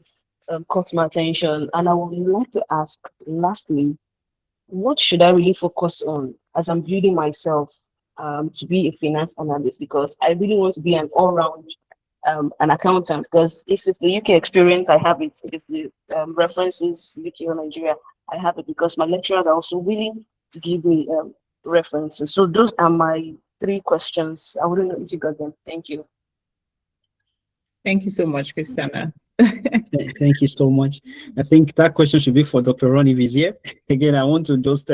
caught my attention, and I would like to ask, lastly, what should I really focus on as I'm building myself to be a finance analyst? Because I really want to be an all-round an accountant. Because if it's the UK experience, I have it. If it's the references, UK or Nigeria, I have it because my lecturers are also willing to give me references. So those are my 3 questions. I wouldn't know if you got them. Thank you. Thank you so much, Christiana. Thank you so much. I think that question should be for Dr. Ron if he's here. Again, I want to just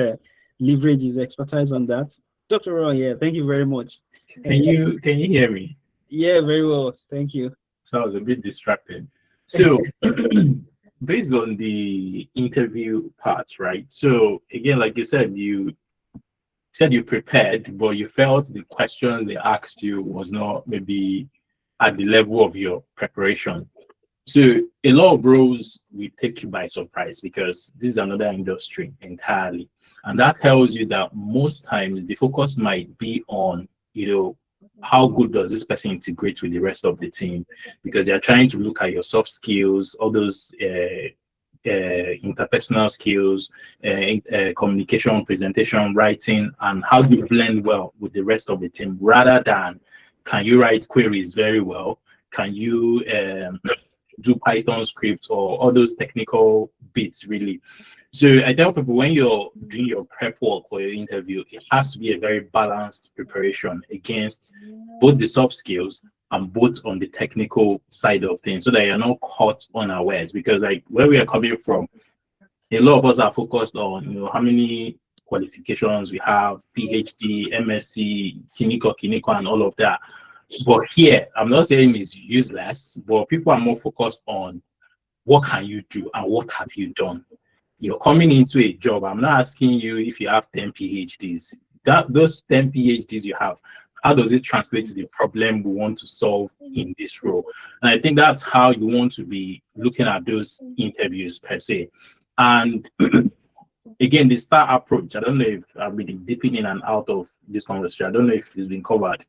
leverage his expertise on that. Dr. Ron, yeah, thank you very much. Can you hear me? Yeah, very well. Thank you. So I was a bit distracted. So based on the interview part, right? So again, like you said you prepared, but you felt the questions they asked you was not maybe at the level of your preparation. So a lot of roles will take you by surprise because this is another industry entirely. And that tells you that most times the focus might be on, how good does this person integrate with the rest of the team? Because they're trying to look at your soft skills, all those interpersonal skills, communication, presentation, writing, and how do you blend well with the rest of the team rather than can you write queries very well? Can you do Python scripts or all those technical bits really? So I tell people when you're doing your prep work for your interview, it has to be a very balanced preparation against both the soft skills and both on the technical side of things so that you're not caught unawares. Because like where we are coming from, a lot of us are focused on, how many qualifications we have, PhD, MSc, Kiniko, and all of that. But here, I'm not saying it's useless, but people are more focused on what can you do and what have you done. You're coming into a job. I'm not asking you if you have 10 PhDs. Those 10 PhDs you have, how does it translate to the problem we want to solve in this role? And I think that's how you want to be looking at those interviews per se. And again, the STAR approach, I don't know if I've been dipping in and out of this conversation. I don't know if it's been covered.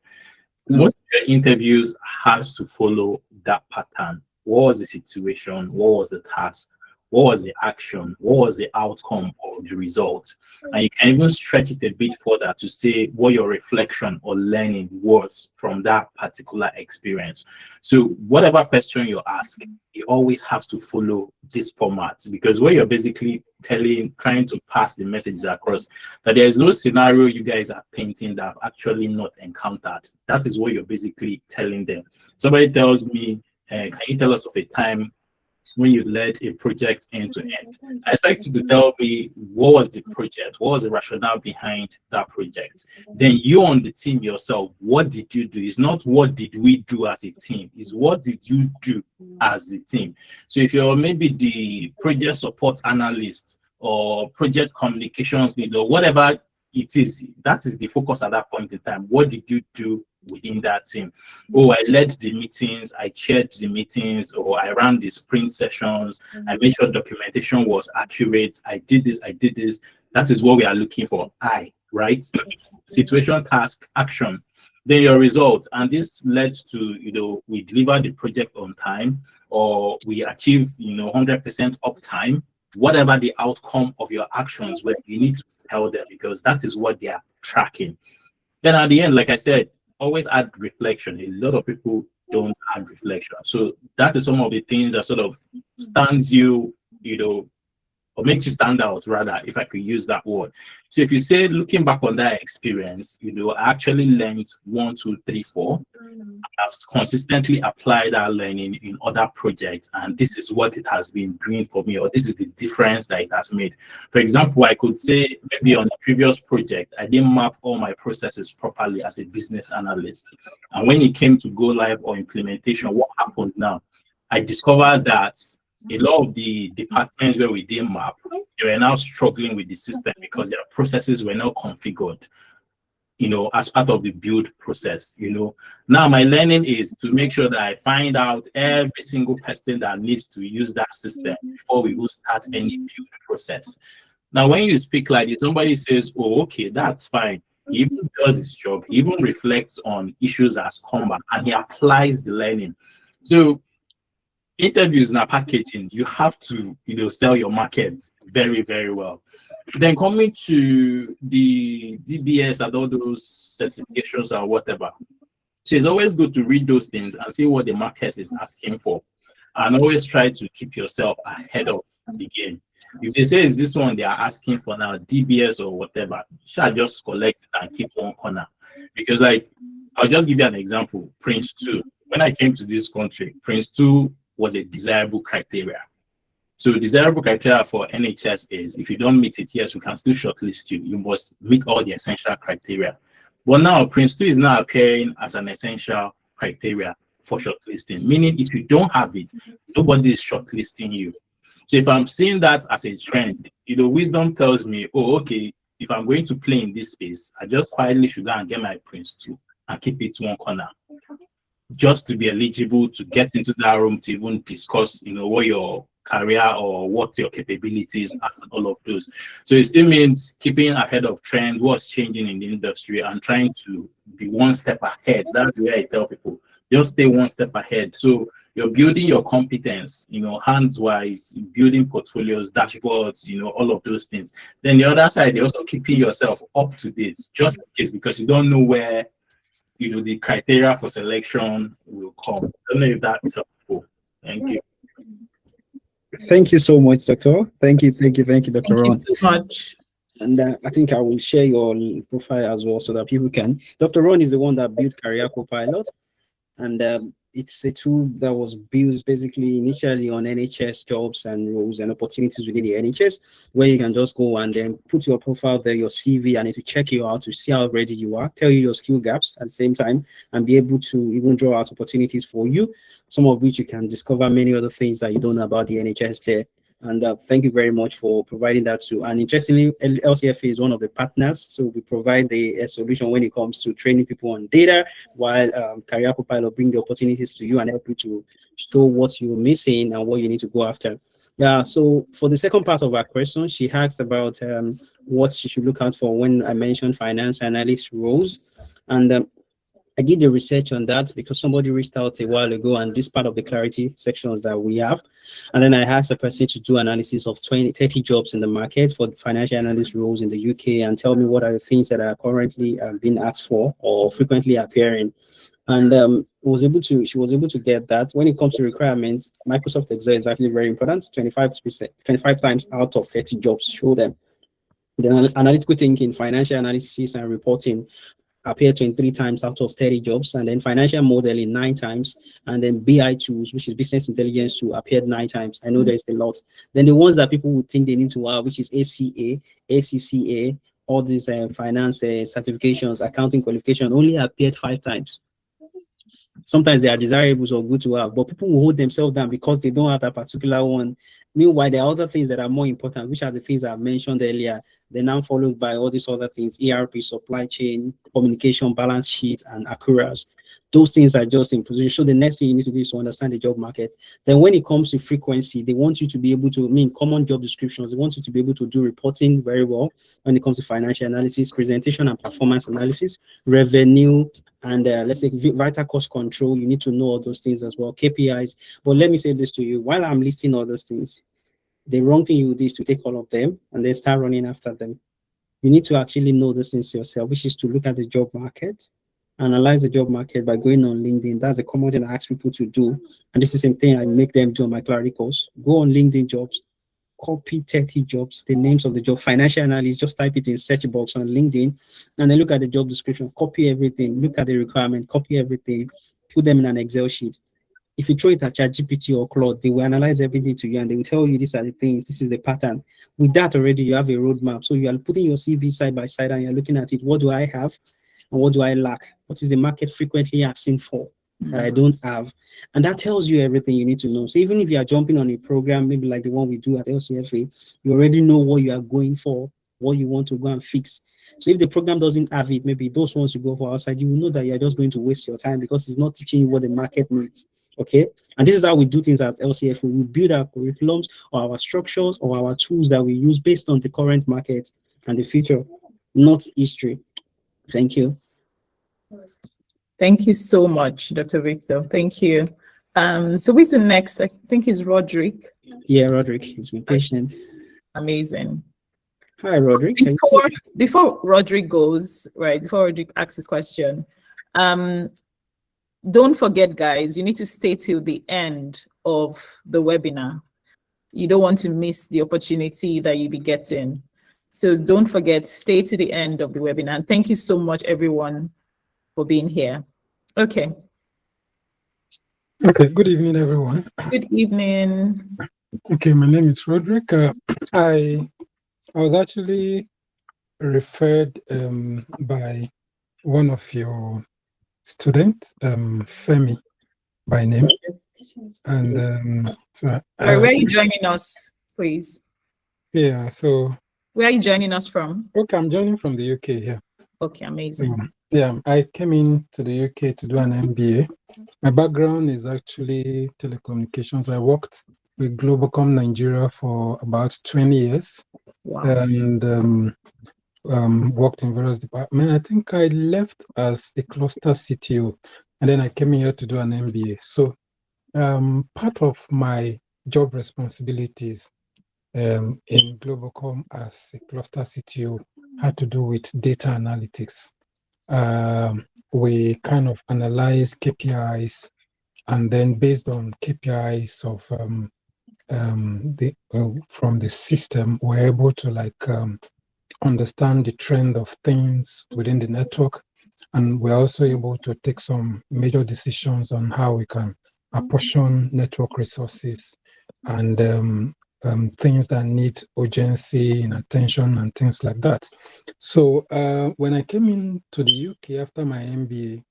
Most of your interviews has to follow that pattern. What was the situation? What was the task? What was the action? What was the outcome or the result? And you can even stretch it a bit further to say what your reflection or learning was from that particular experience. So whatever question you ask, it always has to follow this format, because what you're basically trying to pass the messages across, that there is no scenario you guys are painting that I've actually not encountered. That is what you're basically telling them. Somebody tells me, can you tell us of a time when you led a project end to end? I expect you to tell me what was the project, what was the rationale behind that project. Then you on the team yourself, what did you do? It's not what did we do as a team, it's what did you do as the team. So if you're maybe the project support analyst or project communications leader, whatever it is, that is the focus at that point in time. What did you do within that team? Oh, I led the meetings, I chaired the meetings, or I ran the sprint sessions, I made sure documentation was accurate, I did this. That is what we are looking for. Right? Situation, task, action. Then your result. And this led to, we deliver the project on time, or we achieve, 100% uptime. Whatever the outcome of your actions were, you need to tell them, because that is what they are tracking. Then at the end, like I said, always add reflection. A lot of people don't add reflection. So that is some of the things that sort of stands you, or makes you stand out, rather, if I could use that word. So if you say, looking back on that experience, I actually learned 1, 2, 3, 4. I've consistently applied that learning in other projects, and this is what it has been doing for me, or this is the difference that it has made. For example, I could say maybe on the previous project, I didn't map all my processes properly as a business analyst. And when it came to go live or implementation, what happened now? I discovered that a lot of the departments where we didn't map, they were now struggling with the system because their processes were not configured, as part of the build process. Now my learning is to make sure that I find out every single person that needs to use that system before we will start any build process. Now, when you speak like this, somebody says, oh, okay, that's fine. He even does his job. He even reflects on issues as come back, and he applies the learning. So interviews and packaging, you have to, sell your market very, very well. Then coming to the DBS and all those certifications or whatever. So it's always good to read those things and see what the market is asking for. And always try to keep yourself ahead of the game. If they say, is this one they are asking for now, DBS or whatever, shall just collect it and keep one corner. Because I'll just give you an example. Prince 2. When I came to this country, Prince 2 was a desirable criteria. So desirable criteria for NHS is, if you don't meet it, yes, we can still shortlist you. You must meet all the essential criteria. But now Prince 2 is now appearing as an essential criteria for shortlisting, meaning if you don't have it, nobody is shortlisting you. So if I'm seeing that as a trend, wisdom tells me, oh, okay, if I'm going to play in this space, I just quietly should go and get my Prince 2 and keep it one corner, just to be eligible to get into that room to even discuss, what your career or what your capabilities are, all of those. So it still means keeping ahead of trend, what's changing in the industry, and trying to be one step ahead. That's the way I tell people, just stay one step ahead. So you're building your competence, hands-wise, building portfolios, dashboards, all of those things. Then the other side, you're also keeping yourself up to date, just in case, because you don't know where the criteria for selection will come. I don't know if that's helpful. Thank you. Thank you so much, Doctor. Thank you, Dr. Ron. Thank you so much. And I think I will share your profile as well so that people can. Dr. Ron is the one that built Career Copilot, and it's a tool that was built basically initially on NHS jobs and roles and opportunities within the NHS, where you can just go and then put your profile there, your CV, and it will check you out to see how ready you are, tell you your skill gaps at the same time, and be able to even draw out opportunities for you, some of which you can discover many other things that you don't know about the NHS there. And thank you very much for providing that too. And interestingly, LCFA is one of the partners. So we provide the solution when it comes to training people on data, while Career Copilot bring the opportunities to you and help you to show what you're missing and what you need to go after. Yeah, so for the second part of our question, she asked about what she should look out for when I mentioned finance analyst roles. And I did the research on that because somebody reached out a while ago, and this part of the clarity sections that we have. And then I asked a person to do analysis of 30 jobs in the market for financial analyst roles in the UK and tell me what are the things that are currently being asked for or frequently appearing. And she was able to get that. When it comes to requirements, Microsoft Excel is actually very important. 25 times out of 30 jobs show them. Then analytical thinking, financial analysis and reporting appear 23 times out of 30 jobs, and then financial modeling 9 times, and then BI tools, which is business intelligence, to appeared 9 times. I know there's a lot. Then the ones that people would think they need to have, which is ACA, ACCA, all these finance certifications, accounting qualification, only appeared 5 times. Sometimes they are desirables or good to have, but people will hold themselves down because they don't have that particular one. Meanwhile, there are other things that are more important, which are the things I mentioned earlier, They're now followed by all these other things: ERP, supply chain, communication, balance sheets, and accruals. Those things are just in position. So the next thing you need to do is to understand the job market. Then when it comes to frequency, they want you to be able to, common job descriptions. They want you to be able to do reporting very well when it comes to financial analysis, presentation and performance analysis, revenue, and let's say vital cost control. You need to know all those things as well, KPIs. But let me say this to you, while I'm listing all those things, the wrong thing you do is to take all of them and then start running after them. You need to actually know those things yourself, which is to look at the job market, analyze the job market by going on LinkedIn. That's a common thing I ask people to do. And this is the same thing I make them do on my clarity course. Go on LinkedIn jobs, copy 30 jobs, the names of the job, financial analyst, just type it in search box on LinkedIn, and then look at the job description, copy everything, look at the requirement, copy everything, put them in an Excel sheet. If you throw it at ChatGPT or Claude, they will analyze everything to you and they will tell you these are the things, this is the pattern. With that already, you have a roadmap. So you are putting your CV side by side and you're looking at it. What do I have and what do I lack? What is the market frequently asking for that I don't have? And that tells you everything you need to know. So even if you are jumping on a program, maybe like the one we do at LCFA, you already know what you are going for, what you want to go and fix. So if the program doesn't have it, maybe those ones you go for outside, you will know that you're just going to waste your time because it's not teaching you what the market needs. Okay. And this is how we do things at LCF. We build our curriculums or our structures or our tools that we use based on the current market and the future, not history. Thank you. Thank you so much, Dr. Victor. Thank you. So who's the next? I think it's Roderick. Yeah, Roderick. He's been patient. Amazing. Hi, Roderick. Before Roderick goes, right, before Roderick asks his question, don't forget, guys, you need to stay till the end of the webinar. You don't want to miss the opportunity that you'll be getting. So don't forget, stay to the end of the webinar. And thank you so much, everyone, for being here. Okay. Okay, good evening, everyone. Good evening. Okay, my name is Roderick. I was actually referred by one of your students, Femi, by name. And sorry, where are you joining us, please? Yeah, so. Where are you joining us from? Okay, I'm joining from the UK here. Okay, amazing. Yeah, I came into the UK to do an MBA. My background is actually telecommunications. I worked with Globacom Nigeria for about 20 years. Wow. And worked in various departments. I think I left as a cluster CTO, and then I came here to do an MBA. So part of my job responsibilities in Globacom as a cluster CTO had to do with data analytics. We kind of analyze KPIs, and then based on KPIs of from the system, we're able to understand the trend of things within the network, and we're also able to take some major decisions on how we can apportion network resources and things that need urgency and attention and things like that. So when I came into the UK after my MBA,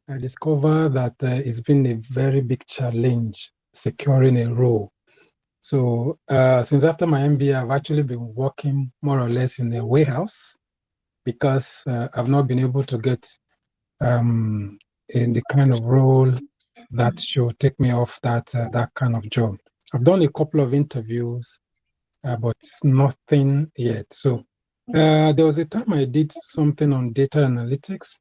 I discovered that it's been a very big challenge securing a role. So since after my MBA, I've actually been working more or less in a warehouse because I've not been able to get in the kind of role that should take me off that kind of job. I've done a couple of interviews, but nothing yet. So there was a time I did something on data analytics,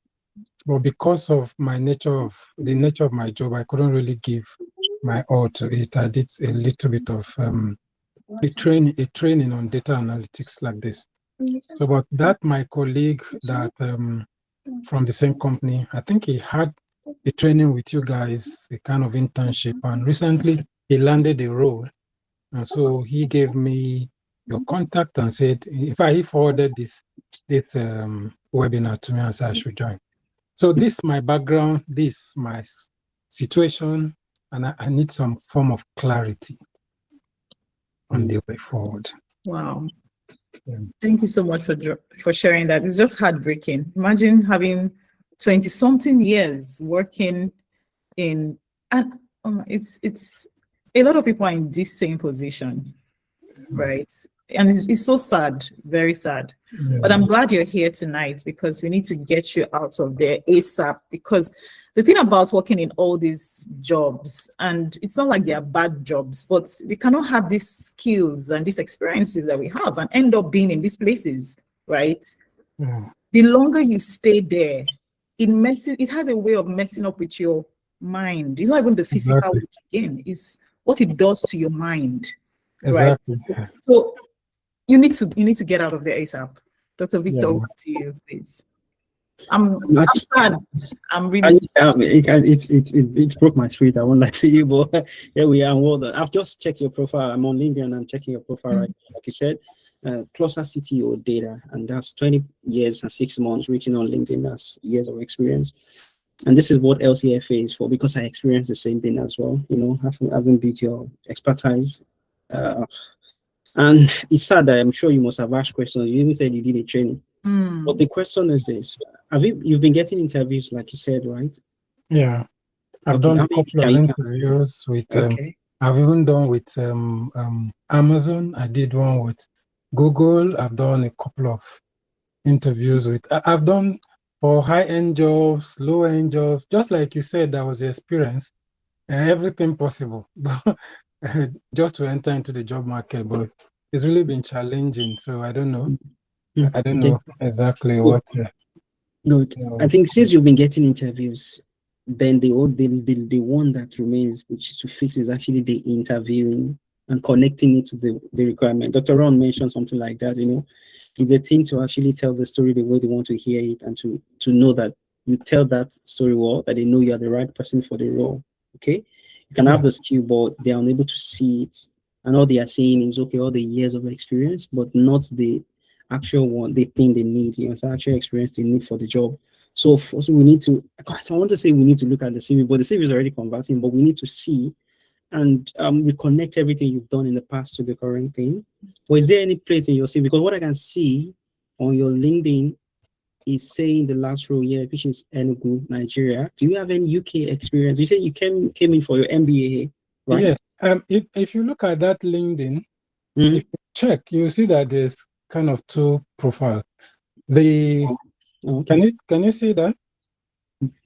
but because of the nature of my job, I couldn't really give my all to it. I did a little bit of a training on data analytics like this. So, but that my colleague that from the same company, I think he had a training with you guys, a kind of internship, and recently he landed a role, and so he gave me your contact and said if he forwarded this webinar to me and said I should join. So this is my background, this is my situation, and I need some form of clarity on the way forward. Wow. Yeah. Thank you so much for sharing that. It's just heartbreaking. Imagine having 20-something years working in, and it's a lot of people are in this same position, right? And it's so sad, very sad. But I'm glad you're here tonight because we need to get you out of there ASAP. Because the thing about working in all these jobs, and it's not like they are bad jobs, but we cannot have these skills and these experiences that we have and end up being in these places, right? The longer you stay there, it has a way of messing up with your mind. It's not even the physical work again, it's what it does to your mind. Exactly. Right. So you need to get out of there ASAP. Dr. Victor, over to you, please. I'm sad. I'm really sad. It broke my spirit. I won't lie to you, but here we are. Well, I've just checked your profile. I'm on LinkedIn and I'm checking your profile right now. Like you said, cluster CTO data, and that's 20 years and 6 months written on LinkedIn. That's years of experience. And this is what LCFA is for, because I experienced the same thing as well, you know, having built your expertise. And it's sad that I'm sure you must have asked questions. You even said you did a training. But the question is this: you've been getting interviews, like you said, right? Yeah, I've done a couple of interviews with. I've even done with Amazon. I did one with Google. I've done a couple of interviews with. I've done for high-end jobs, low-end jobs. Just like you said, that was the experience. Everything possible, just to enter into the job market. But it's really been challenging. So I don't know. I don't know exactly what. Good. I think since you've been getting interviews, then the one that remains, which is to fix, is actually the interviewing and connecting it to the requirement. Dr. Ron mentioned something like that. You know, it's a thing to actually tell the story the way they want to hear it, and to know that you tell that story well, that they know you are the right person for the role. Okay, you can have the skill, but they are unable to see it, and all they are saying is all the years of experience, but not the actual one, the thing they need. You know, it's the actual experience they need for the job. So we need to. I want to say we need to look at the CV, but the CV is already converting. But we need to see and reconnect everything you've done in the past to the current thing. Or is there any place in your CV? Because what I can see on your LinkedIn is saying the last role here, which is Enugu, Nigeria. Do you have any UK experience? You said you came in for your MBA, right? Yes. If you look at that LinkedIn, if you check, you see that there's kind of two profiles. Can you see that?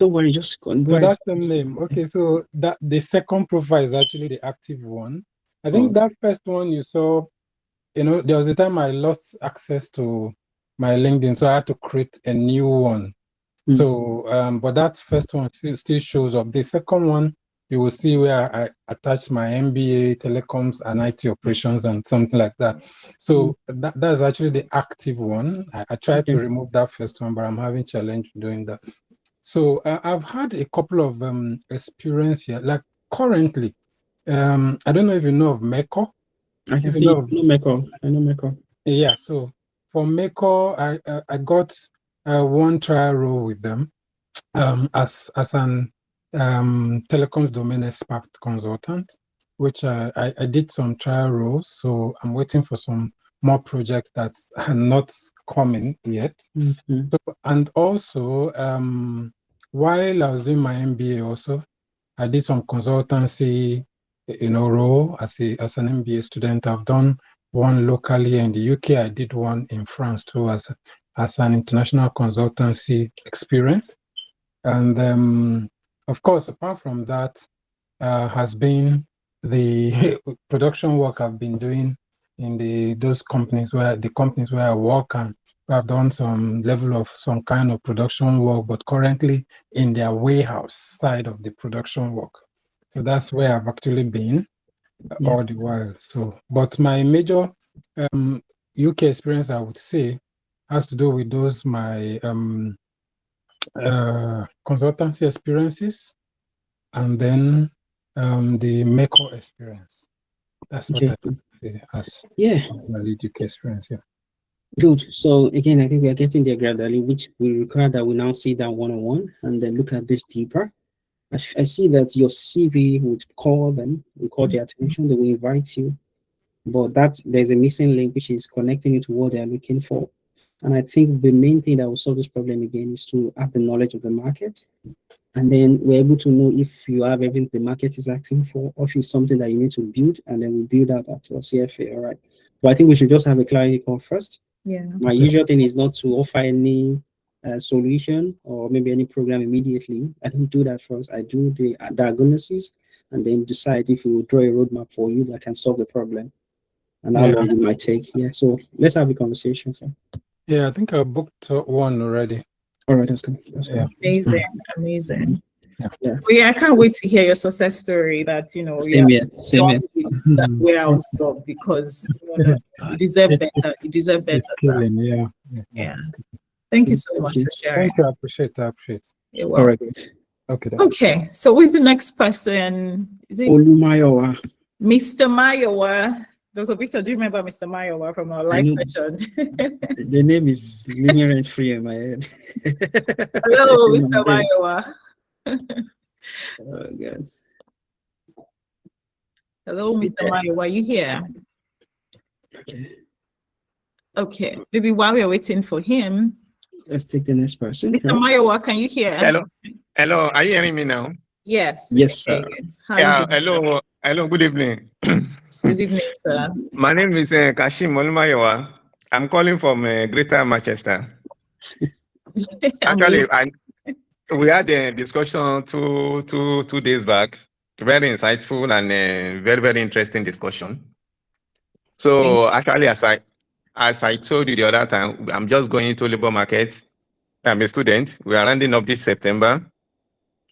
Don't worry, just go. So that's the name. Okay, so that the second profile is actually the active one. I think that first one you saw, you know, there was a time I lost access to my LinkedIn, so I had to create a new one. So, but that first one still shows up. The second one, you will see where I attached my MBA, telecoms, and IT operations, and something like that. So that's actually the active one. I tried to remove that first one, but I'm having challenge doing that. So I've had a couple of experience here. Like currently, I don't know if you know of MECO. I can see MECO. I know MECO. Yeah. So for MECO, I got one trial role with them as an telecoms domain expert consultant, which I did some trial roles. So I'm waiting for some more projects that are not coming yet. So, and also, while I was doing my MBA, also I did some consultancy, you know, role as an MBA student. I've done one locally in the UK. I did one in France too, as an international consultancy experience. And of course, apart from that, has been the production work I've been doing in those companies where I work, and I've done some level of some kind of production work, but currently in their warehouse side of the production work. So that's where I've actually been all the while. So, but my major UK experience, I would say, has to do with those my consultancy experiences, and then the MECO experience. That's what I say as my lead UK experience. Yeah. Good. So again, I think we are getting there gradually, which we require that we now sit down one-on-one and then look at this deeper. I see that your CV would call them, will call their attention, they will invite you, but there's a missing link, which is connecting you to what they're looking for. And I think the main thing that will solve this problem again is to have the knowledge of the market. And then we're able to know if you have everything the market is asking for, or if it's something that you need to build, and then we build out at your CFA. All right. But I think we should just have a clarity call first. Yeah. My usual thing is not to offer any solution or maybe any program immediately. I don't do that first. I do the diagnosis and then decide if we will draw a roadmap for you that can solve the problem and how long it might take. Yeah. So let's have a conversation. So. Yeah, I think I booked one already. All right, that's good. Amazing, amazing. Yeah. Well, yeah, I can't wait to hear your success story. That Same here. That warehouse job, because you deserve better. You deserve better, sir. Yeah. Thank you so much for sharing. Thank you. I appreciate it. You're welcome. All right, good. Okay. Okay. So who is the next person? Is it Olumayowa. Mr. Mayowa? Dr. Victor, do you remember Mr. Mayowa from our live session? The name is living rent free in my head. Hello, Mr. Mayowa. Oh, God. Hello, Mr. Mayowa. Are you here? Okay. Maybe while we're waiting for him, let's take the next person. Mr. Mayowa, can you hear? Hello. Are you hearing me now? Yes. Yes, sir. Yeah. Hello. Good evening. Good evening, sir. My name is Kashim Olumayowa. I'm calling from Greater Manchester. Actually, we had a discussion two days back. Very insightful and very, very interesting discussion. So actually, as I told you the other time, I'm just going to labor market. I'm a student. We are rounding up this September.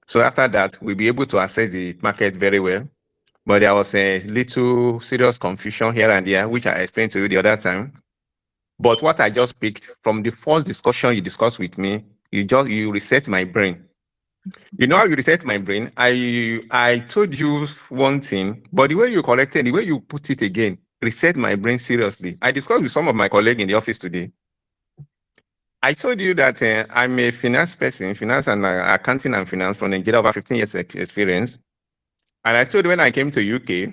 So after that, we'll be able to assess the market very well. But there was a little serious confusion here and there, which I explained to you the other time. But what I just picked from the first discussion you discussed with me, you reset my brain. You know how you reset my brain? I told you one thing, but the way you corrected, the way you put it again, reset my brain seriously. I discussed with some of my colleagues in the office today. I told you that I'm a finance person, finance and accounting and finance from Nigeria, over 15 years experience. And I told you when I came to UK,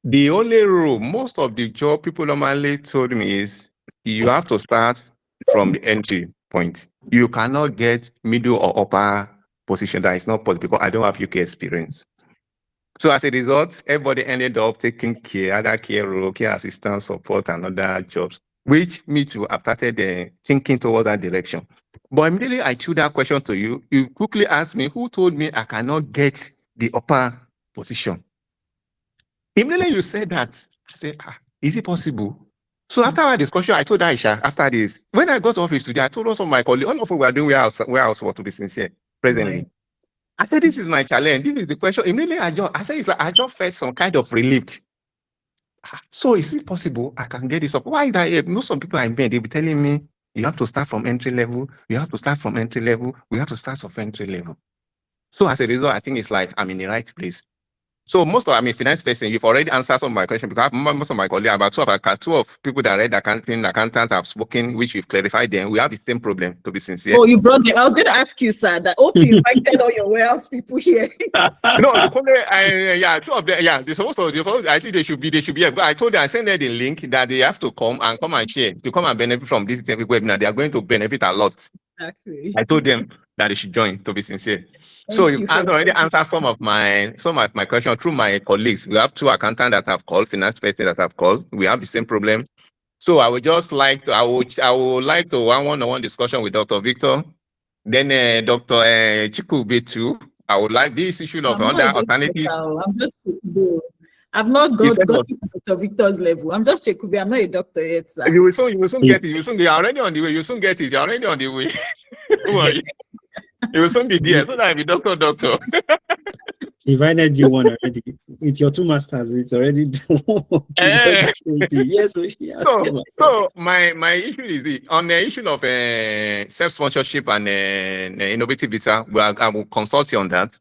the only rule, most of the job people normally told me is you have to start from the entry point. You cannot get middle or upper position. That is not possible because I don't have UK experience. So as a result, everybody ended up taking care, other care role, care assistance, support, and other jobs, which me too, I've started thinking towards that direction. But immediately I threw that question to you. You quickly asked me, who told me I cannot get the upper position? Immediately you said that, I said, is it possible? So after our discussion, I told Aisha, after this, when I got to office today, I told some of my colleagues, all of us were doing warehouse work, to be sincere, presently. Right. I said, this is my challenge. This is the question. Immediately I said, it's like, I just felt some kind of relief. So is it possible I can get this up? Why that? You know, some people I met, they'll be telling me, you have to start from entry level. You have to start from entry level. We have to start from entry level. So as a result, I think it's like I'm in the right place. So most of, finance person, you've already answered some of my questions because most of my colleagues, about two of people that read accountant have spoken, which we've clarified them. We have the same problem, to be sincere. Oh, you brought them. I was going to ask you, sir, that you invited all your warehouse people here. No, the problem, two of them, they're supposed to, I think they should be here. I told them, I sent them the link that they have to come and share, to come and benefit from this webinar. They are going to benefit a lot. Actually. I told them that they should join, to be sincere. So you've already answered some of my questions through my colleagues. We have two accountants that have called, finance person that have called. We have the same problem. So I would just like to, I would like to one-on-one discussion with Dr. Victor. Then Dr. Chekwube too. I would like this issue of alternative. I'm just I've not got to Dr. Victor's level. I'm just Chekwube. I'm not a doctor yet, sir. You will soon get it. You're already on the way. You soon get it. You're already on the way. Don't worry. You will soon be there. So that I'll be doctor. Invited you one already. With your two masters, it's already yes. So my issue is on the issue of self-sponsorship and innovative visa. I will consult you on that.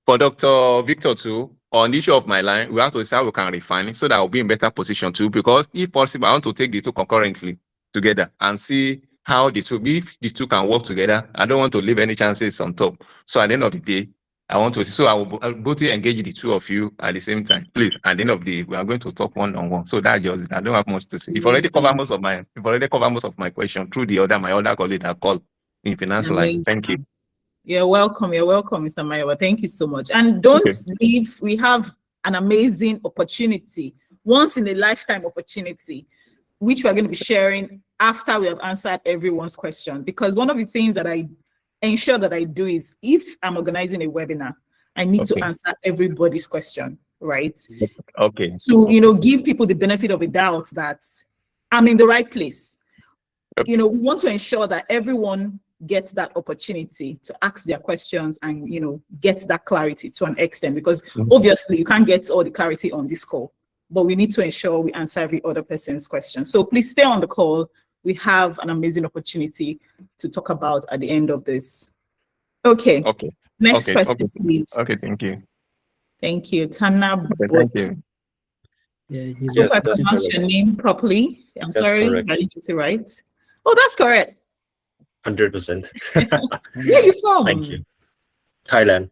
For Dr. Victor too, on the issue of my line, we have to see how we can refine it so that I'll be in better position too. Because if possible, I want to take the two concurrently together and see how the two can work together. I don't want to leave any chances on top. So at the end of the day, I want to see. So I will both engage the two of you at the same time. Please, at the end of the day, we are going to talk one-on-one. So that's just it. I don't have much to say. You've already covered most of my question through my other colleague that called in finance line. Thank you. You're welcome, Mr. Mayowa. Thank you so much. And don't leave. We have an amazing opportunity once in a lifetime opportunity, which we're going to be sharing after we have answered everyone's question. Because one of the things that I ensure that I do is, if I'm organizing a webinar, I need to answer everybody's question, right? Okay. To, you know, give people the benefit of a doubt that I'm in the right place. You know, we want to ensure that everyone gets that opportunity to ask their questions and, you know, get that clarity to an extent, because obviously you can't get all the clarity on this call, but we need to ensure we answer every other person's question. So please stay on the call. We have an amazing opportunity to talk about at the end of this. Okay. Next question, please. Okay, thank you. Thank you. Tana. Thank you. Yeah, I hope I pronounced your name properly. I'm sorry, I didn't get it right. Oh, that's correct. 100%. Where are you from? Thank you. Thailand.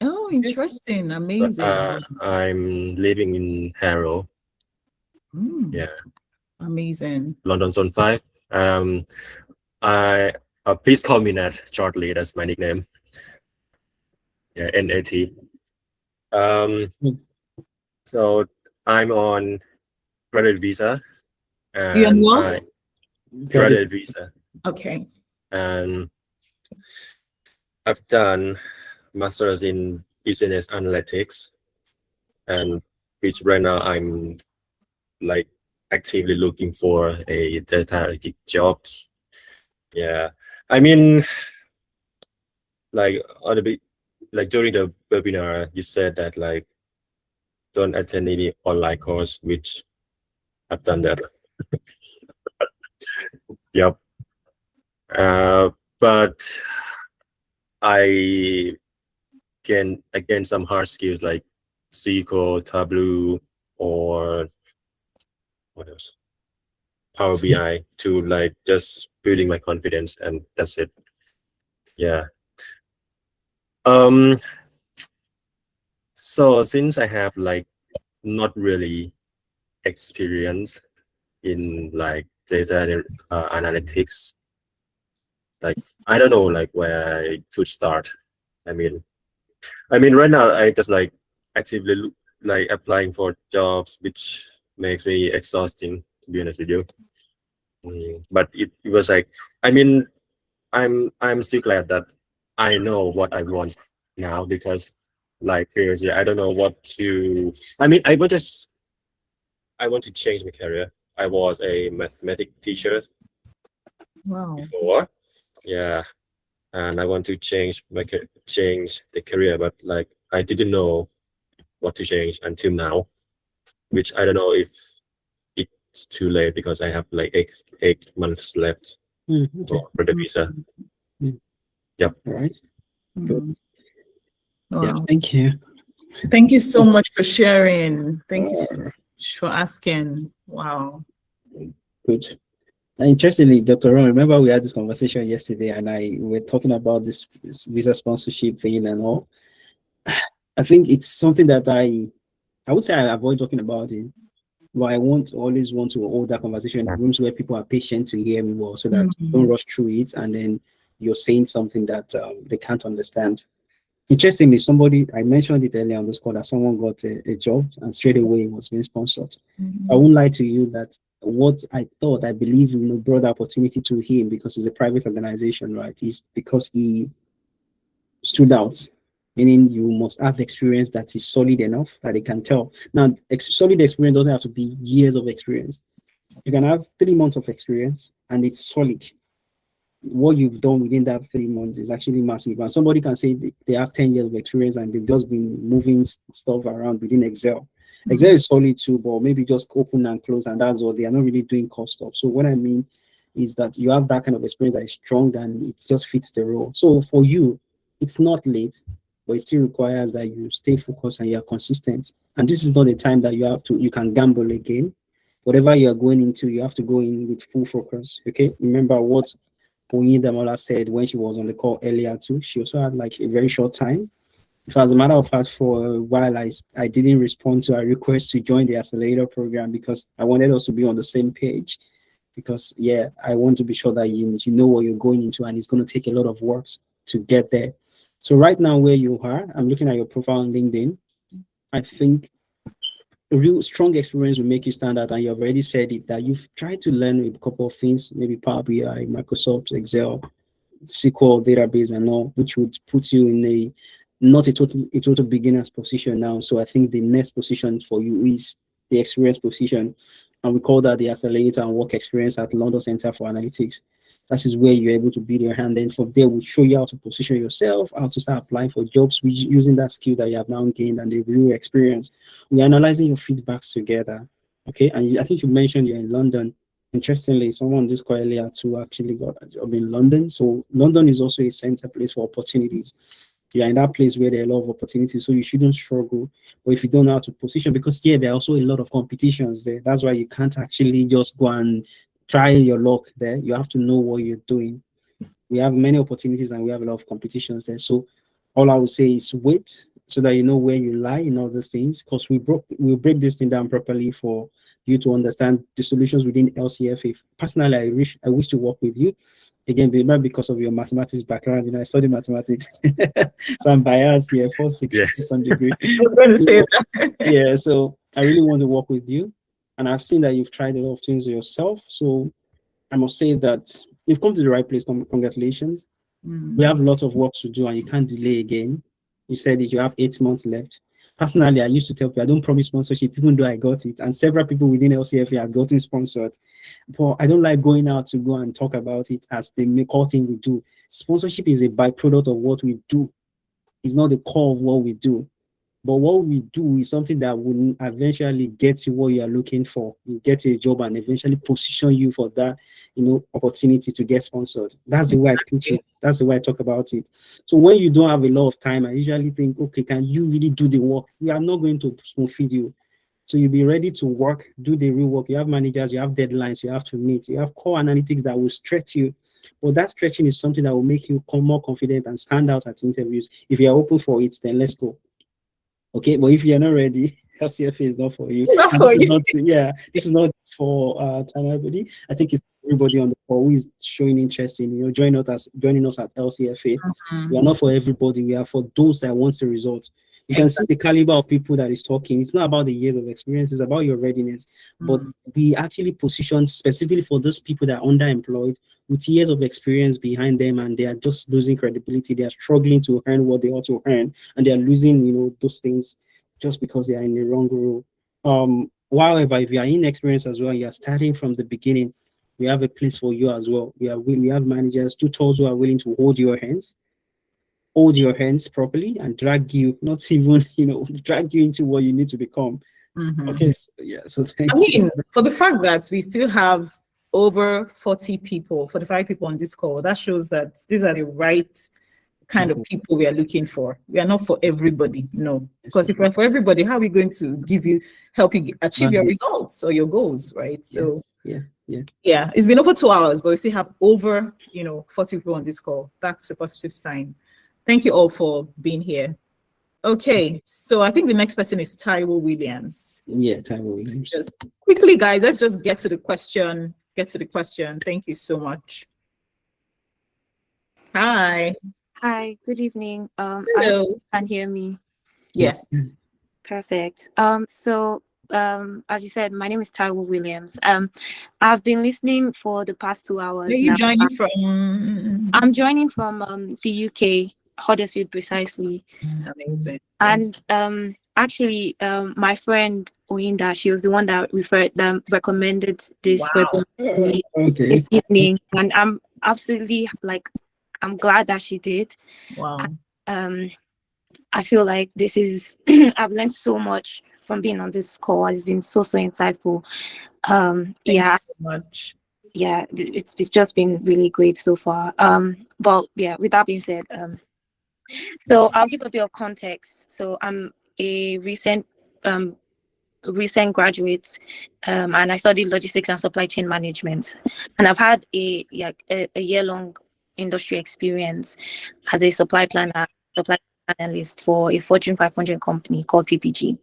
Oh, interesting. Amazing. I'm living in Harrow. Yeah. Amazing. London Zone 5. Please call me Nat shortly. That's my nickname. Yeah, NAT. So I'm on graduate visa. You on what? Graduate visa. Okay. And I've done master's in business analytics, and which right now I'm like actively looking for a data analytic jobs. Yeah, I mean, like on the like during the webinar, you said that like don't attend any online course, which I've done that. Yep. But I can again some hard skills like SQL, Tableau, or what else? Power BI to like just building my confidence, and that's it. Yeah. So since I have like not really experience in like data analytics, like I don't know like where I could start. I mean right now I just like actively like applying for jobs, which makes me exhausting, to be honest with you. But it was like, I mean, I'm still glad that I know what I want now, because like previously I don't know what to. I mean, I want to change my career. I was a mathematics teacher before, yeah, and I want to change the career, but like I didn't know what to change until now, which I don't know if it's too late, because I have like eight months left for the visa. Yep. All right. Good. Wow. Yeah, thank you. Thank you so much for sharing. Thank you so much for asking. Wow. Good. And interestingly, Dr. Ron, remember we had this conversation yesterday, and we were talking about this visa sponsorship thing and all. I think it's something that I would say I avoid talking about it, but I always want to hold that conversation in rooms where people are patient to hear me well, so that you don't rush through it and then you're saying something that they can't understand. Interestingly, I mentioned it earlier on this call, that someone got a job and straight away was being sponsored. I won't lie to you that what I believe, brought the opportunity to him, because it's a private organization, right, is because he stood out. Meaning you must have experience that is solid enough that they can tell. Now, solid experience doesn't have to be years of experience. You can have 3 months of experience and it's solid. What you've done within that 3 months is actually massive. And somebody can say they have 10 years of experience and they've just been moving stuff around within Excel. Excel is solid too, but maybe just open and close, and that's all. They are not really doing core stuff. So what I mean is that you have that kind of experience that is strong and it just fits the role. So for you, it's not late, but it still requires that you stay focused and you're consistent. And this is not the time that you can gamble again. Whatever you're going into, you have to go in with full focus. Okay. Remember what Oyin Damola said when she was on the call earlier too. She also had like a very short time. So as a matter of fact, for a while, I didn't respond to a request to join the accelerator program, because I wanted us to be on the same page. Because yeah, I want to be sure that you know what you're going into, and it's going to take a lot of work to get there. So right now where you are, I'm looking at your profile on LinkedIn. I think a real strong experience will make you stand out, and you've already said it, that you've tried to learn a couple of things, maybe Power BI, Microsoft, Excel, SQL database and all, which would put you in a not a total beginner's position now. So I think the next position for you is the experience position, and we call that the accelerator and work experience at London Center for Analytics. That is where you're able to build your hand. Then from there, we'll show you how to position yourself, how to start applying for jobs using that skill that you have now gained and the real experience. We're analyzing your feedbacks together. Okay, and I think you mentioned you're in London. Interestingly, someone just quite earlier too actually got a job in London. So London is also a center place for opportunities. You're in that place where there are a lot of opportunities, so you shouldn't struggle. But if you don't know how to position, because there are also a lot of competitions there. That's why you can't actually just go and try your luck there. You have to know what you're doing. We have many opportunities and we have a lot of competitions there. So all I would say is wait so that you know where you lie in all these things, because we'll break this thing down properly for you to understand the solutions within LCFA. Personally, I wish to work with you. Again, because of your mathematics background, I studied mathematics, so I'm biased here. Second degree. I was going to say that. Yeah, so I really want to work with you, and I've seen that you've tried a lot of things yourself. So I must say that you've come to the right place. Congratulations. We have a lot of work to do, and you can't delay again. You said that you have 8 months left. Personally, I used to tell people I don't promise sponsorship, even though I got it, and several people within LCFA have gotten sponsored. But I don't like going out to go and talk about it as the core thing we do. Sponsorship is a byproduct of what we do. It's not the core of what we do. But what we do is something that will eventually get you what you are looking for. You get a job and eventually position you for that, opportunity to get sponsored. That's the way I pitch it. That's the way I talk about it. So when you don't have a lot of time, I usually think, okay, can you really do the work? We are not going to spoon feed you. So you'll be ready to work, do the real work. You have managers, you have deadlines you have to meet. You have core analytics that will stretch you. But that stretching is something that will make you more confident and stand out at interviews. If you're open for it, then let's go. Okay, but if you're not ready, LCFA is not for you. This is not for everybody. I think it's everybody on the call who is showing interest in joining us at LCFA. We are not for everybody. We are for those that want the results. You can see the caliber of people that is talking. It's not about the years of experience, it's about your readiness. But we actually position specifically for those people that are underemployed with years of experience behind them, and they are just losing credibility. They are struggling to earn what they ought to earn, and they are losing, those things just because they are in the wrong role. However, if you are inexperienced as well, you are starting from the beginning, we have a place for you as well. We have managers, tutors who are willing to hold your hands properly and drag you, not even, drag you into what you need to become. Okay, so thank you. For the fact that we still have over 45 people on this call, that shows that these are the right kind of people we are looking for. We are not for everybody, no. Because if we're for everybody, how are we going to help you achieve your results or your goals, right? So it's been over 2 hours, but we still have over 40 people on this call. That's a positive sign. Thank you all for being here. Okay, so I think the next person is Taiwo Williams. Yeah, Taiwo Williams. Just quickly, guys, let's just get to the question. Thank you so much. Hi. Hi, good evening. Hello. You can hear me? Yes. Perfect. So as you said, my name is Chekwube Williams. I've been listening for the past 2 hours. Where are you joining from? I'm joining from the UK, Huddersfield precisely. Amazing. And actually, my friend Oyinda, she was the one that recommended this webinar this evening, and I'm absolutely I'm glad that she did. Wow. I feel like this is I've learned so much from being on this call. It's been so insightful. Thank you so much. Yeah, it's just been really great so far. But yeah, with that being said, so I'll give a bit of context. So I'm a recent graduate, and I studied logistics and supply chain management, and I've had a year-long industry experience as a supply analyst for a Fortune 500 company called PPG.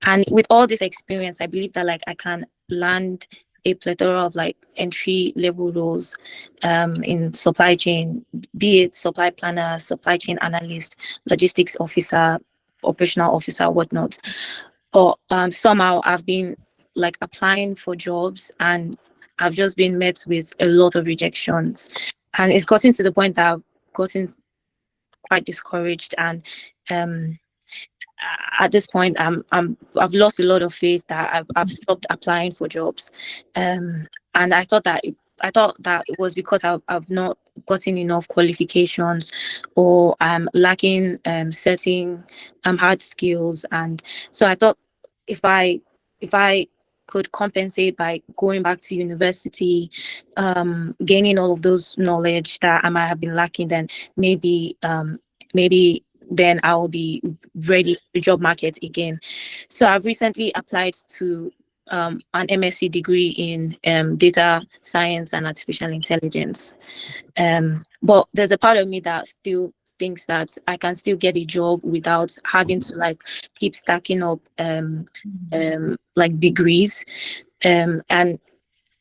And with all this experience, I believe that I can land a plethora of entry-level roles in supply chain, be it supply planner, supply chain analyst, logistics officer, operational officer, whatnot. but somehow I've been like applying for jobs, and I've just been met with a lot of rejections, and it's gotten to the point that I've gotten quite discouraged, and at this point I've lost a lot of faith that I've stopped applying for jobs, and I thought that it was because I've not gotten enough qualifications, or I'm lacking certain hard skills, and so I thought if I could compensate by going back to university, gaining all of those knowledge that I might have been lacking, then maybe then I will be ready for the job market again. So I've recently applied to an MSc degree in data science and artificial intelligence. But there's a part of me that still thinks that I can still get a job without having to like keep stacking up like degrees. And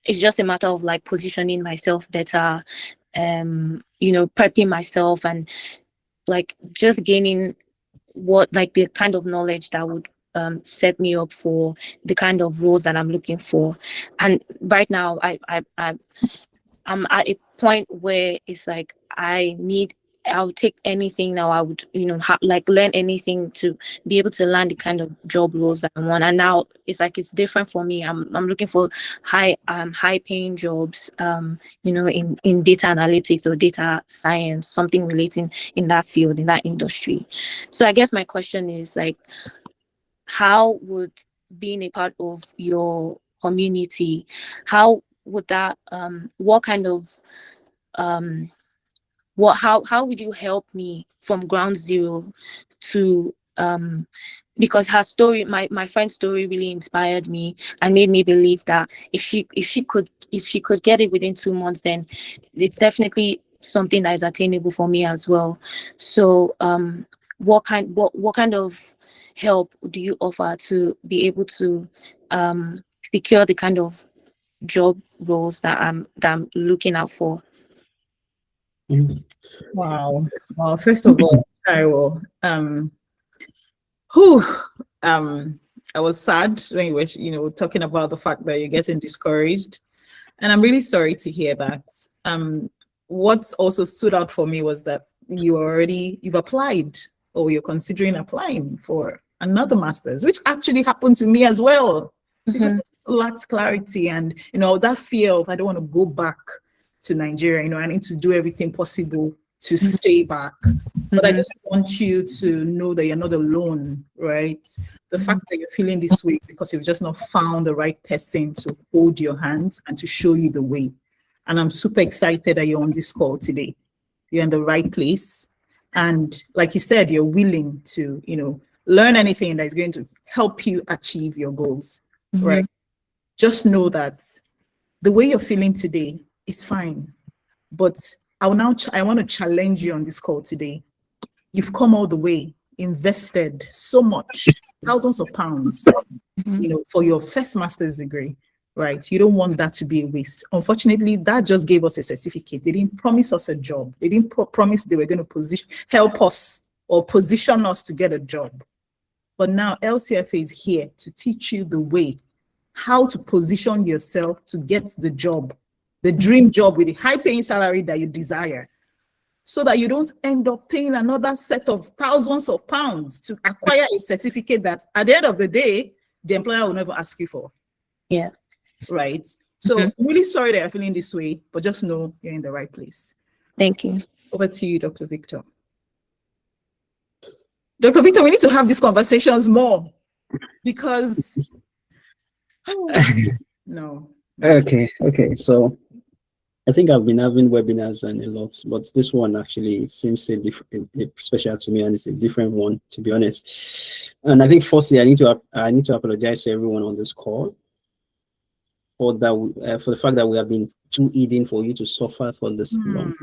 it's just a matter of like positioning myself better, prepping myself, and like just gaining what like the kind of knowledge that would set me up for the kind of roles that I'm looking for. And right now I'm at a point where it's like I'll take anything now. I would, like learn anything to be able to land the kind of job roles that I want. And now it's like it's different for me. I'm looking for high paying jobs, in data analytics or data science, something relating in that field, in that industry. So I guess my question is like, how would being a part of your community, how would that what kind of how would you help me from ground zero to because her story, my friend's story really inspired me and made me believe that if she could get it within 2 months, then it's definitely something that is attainable for me as well. So what kind of help do you offer to be able to secure the kind of job roles that I'm looking out for? Wow. Well, first of all, I will. I was sad when you were, talking about the fact that you're getting discouraged, and I'm really sorry to hear that. What also stood out for me was that you've applied, or you're considering applying for another master's, which actually happened to me as well, because I just lacked clarity and that fear of I don't want to go back to Nigeria. I need to do everything possible to stay back. But I just want you to know that you're not alone, right? The fact that you're feeling this way because you've just not found the right person to hold your hands and to show you the way. And I'm super excited that you're on this call today. You're in the right place. And like you said, you're willing to, learn anything that is going to help you achieve your goals, right? Just know that the way you're feeling today is fine. But I want to challenge you on this call today. You've come all the way, invested so much, thousands of pounds, for your first master's degree, right? You don't want that to be a waste. Unfortunately, that just gave us a certificate. They didn't promise us a job. They didn't promise they were going to help us or position us to get a job. But now LCFA is here to teach you the way, how to position yourself to get the job, the dream job with a high-paying salary that you desire, so that you don't end up paying another set of thousands of pounds to acquire a certificate that at the end of the day, the employer will never ask you for. Yeah. Right? So I'm really sorry that you're feeling this way, but just know you're in the right place. Thank you. Over to you, Dr. Victor. Dr. Victor, we need to have these conversations more because no. Okay. So I think I've been having webinars and a lot, but this one actually it seems special to me, and it's a different one, to be honest. And I think firstly, I need to apologize to everyone on this call for the fact that we have been too eating for you to suffer for this long.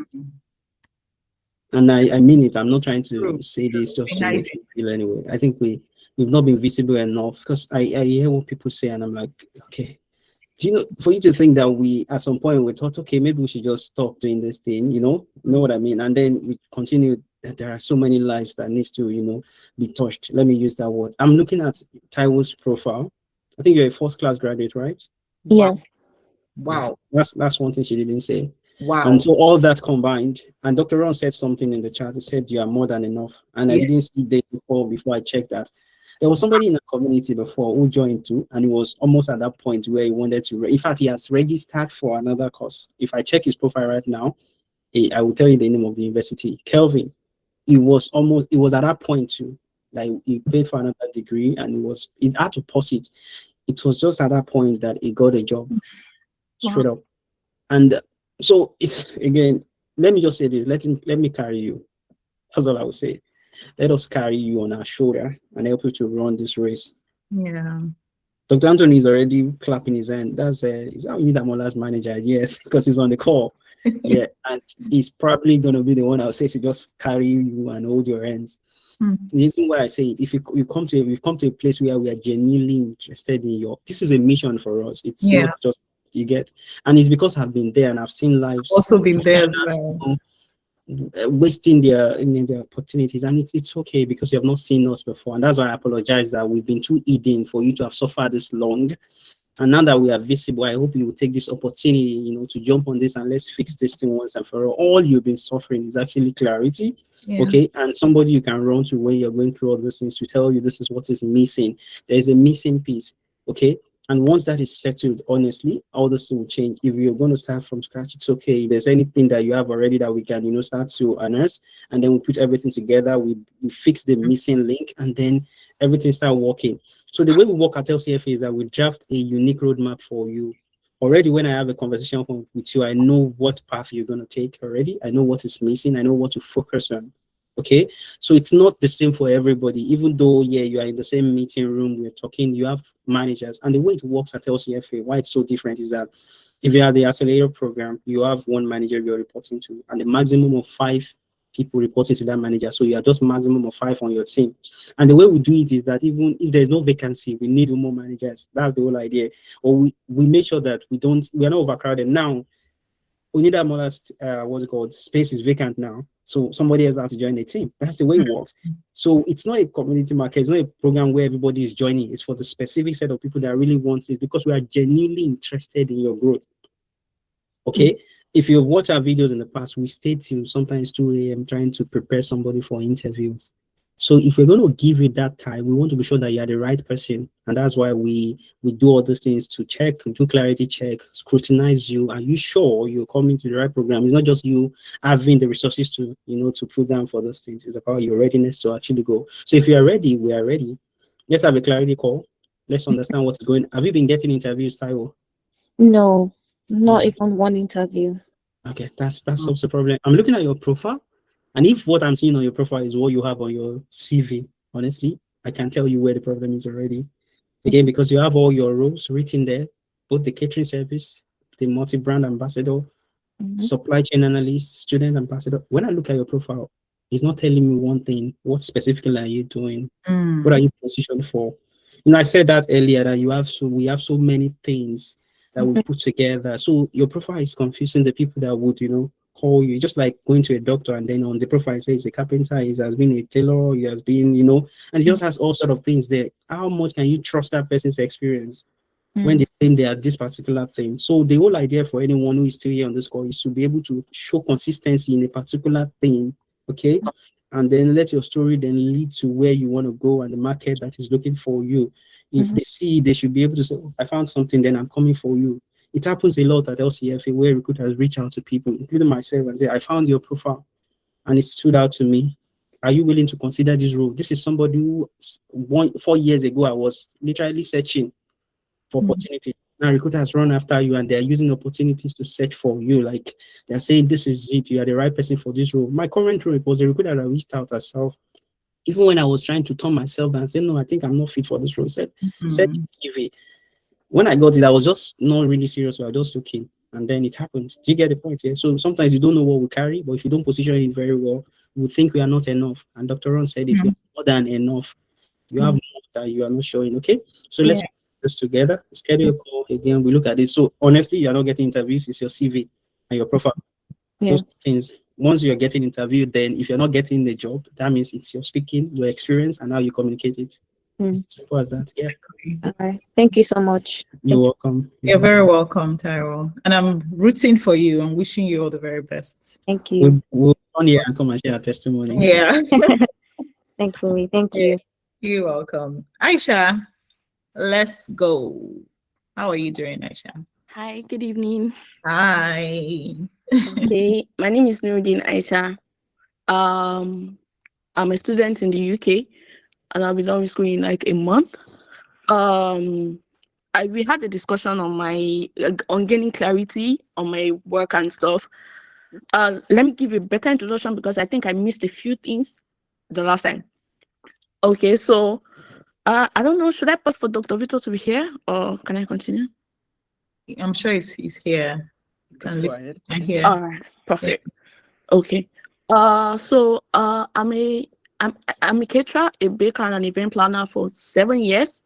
And I mean it. I'm not trying to say this just to make you feel anyway. I think we've not been visible enough, because I hear what people say and I'm like, okay. Do you know, for you to think that we, at some point, we thought, okay, maybe we should just stop doing this thing, you know what I mean? And then we continue that there are so many lives that needs to, be touched. Let me use that word. I'm looking at Taiwo's profile. I think you're a first class graduate, right? Yes. Wow. That's one thing she didn't say. Wow. And so all that combined, and Dr. Ron said something in the chat. He said you are more than enough. And I didn't see the before I checked that. There was somebody in the community before who joined too, and he was almost at that point where he wanted to. In fact, he has registered for another course. If I check his profile right now, I will tell you the name of the university. Kelvin. He was at that point too. Like he paid for another degree, and it had to pause it. It was just at that point that he got a job, straight up. And so it's again. Let me just say this. Let me carry you. That's all I would say. Let us carry you on our shoulder and help you to run this race. Yeah. Dr. Anthony is already clapping his hand. Is that Udamola's manager? Yes, because he's on the call. Yeah, and he's probably going to be the one I'll say to just carry you and hold your hands. The reason why I say it, if we've come to a place where we are genuinely interested in this is a mission for us. It's not just you get, and it's because I've been there and I've seen lives also been there as well. Wasting their opportunities, and it's okay because you have not seen us before, and that's why I apologize that we've been too hidden for you to have suffered this long. And now that we are visible, I hope you will take this opportunity, to jump on this and let's fix this thing once and for all. All you've been suffering is actually clarity, okay? And somebody you can run to when you're going through all these things to tell you this is what is missing. There is a missing piece, okay? And once that is settled, honestly, all this will change. If you're going to start from scratch, it's okay. If there's anything that you have already that we can, start to unearth, and then we put everything together, we fix the missing link, and then everything start working. So the way we work at LCFA is that we draft a unique roadmap for you. Already when I have a conversation with you, I know what path you're going to take already. I know what is missing. I know what to focus on. Okay, so it's not the same for everybody, even though you are in the same meeting room, we're talking, you have managers, and the way it works at LCFA, why it's so different is that if you have the accelerator program, you have one manager you're reporting to, and the maximum of 5 people reporting to that manager. So you are just maximum of 5 on your team. And the way we do it is that even if there's no vacancy, we need more managers. That's the whole idea. Or we make sure that we are not overcrowded. Now, we need that more, space is vacant now. So somebody else has to join the team. That's the way it works. So it's not a community market. It's not a program where everybody is joining. It's for the specific set of people that really want it because we are genuinely interested in your growth. Okay? If you've watched our videos in the past, we stayed till sometimes 2 a.m. trying to prepare somebody for interviews. So if we're going to give you that time, we want to be sure that you are the right person. And that's why we do all these things to check, do clarity check, scrutinize you. Are you sure you're coming to the right program? It's not just you having the resources to, to put down for those things. It's about your readiness to actually go. So if you are ready, we are ready. Let's have a clarity call. Let's understand what's going on. Have you been getting interviews, Taiwo? No, not even one interview. Okay, that solves the problem. I'm looking at your profile. And if what I'm seeing on your profile is what you have on your CV, honestly, I can tell you where the problem is already. Again, because you have all your roles written there, both the catering service, the multi-brand ambassador, supply chain analyst, student ambassador. When I look at your profile, it's not telling me one thing. What specifically are you doing? What are you positioned for? I said that earlier that we have so many things that we put together. So your profile is confusing the people that would, call you, just like going to a doctor and then on the profile it says a carpenter, he has been a tailor, he has been, and he just has all sort of things there. How much can you trust that person's experience when they think they are this particular thing? So the whole idea for anyone who is still here on this call is to be able to show consistency in a particular thing, okay? And then let your story then lead to where you want to go and the market that is looking for you. If they see, they should be able to say, oh, I found something, then I'm coming for you. It happens a lot at LCFA where recruiters reach out to people, including myself, and say, I found your profile and it stood out to me. Are you willing to consider this role? This is somebody who 4 years ago, I was literally searching for opportunity. Now recruiters run after you and they're using opportunities to search for you. Like they're saying, this is it, you are the right person for this role. My current role was a recruiter that reached out herself. Even when I was trying to turn myself down and say, no, I think I'm not fit for this role, said TV. When I got it, I was just not really serious. I was just looking, and then it happened. Do you get the point here? So sometimes you don't know what we carry, but if you don't position it very well, we think we are not enough. And Dr. Ron said it, you are more than enough. You have more that you are not showing, okay? So let's put this together, schedule a call again, we look at this. So honestly, you are not getting interviews, it's your CV and your profile. Those things once you're getting interviewed, then if you're not getting the job, that means it's your speaking, your experience, and how you communicate it. Simple as that. Yeah. Thank you so much. You're welcome. You're very welcome, Tyrell. And I'm rooting for you. I'm wishing you all the very best. Thank you. We'll on here and come and share our testimony. Yeah. Thankfully. Thank you. You're welcome. Aisha, let's go. How are you doing, Aisha? Hi, good evening. Hi. Okay, my name is Nuruddin Aisha. I'm a student in the UK, and I'll be done with school in like a month. We had a discussion on on gaining clarity on my work and stuff. Let me give you a better introduction because I think I missed a few things the last time. Okay, so I don't know, should I pause for Dr. Vito to be here or can I continue? I'm sure he's here. You can listen and hear. All right, perfect. Okay. So I'm a caterer, a baker, and an event planner for 7 years.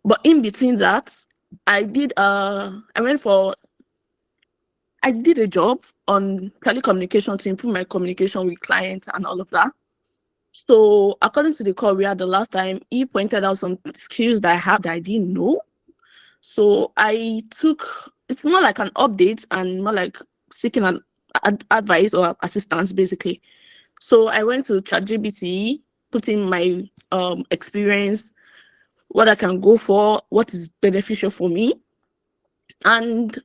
But in between that, I did a job on telecommunication to improve my communication with clients and all of that. So according to the call we had the last time, he pointed out some skills that I have that I didn't know. So it's more like an update and more like seeking an advice or assistance, basically. So I went to ChatGPT, put in my experience, what I can go for, what is beneficial for me. And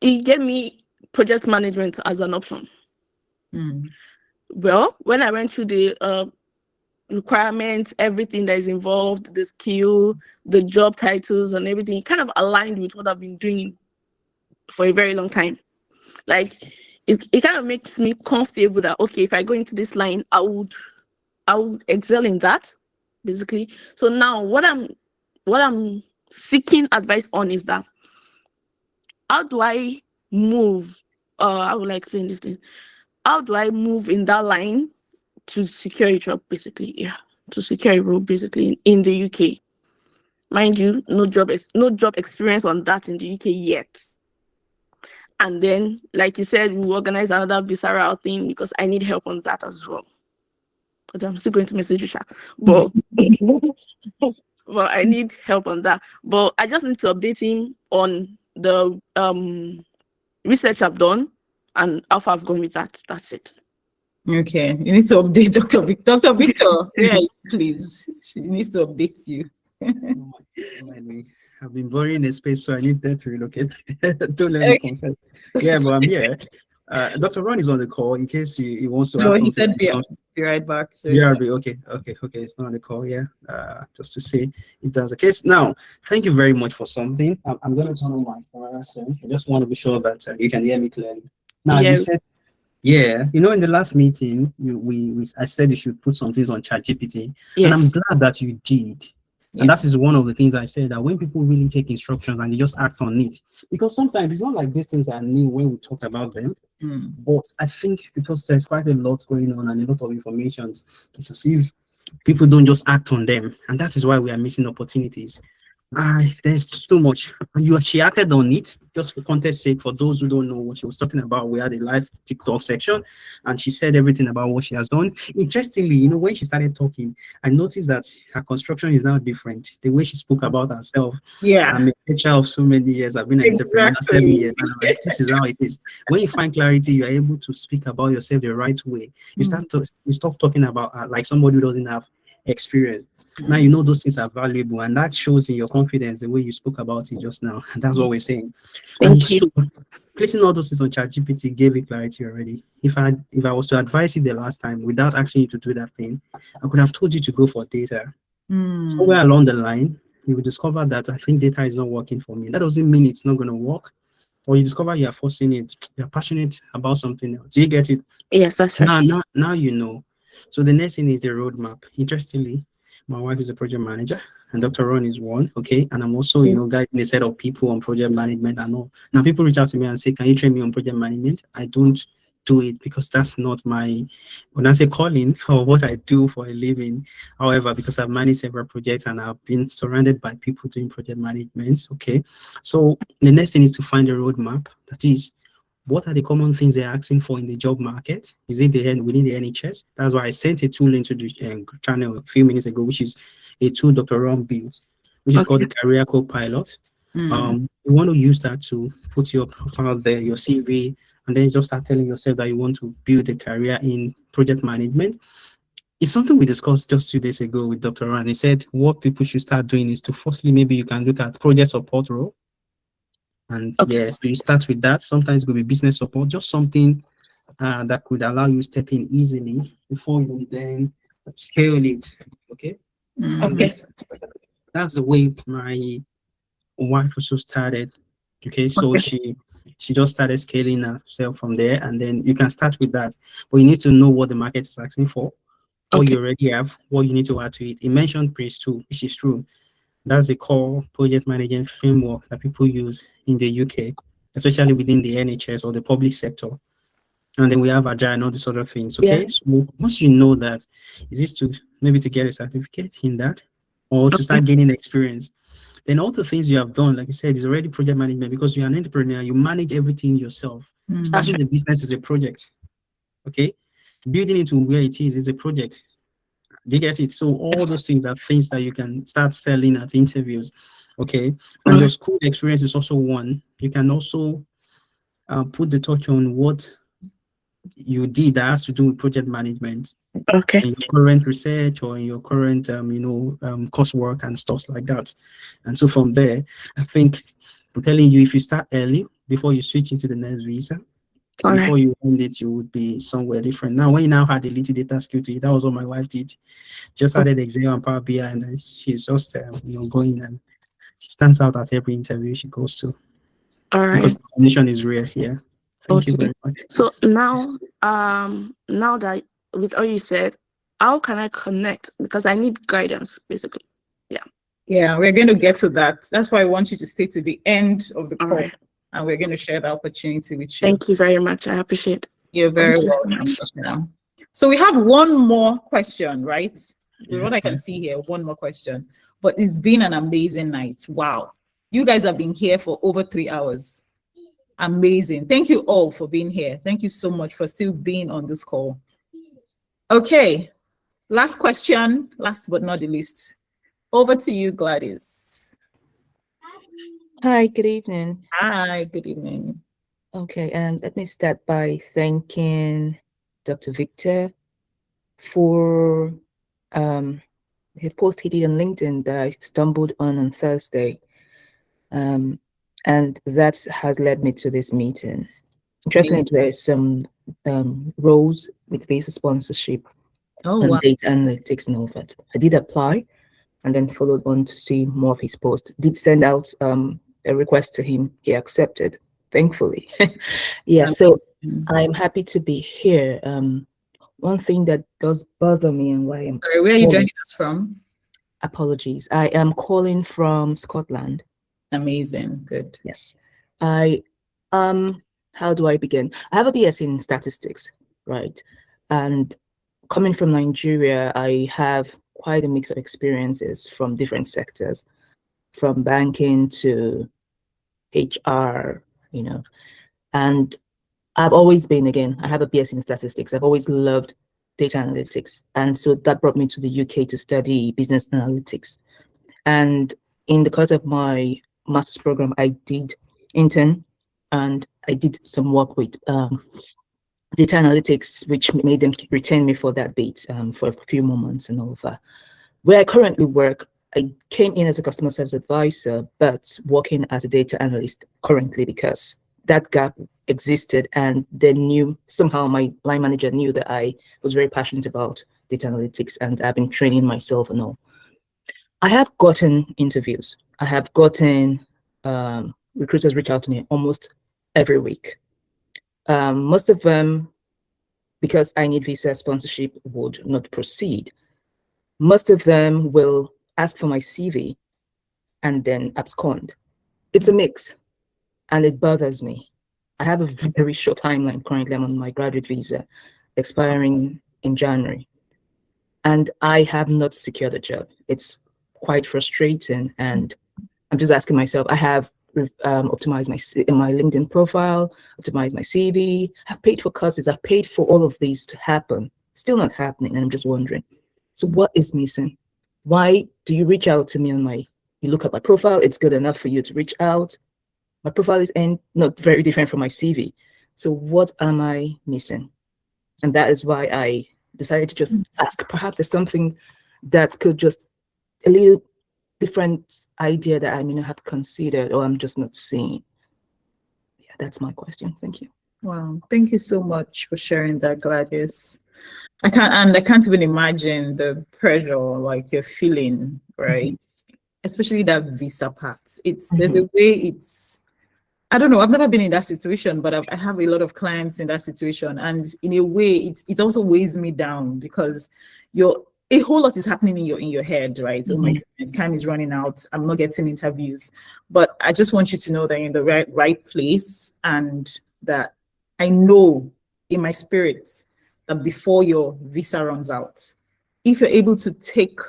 it gave me project management as an option. Well, when I went through the requirements, everything that is involved, the skill, the job titles and everything, it kind of aligned with what I've been doing for a very long time. Like it kind of makes me comfortable that okay, if I go into this line, I would excel in that, basically. So now what I'm seeking advice on is that how do I move? How will I explain this thing? How do I move in that line to secure a job, basically? Yeah, to secure a role, basically, in the UK. Mind you, no job experience on that in the UK yet. And then, like you said, we organize another visa route thing because I need help on that as well. But I'm still going to message you, but well, I need help on that. But I just need to update him on the research I've done and how far I've gone with that. That's it. Okay, you need to update Dr. Victor. Dr. Victor, yeah, please. She needs to update you. I've been boring in space, so I need that to relocate. Don't let me confess. Yeah, but I'm here. Dr. Ron is on the call in case he wants to ask something. He said be right back. So okay. It's not on the call, yeah. Just to say if that's the case. Now, thank you very much for something. I'm going to turn on my camera soon. I just want to be sure that you can hear me clearly. Now, you said, yeah, in the last meeting, I said you should put some things on ChatGPT, and I'm glad that you did. And that is one of the things I said, that when people really take instructions and they just act on it, because sometimes it's not like these things are new when we talk about them, but I think because there's quite a lot going on and a lot of information, it's as if people don't just act on them, and that is why we are missing opportunities. There's too much. She acted on it, just for context sake, for those who don't know what she was talking about. We had a live TikTok section and she said everything about what she has done. Interestingly, when she started talking, I noticed that her construction is now different. The way she spoke about herself. Yeah. I'm a teacher of so many years. I've been an entrepreneur 7 years. And I'm like, this is how it is. When you find clarity, you're able to speak about yourself the right way. You stop talking about like somebody who doesn't have experience. Now you know those things are valuable, and that shows in your confidence the way you spoke about it just now. And that's what we're saying. Thank you. So, placing all those things on ChatGPT gave you clarity already. If I was to advise you the last time without asking you to do that thing, I could have told you to go for data. Somewhere along the line, you will discover that I think data is not working for me. That doesn't mean it's not going to work. Or you discover you are forcing it. You're passionate about something else. Do you get it? Yes, that's right. Now you know. So the next thing is the roadmap. Interestingly, my wife is a project manager and Dr. Ron is one. Okay. And I'm also, guiding a set of people on project management and all. Now people reach out to me and say, can you train me on project management? I don't do it because that's not my, when I say calling or what I do for a living. However, because I've managed several projects and I've been surrounded by people doing project management. Okay. So the next thing is to find a roadmap. That is, what are the common things they're asking for in the job market? Is it within the NHS? That's why I sent a tool into the channel a few minutes ago, which is a tool Dr. Ron built, which is called the Career Co-Pilot. You want to use that to put your profile there, your CV, and then just start telling yourself that you want to build a career in project management. It's something we discussed just 2 days ago with Dr. Ron. He said what people should start doing is to firstly, maybe you can look at project support role. And yes, so you start with that. Sometimes it could be business support, just something that could allow you step in easily before you then scale it. Okay. Okay. That's the way my wife also started. Okay, so she just started scaling herself from there, and then you can start with that. But you need to know what the market is asking for, what you already have, what you need to add to it. It mentioned Praise 2, which is true. That's the core project management framework that people use in the UK, especially within the NHS or the public sector. And then we have Agile and all these other things. Okay, so once you know that, is this to maybe to get a certificate in that, or to start gaining experience? Then all the things you have done, like I said, is already project management, because you're an entrepreneur, you manage everything yourself. Starting the business is a project. Okay, building it to where it is a project. Do you get it? So all those things are things that you can start selling at interviews. Okay, and your school experience is also one. You can also put the touch on what you did that has to do with project management. Okay. In your current research or in your current coursework and stuff like that. And so from there, I think I'm telling you, if you start early before you switch into the next visa, before you end it, you would be somewhere different. Now, when you now had a little data skill to it, that was what my wife did. Just added Excel and Power BI, and then she's just going, and she stands out at every interview she goes to. All right. Because the combination is rare here. Thank you very much. So now that with all you said, how can I connect? Because I need guidance, basically. Yeah, we're going to get to that. That's why I want you to stay to the end of the call, and we're going to share the opportunity with you. Thank you very much. I appreciate it. You're very welcome. So we have one more question, right? What I can see here, one more question. But it's been an amazing night. Wow. You guys have been here for over 3 hours. Amazing. Thank you all for being here. Thank you so much for still being on this call. Okay. Last question, last but not the least. Over to you, Gladys. Hi, good evening. Hi, good evening. Okay, let me start by thanking Dr. Victor for the post he did on LinkedIn that I stumbled on Thursday. And that has led me to this meeting. Interestingly, there's some roles with visa sponsorship and data analytics and all that. I did apply and then followed on to see more of his posts. Did send out a request to him. He accepted, thankfully. So I'm happy to be here. One thing that does bother me and why I'm— Sorry, where are you joining us from? Apologies. I am calling from Scotland. Amazing. Good. Yes. How do I begin? I have a BS in statistics, right? And coming from Nigeria, I have quite a mix of experiences from different sectors, from banking to HR, and I've always been, again, I have a BS in statistics. I've always loved data analytics. And so that brought me to the UK to study business analytics. And in the course of my master's program, I did intern and I did some work with data analytics, which made them retain me for that bit for a few more months and all of that. Where I currently work, I came in as a customer service advisor, but working as a data analyst currently because that gap existed, and they knew, somehow my line manager knew that I was very passionate about data analytics and I've been training myself and all. I have gotten interviews. I have gotten recruiters reach out to me almost every week. Most of them, because I need visa sponsorship, would not proceed. Most of them will ask for my CV and then abscond. It's a mix and it bothers me. I have a very short timeline. Currently, I'm on my graduate visa expiring in January, and I have not secured a job. It's quite frustrating, and I'm just asking myself, I have optimize my LinkedIn profile, optimize my CV. I've paid for courses. I've paid for all of these to happen. Still not happening, and I'm just wondering. So what is missing? Why do you reach out to me on you look at my profile, it's good enough for you to reach out. My profile is not very different from my CV. So what am I missing? And that is why I decided to just ask. Perhaps there's something that could just a little different idea that I may not have considered or I'm just not seeing. Yeah, that's my question. Thank you. Wow, thank you so much for sharing that, Gladys. I can't even imagine the pressure like you're feeling, right? Especially that visa part. There's a way I don't know, I've never been in that situation, but I have a lot of clients in that situation. And in a way, it also weighs me down because a whole lot is happening in your head, right? Oh my goodness, time is running out. I'm not getting interviews. But I just want you to know that you're in the right place, and that I know in my spirit that before your visa runs out, if you're able to take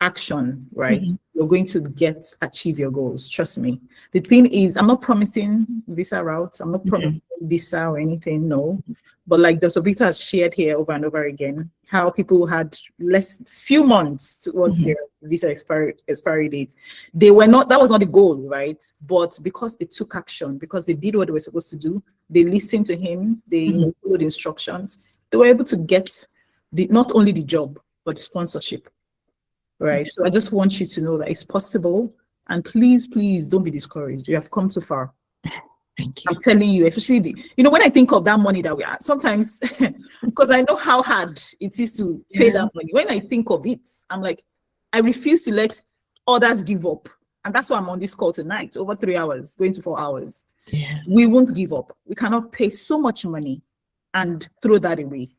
action, right, you're going to achieve your goals. Trust me. The thing is, I'm not promising visa routes. I'm not promising visa or anything, no. But like Dr. Victor has shared here over and over again, how people had few months towards their visa expiry date. That was not the goal, right? But because they took action, because they did what they were supposed to do, they listened to him, they followed the instructions, they were able to get not only the job, but the sponsorship. Right. So I just want you to know that it's possible. And please, please don't be discouraged. You have come too far. Thank you. I'm telling you, especially when I think of that money that we are sometimes, because I know how hard it is to pay that money. When I think of it, I'm like, I refuse to let others give up. And that's why I'm on this call tonight, over 3 hours, going to 4 hours. Yeah. We won't give up. We cannot pay so much money and throw that away.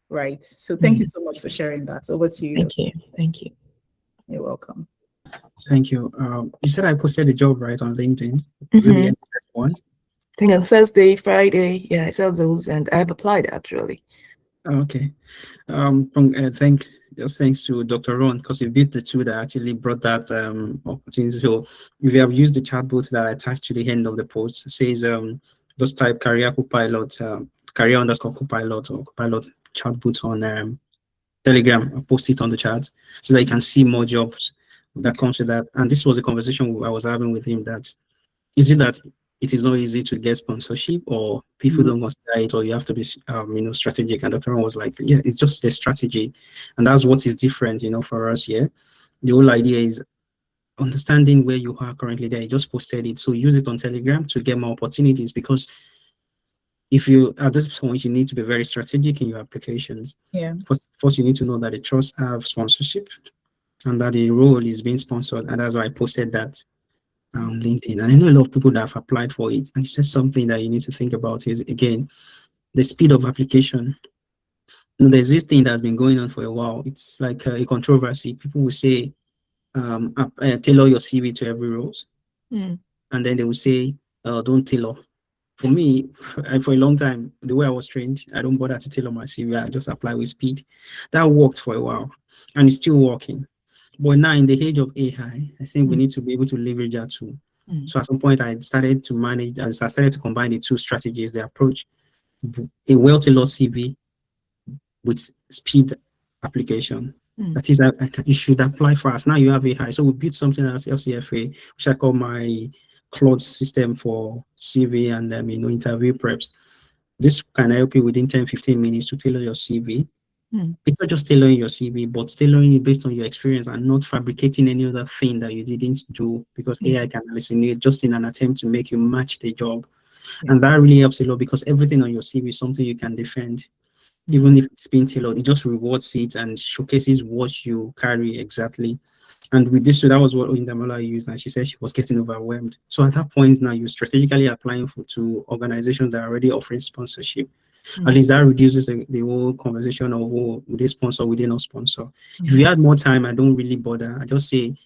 Right. So thank you so much for sharing that. Over to you. Thank you. Thank you. You're welcome. Thank you. You said I posted the job right on LinkedIn. Is it the end of that one? I think on Thursday, Friday. Yeah, I saw those and I've applied actually. Okay. Thanks to Dr. Ron, because you beat the two that actually brought that opportunity. So if you have used the chatbot that I attached to the end of the post, it says just type career copilot, career_copilot or copilot chatbot on Telegram. I'll post it on the chat so that you can see more jobs that comes with that. And this was a conversation I was having with him, that is it that it is not easy to get sponsorship, or people don't consider it, or you have to be strategic. And Dr. Ron was like, yeah, it's just a strategy. And that's what is different, for us here. The whole idea is understanding where you are currently there. You just posted it. So use it on Telegram to get more opportunities, because if you at this point, you need to be very strategic in your applications. Yeah. First, you need to know that the trusts have sponsorship and that the role is being sponsored. And that's why I posted that on LinkedIn. And I know a lot of people that have applied for it. And it's just something that you need to think about is, again, the speed of application. There's this thing that's been going on for a while. It's like a controversy. People will say, tailor your CV to every role. And then they will say, don't tailor. For me, for a long time, the way I was trained, I don't bother to tailor my CV. I just apply with speed. That worked for a while, and it's still working. But now, in the age of AI, I think we need to be able to leverage that too. So at some point, I started to combine the two strategies, the approach, a well-tailored CV with speed application. That is, you should apply fast. Now you have AI. So we built something as LCFA, which I call my Claude system for CV and interview preps. This can help you within 10-15 minutes to tailor your CV. It's not just tailoring your CV, but tailoring it based on your experience and not fabricating any other thing that you didn't do, because AI can hallucinate just in an attempt to make you match the job. And that really helps a lot, because everything on your CV is something you can defend. Even if it's being tailored, it just rewards it and showcases what you carry exactly. And with this, so that was what Oyindamola used, and she said she was getting overwhelmed. So at that point now, you're strategically applying to organizations that are already offering sponsorship. At least that reduces the whole conversation of, will they sponsor, will they not sponsor? If you had more time, I don't really bother. I just say,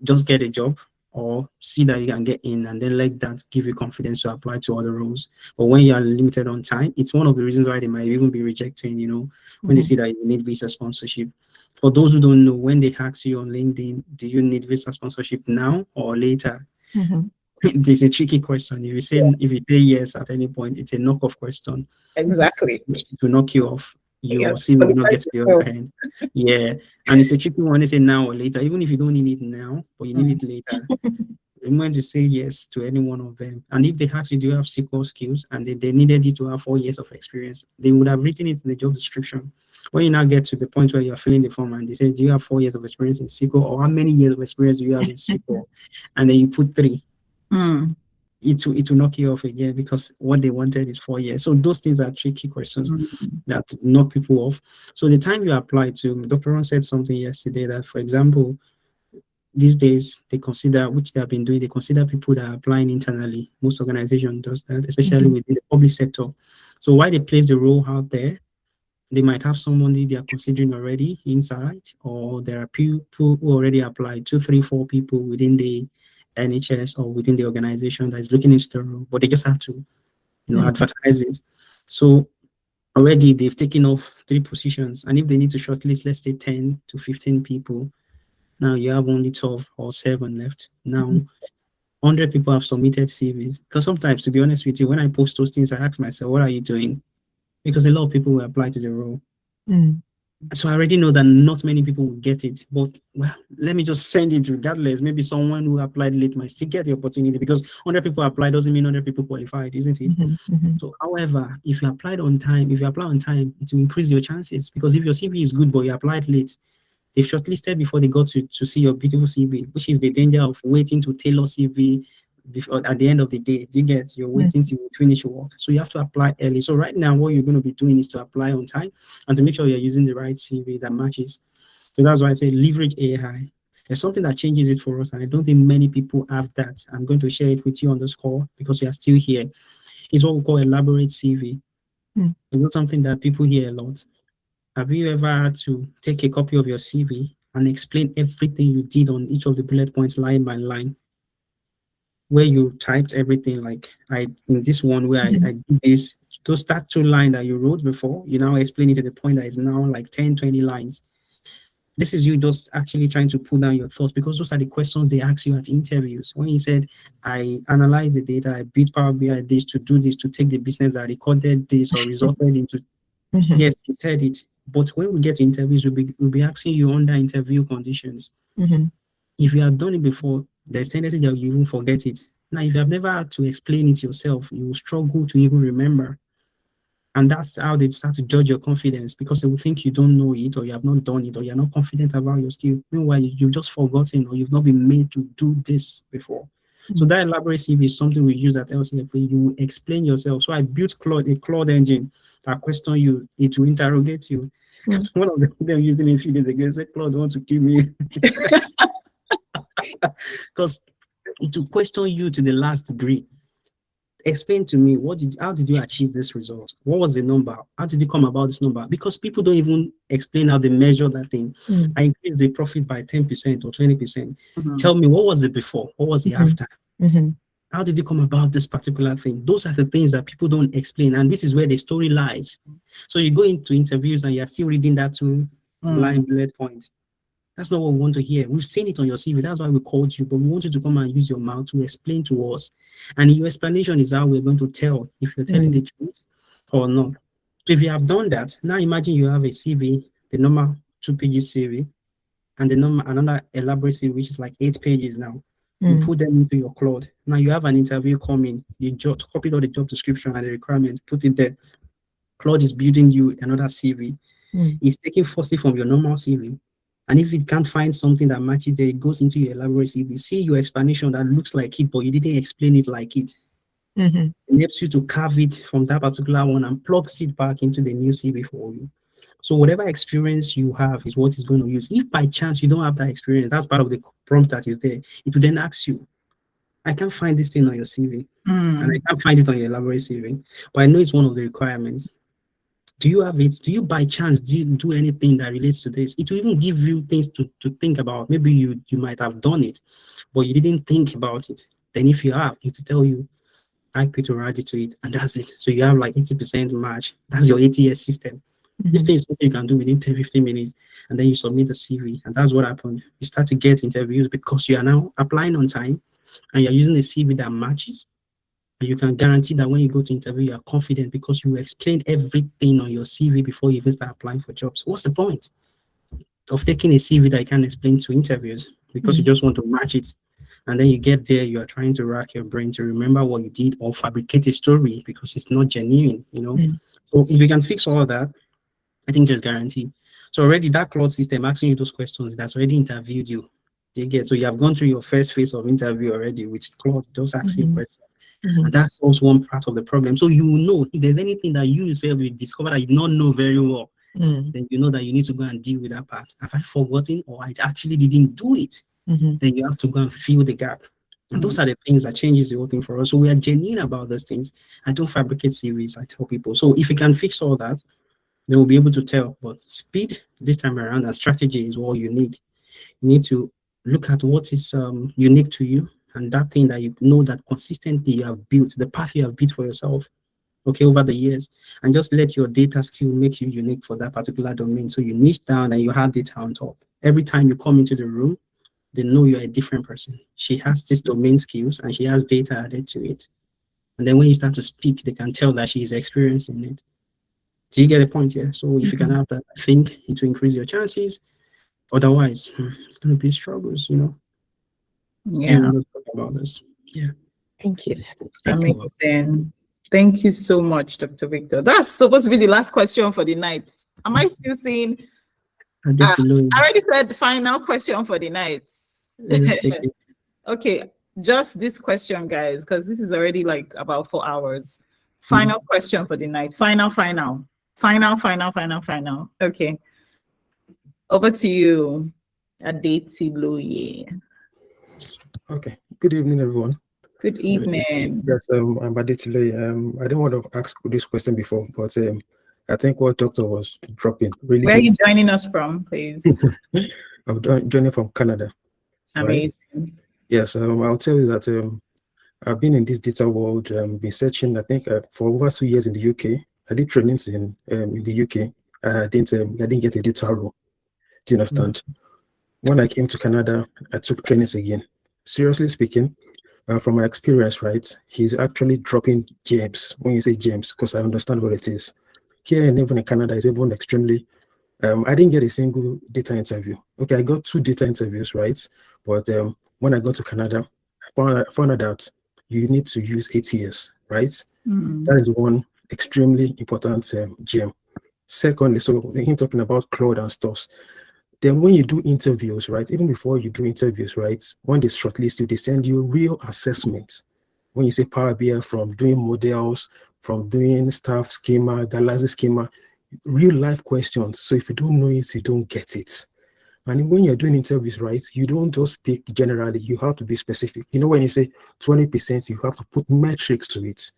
just get a job or see that you can get in, and then let that give you confidence to apply to other roles. But when you are limited on time, it's one of the reasons why they might even be rejecting, when they see that you need visa sponsorship. For those who don't know, when they ask you on LinkedIn, do you need visa sponsorship now or later? This is a tricky question. If you say yes at any point, it's a knock-off question. Exactly. It will knock you off. Your Yes. CV will not get to the other hand. Yeah. And it's a tricky one to say now or later, even if you don't need it now, but you need it later. I'm going to say yes to any one of them. And if they ask you, do you have SQL skills? And they needed you to have 4 years of experience, they would have written it in the job description. When you now get to the point where you're filling the form and they say, do you have 4 years of experience in SQL? Or how many years of experience do you have in SQL? And then you put 3. It will knock you off again because what they wanted is 4 years. So those things are tricky questions that knock people off. So the time you apply to, Dr. Ron said something yesterday that, for example, these days they consider, which they have been doing, they consider people that are applying internally. Most organizations does that, especially within the public sector. So while they place the role out there, they might have somebody they are considering already inside, or there are people who already applied, 2, 3, 4 people within the NHS or within the organization that is looking into the role, but they just have to, advertise it. So already they've taken off 3 positions, and if they need to shortlist, let's say 10 to 15 people, now you have only 12 or 7 left. Now, 100 people have submitted CVs. Because sometimes, to be honest with you, when I post those things, I ask myself, what are you doing? Because a lot of people will apply to the role. So I already know that not many people will get it. But, well, let me just send it regardless. Maybe someone who applied late might still get the opportunity, because 100 people applied doesn't mean 100 people qualified, isn't it? So, however, if you apply on time, it will increase your chances. Because if your CV is good, but you applied late, they've shortlisted before they got to see your beautiful CV, which is the danger of waiting to tailor CV before at the end of the day. You're waiting to finish your work. So you have to apply early. So right now, what you're going to be doing is to apply on time and to make sure you're using the right CV that matches. So that's why I say leverage AI. There's something that changes it for us, and I don't think many people have that. I'm going to share it with you on this call because we are still here. It's what we call elaborate CV. It's not something that people hear a lot. Have you ever had to take a copy of your CV and explain everything you did on each of the bullet points line by line? Where you typed everything, like in this one where I did this, that 2 lines that you wrote before, you now explain it to the point that is now like 10, 20 lines. This is you just actually trying to pull down your thoughts, because those are the questions they ask you at interviews. When you said, I analyzed the data, I built Power BI this to do this, to take the business that recorded this or resulted into, yes, you said it. But when we get to interviews, we'll be asking you under interview conditions. If you have done it before, there's tendency that you even forget it. Now, if you have never had to explain it yourself, you will struggle to even remember. And that's how they start to judge your confidence, because they will think you don't know it, or you have not done it, or you're not confident about your skill. Meanwhile, you've just forgotten, or you've not been made to do this before. So that elaborate CV is something we use at LCFA. You explain yourself. So I built a Claude engine that question you, it will interrogate you. One of them using it a few days ago said, Claude, want to kill me? Because to question you to the last degree. Explain to me, how did you achieve this result? What was the number? How did you come about this number? Because people don't even explain how they measure that thing. I increased the profit by 10% or 20%. Tell me, what was it before? What was it after? How did you come about this particular thing? Those are the things that people don't explain. And this is where the story lies. So you go into interviews and you're still reading that 2 line bullet point. That's not what we want to hear. We've seen it on your CV. That's why we called you. But we want you to come and use your mouth to explain to us. And your explanation is how we're going to tell if you're telling the truth or not. So if you have done that, now imagine you have a CV, the normal 2 pages CV, and another elaborate CV, which is like 8 pages now. You put them into your Claude. Now you have an interview coming. You just copied all the job description and the requirements, put it there. Claude is building you another CV. It's taking firstly from your normal CV. And if it can't find something that matches there, it goes into your elaborate CV. See your explanation that looks like it, but you didn't explain it like it. It helps you to carve it from that particular one and plugs it back into the new CV for you. So whatever experience you have is what it's going to use. If by chance you don't have that experience, that's part of the prompt that is there. It will then ask you, I can't find this thing on your CV. And I can't find it on your elaborate CV. But I know it's one of the requirements. Do you have it? Do you by chance do anything that relates to this? It will even give you things to think about. Maybe you might have done it, but you didn't think about it. Then if you have, it will tell you, type it or add it to it, and that's it. So you have like 80% match. That's your ATS system. This thing is something you can do within 10, 15 minutes, and then you submit the CV, and that's what happened. You start to get interviews because you are now applying on time. and you're using a CV that matches, and you can guarantee that when you go to interview, you are confident because you explained everything on your CV before you even start applying for jobs. What's the point of taking a CV that you can't explain to interviews because you just want to match it? And then you get there, you are trying to rack your brain to remember what you did or fabricate a story because it's not genuine, you know? So if you can fix all of that, I think there's guarantee. So already that Claude system asking you those questions, that's already interviewed you. Do you get? So you have gone through your first phase of interview already with Claude, those asking questions. And that's also one part of the problem. So you know, if there's anything that you yourself will discover that you do not know very well, then you know that you need to go and deal with that part. Have I forgotten or I actually didn't do it? Then you have to go and fill the gap. And those are the things that changes the whole thing for us. So we are genuine about those things. I don't fabricate series, I tell people. So if you can fix all that, then we'll be able to tell. But speed this time around and strategy is all you need. You need to look at what is unique to you and that thing that you know that consistently you have built, the path you have built for yourself, okay, over the years, and just let your data skill make you unique for that particular domain. So you niche down and you have data on top. Every time you come into the room, they know you're a different person. She has this domain skills and she has data added to it. And then when you start to speak, they can tell that she is experiencing it. Do you get the point here? So if you can have that, I think it will increase your chances. Otherwise, it's going to be struggles, you know. Yeah. Talk about this. Yeah. Thank you. Amazing. Thank you so much, Dr. Victor. That's supposed to be the last question for the night. Am I still seeing? I already said final question for the night. Okay, just this question, guys, because this is already like about 4 hours. Final question for the night. Final. Okay. Over to you, Adekunle. Okay. Good evening, everyone. Good evening. Yes, I'm Adekunle. I didn't want to ask this question before, but I think what Doctor was dropping really. Where are you joining us from, please? I'm joining from Canada. Amazing. Right? Yes, I'll tell you that I've been in this data world, been searching, I think, for over 2 years in the UK. I did trainings in the UK. I didn't get a data role. Do you understand? When I came to Canada, I took trainings again. Seriously speaking, from my experience, right, he's actually dropping gems. When you say gems, because I understand what it is. Here and even in Canada, it's even extremely. I didn't get a single data interview. Okay, I got 2 data interviews, right? But when I got to Canada, I found out that you need to use ATS, right? That is one extremely important gem. Secondly, so him talking about Claude and stuff. Then when you do interviews, right, even before you do interviews, right, when they shortlist you, they send you real assessment. When you say Power BI, from doing models, from doing staff schema, Galaxy schema, real life questions. So if you don't know it, you don't get it. And when you're doing interviews, right, you don't just speak generally, you have to be specific. You know, when you say 20%, you have to put metrics to it,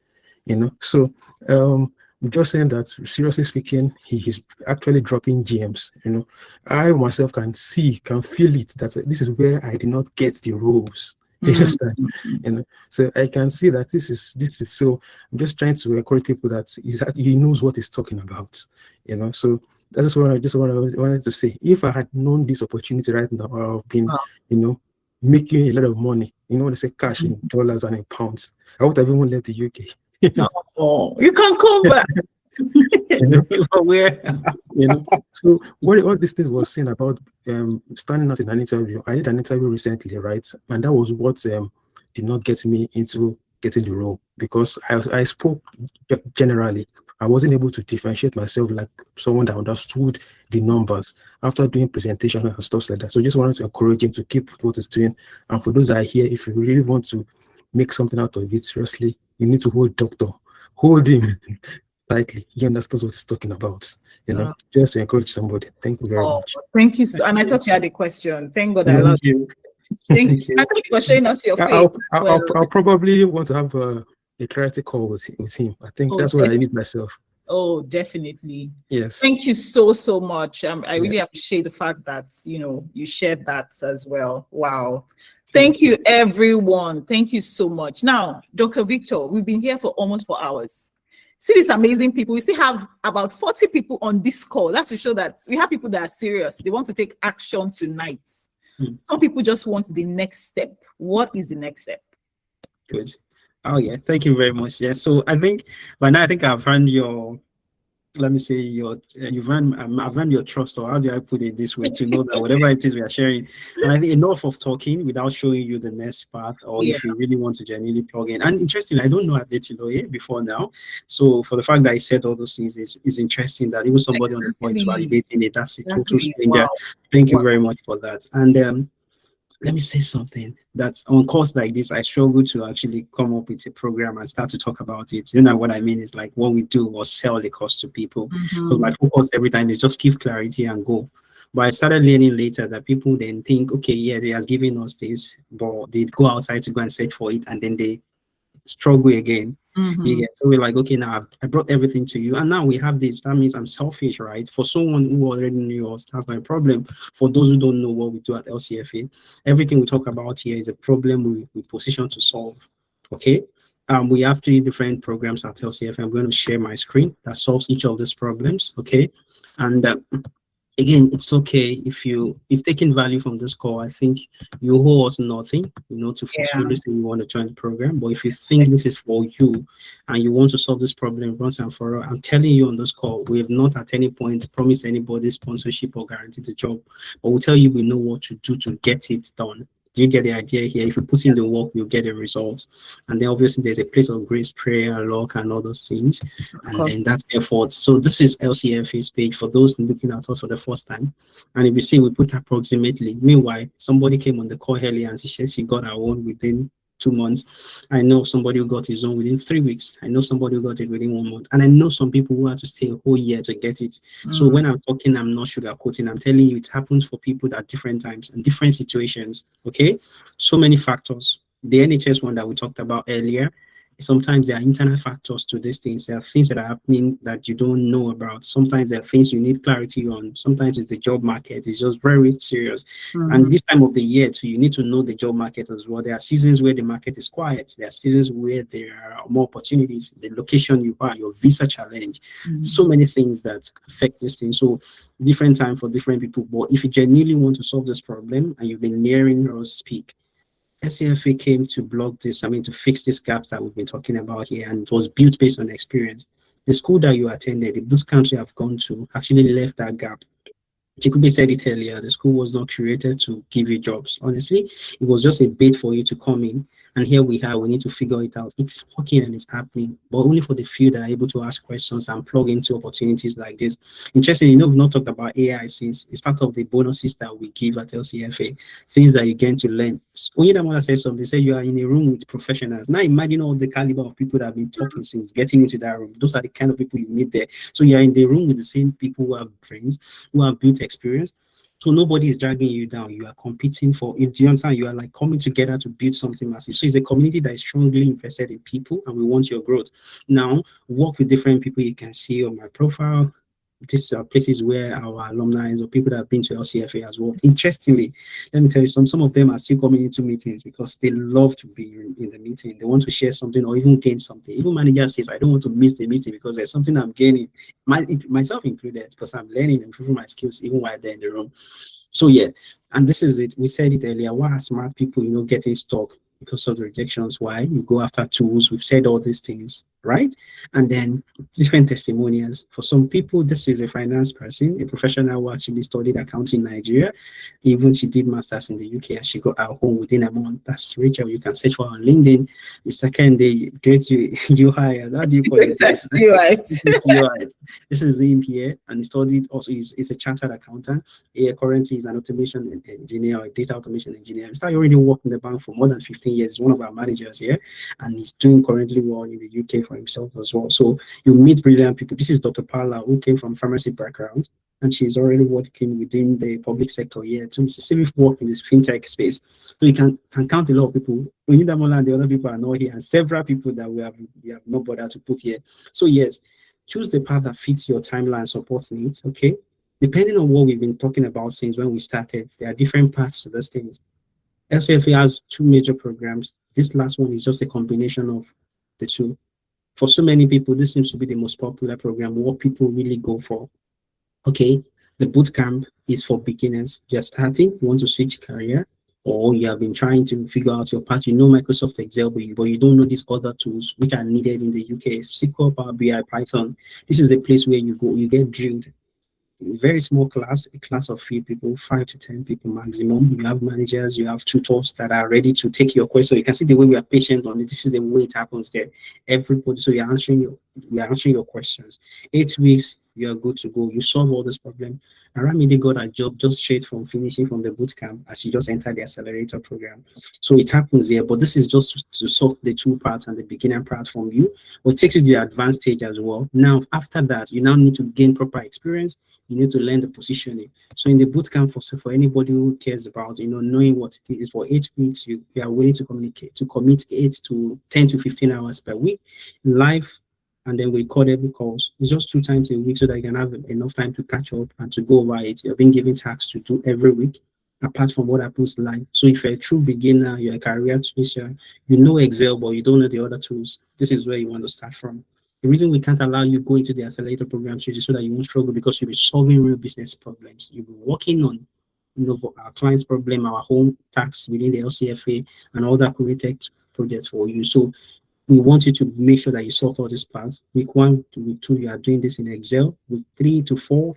you know. So I'm just saying that, seriously speaking, he is actually dropping gems. You know, I myself can feel it, that this is where I did not get the roles. Do you understand? You know, so I can see that this is so. I'm just trying to encourage people that he knows what he's talking about. You know, so that's what I wanted to say. If I had known this opportunity right now, I've been, you know, making a lot of money. You know, when they say cash in dollars and in pounds, I would have even left the UK. Oh, you can come back. You know, so what all these things was saying about standing out in an interview. I did an interview recently, right? And that was what did not get me into getting the role, because I spoke generally. I wasn't able to differentiate myself like someone that understood the numbers after doing presentations and stuff like that. So just wanted to encourage him to keep what he's doing. And for those that are here, if you really want to make something out of it, seriously, you need to hold him tightly. He understands what he's talking about. You know, just to encourage somebody. Thank you very much. Thank you. And I thought you had a question. Thank God I love you. Thank you. I think for showing us your face. I'll probably want to have a clarity call with him. I think that's what I need myself. Oh, definitely. Yes. Thank you so much. I really appreciate the fact that, you know, you shared that as well. Wow. Thank you, everyone. Thank you so much. Now, Dr. Victor, we've been here for almost 4 hours. See these amazing people. We still have about 40 people on this call. That's to show that we have people that are serious. They want to take action tonight. Some people just want the next step. What is the next step? Good. Oh yeah, thank you very much. Yeah, so I think by now I think I've earned your, let me say your, I've earned your trust, or how do I put it this way, to know that whatever it is we are sharing, and I think enough of talking without showing you the next path, or if you really want to genuinely plug in. And interesting, I don't know Adekunle before now, so for the fact that I said all those things is interesting that even somebody on the point is validating it. That's a total stranger. Wow. Thank you very much for that. And let me say something that's on course like this. I struggle to actually come up with a program and start to talk about it. You know what I mean? Is like what we do or sell the course to people. Because my focus every time is just give clarity and go. But I started learning later that people then think, okay, yeah, they has given us this, but they go outside to go and search for it, and then they struggle again. Yeah, so we're like, okay, now I brought everything to you, and now we have this. That means I'm selfish, right? For someone who already knew us, that's my problem. For those who don't know what we do at LCFA, everything we talk about here is a problem we position to solve. Okay, we have 3 different programs at LCFA. I'm going to share my screen that solves each of these problems. Okay, and again, it's okay if taking value from this call. I think you owe us nothing, to forcefully say you want to join the program. But if you think this is for you and you want to solve this problem once and for all, I'm telling you on this call, we have not at any point promised anybody sponsorship or guaranteed the job, but we'll tell you we know what to do to get it done. Do you get the idea here? If you put in the work, you'll get the results. And then obviously there's a place of grace, prayer, luck, and all those things. And then that's effort. So this is LCFA's page for those looking at us for the first time. And if you see, we put approximately. Meanwhile, somebody came on the call earlier and she said she got her own within 2 months. I know somebody who got his own within 3 weeks. I know somebody who got it within 1 month. And I know some people who had to stay a whole year to get it. So when I'm talking, I'm not sugarcoating. I'm telling you, it happens for people at different times and different situations. Okay? So many factors. The NHS one that we talked about earlier, sometimes there are internal factors to these things. There are things that are happening that you don't know about. Sometimes there are things you need clarity on. Sometimes it's the job market. It's just very serious. And this time of the year too, you need to know the job market as well. There are seasons where the market is quiet. There are seasons where there are more opportunities. The location you are, your visa challenge, so many things that affect this thing. So different time for different people. But if you genuinely want to solve this problem and you've been hearing us speak, LCFA came to block this, to fix this gap that we've been talking about here, and it was built based on experience. The school that you attended, the boot camps you have gone to, actually left that gap. Chekwube said it earlier, the school was not created to give you jobs. Honestly, it was just a bait for you to come in. And here we need to figure it out. It's working and it's happening, but only for the few that are able to ask questions and plug into opportunities like this. Interesting, we've not talked about AI since it's part of the bonuses that we give at LCFA, things that you get to learn. Only that one said something, say you are in a room with professionals. Now imagine all the caliber of people that have been talking since getting into that room. Those are the kind of people you meet there. So you're in the room with the same people who have brains, who have built experience. So nobody is dragging you down. You are competing do you understand? You are like coming together to build something massive. So it's a community that is strongly invested in people, and we want your growth. Now, work with different people. You can see on my profile. These are places where our alumni or people that have been to LCFA as well. Interestingly, let me tell you, some of them are still coming into meetings because they love to be in the meeting. They want to share something or even gain something. Even manager says, I don't want to miss the meeting because there's something I'm gaining, myself included, because I'm learning and improving my skills even while they're in the room. So yeah, and this is it. We said it earlier. Why are smart people, getting stuck? Because of the rejections. Why? You go after tools. We've said all these things, right? And then different testimonials. For some people, this is a finance person, a professional who actually studied accounting in Nigeria. Even she did masters in the UK and she got her home within a month. That's Rachel. You can search for her on LinkedIn. The second day, great you hire. How do you call it? That's right. This is him here, and he studied also. He's a chartered accountant. He currently is an automation engineer or a data automation engineer. He started already working in the bank for more than 15 years. He's one of our managers here, and he's doing currently well in the UK for himself as well. So you meet brilliant people. This is Dr. Paula, who came from pharmacy background, and she's already working within the public sector here. So it's a civic work in this fintech space. So you can count a lot of people. Damola and the other people are not here, and several people that we have not bothered to put here. So yes, choose the path that fits your timeline, support needs. Okay, depending on what we've been talking about since when we started, there are different paths to those things. LCFA has 2 major programs. This last one is just a combination of the 2. For so many people, this seems to be the most popular program, what people really go for. Okay, the bootcamp is for beginners. You're starting, you want to switch career, or you have been trying to figure out your path. You know Microsoft Excel, but you don't know these other tools which are needed in the UK. SQL, Power BI, Python. This is a place where you go, you get drilled. Very small class, a class of few people, 5 to 10 people maximum. You have managers, you have tutors that are ready to take your question. So you can see the way we are patient on it. This is the way it happens there. Everybody, so we are answering your questions. 8 weeks, you are good to go. You solve all this problem. Aramide got a job just straight from finishing from the boot camp as she just entered the accelerator program. So it happens there, but this is just to solve the two parts and the beginner part from you. What takes you to the advanced stage as well. Now, after that, you now need to gain proper experience. You need to learn the positioning. So in the boot camp, for anybody who cares about, knowing what it is, for 8 weeks, you are willing to commit 8 to 10 to 15 hours per week live, and then we record every calls. It's just 2 times a week so that you can have enough time to catch up and to go over it. You're being given tasks to do every week, apart from what happens live. So if you're a true beginner, you're a career switcher, you know Excel, but you don't know the other tools, this is where you want to start from. The reason we can't allow you go into the accelerator program is so that you won't struggle, because you'll be solving real business problems. You'll be working on, for our client's problem, our home tax within the LCFA, and all that tech projects for you. So we want you to make sure that you sort all these parts. Week 1 to week 2, you are doing this in Excel. Week 3 to 4,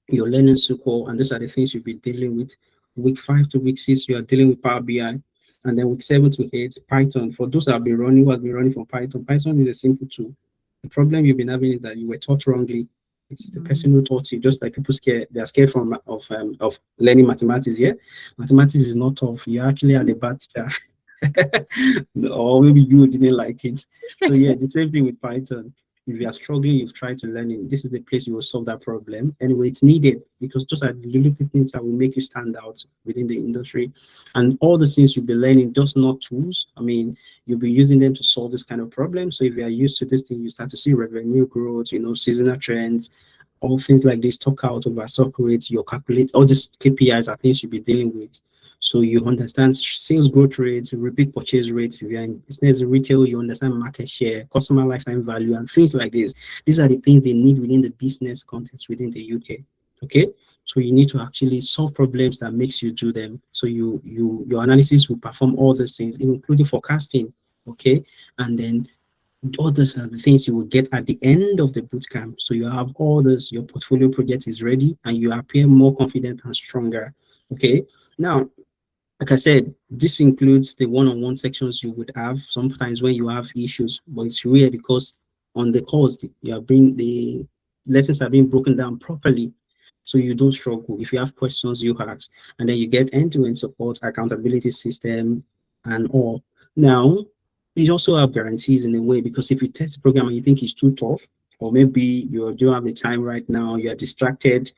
you're learning SQL, and these are the things you'll be dealing with. Week 5 to week 6, you are dealing with Power BI. And then week 7 to 8, Python. For those that have been running from Python, Python is a simple tool. The problem you've been having is that you were taught wrongly. It's the person who taught you, just like people they're scared of learning mathematics. Yeah, mathematics is not tough. You actually had a bad teacher, or maybe you didn't like it. So yeah, the same thing with Python. If you are struggling, you've tried to learn it, this is the place you will solve that problem. Anyway, it's needed, because those are the little things that will make you stand out within the industry. And all the things you'll be learning, just not tools. I mean, you'll be using them to solve this kind of problem. So if you are used to this thing, you start to see revenue growth, seasonal trends, all things like this, stock out over stock rates, you calculate, all these KPIs are things you'll be dealing with. So you understand sales growth rates, repeat purchase rates. If you're in business retail, you understand market share, customer lifetime value, and things like this. These are the things they need within the business context within the UK. Okay, so you need to actually solve problems that makes you do them. So your analysis will perform all these things, including forecasting. Okay, and then all those are the things you will get at the end of the boot camp. So you have all this, your portfolio project is ready, and you appear more confident and stronger. Okay, now, like I said, this includes the one-on-one sections you would have sometimes when you have issues, but it's rare because on the course, the lessons are being broken down properly, so you don't struggle. If you have questions, you ask, and then you get end-to-end support, accountability system, and all. Now, you also have guarantees in a way, because if you test the program and you think it's too tough, or maybe you don't have the time right now, you are distracted,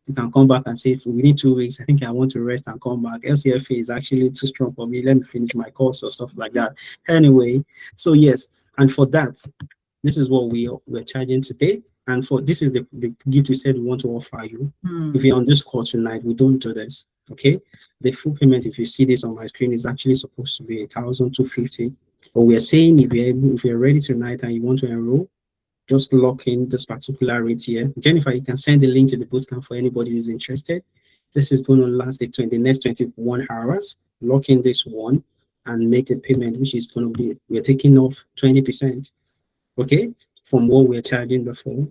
you can come back and say, within 2 weeks, I think I want to rest and come back. LCFA is actually too strong for me. Let me finish my course or stuff like that. Anyway, so yes, and for that, this is what we're charging today. And for this is the gift we said we want to offer you. If you're on this call tonight, we don't do this. Okay, the full payment, if you see this on my screen, is actually supposed to be 1,250. But we are saying if you're ready tonight and you want to enroll, just lock in this particular rate here. Jennifer, you can send the link to the bootcamp for anybody who's interested. This is going to last the next 21 hours. Lock in this one and make the payment, which is going to be, we're taking off 20%, okay, from what we're charging before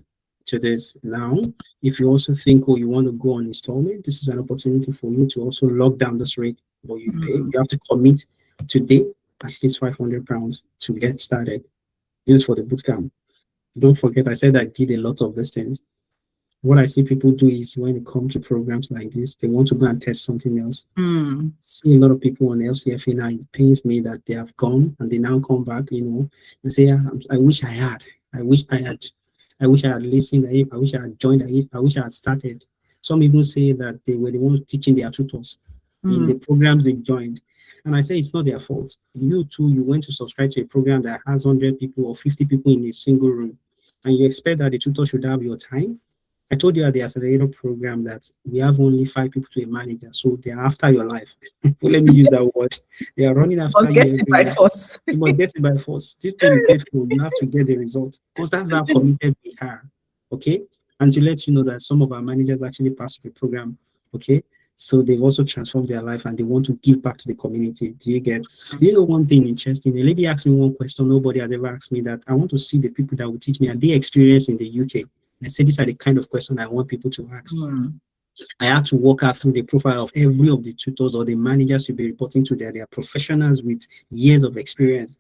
to this. Now, if you also think, you want to go on installment, this is an opportunity for you to also lock down this rate what you pay. You have to commit today at least £500 to get started. This is for the bootcamp. Don't forget, I said I did a lot of these things. What I see people do is when it comes to programs like this, they want to go and test something else. See a lot of people on LCFA now, it pains me that they have gone and they now come back, and say, I wish I had listened, I wish I had joined, I wish I had started. Some even say that they were the ones teaching their tutors in the programs they joined. And I say it's not their fault. You too, you went to subscribe to a program that has 100 people or 50 people in a single room, and you expect that the tutor should have your time. I told you at the accelerator program that we have only 5 people to a manager, so they are after your life. Let me use that word. They are running after you. Get it by force. You must get it by force. This thing you paid for, you have to get the result, because that's how committed we are. Okay, and to let you know that some of our managers actually passed the program. Okay. So they've also transformed their life and they want to give back to the community. Do you know one thing interesting? A lady asked me one question, nobody has ever asked me that. I want to see the people that will teach me, and they experience in the UK. I said, these are the kind of questions I want people to ask. I had to walk out through the profile of every of the tutors or the managers you'll be reporting to. They are professionals with years of experience.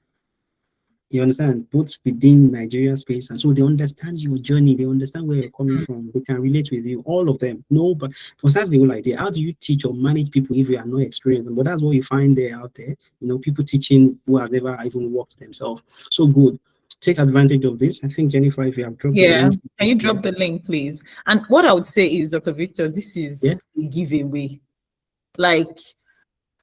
You understand? Both within Nigerian space, and so they understand your journey, they understand where you're coming from, they can relate with you, all of them. No, but because that's the whole idea. How do you teach or manage people if you are not experienced? But that's what you find there out there, people teaching who have never even worked themselves. So good. Take advantage of this. I think, Jennifer, if you have dropped the link. Can you drop the link, please? And what I would say is, Dr. Victor, this is a giveaway.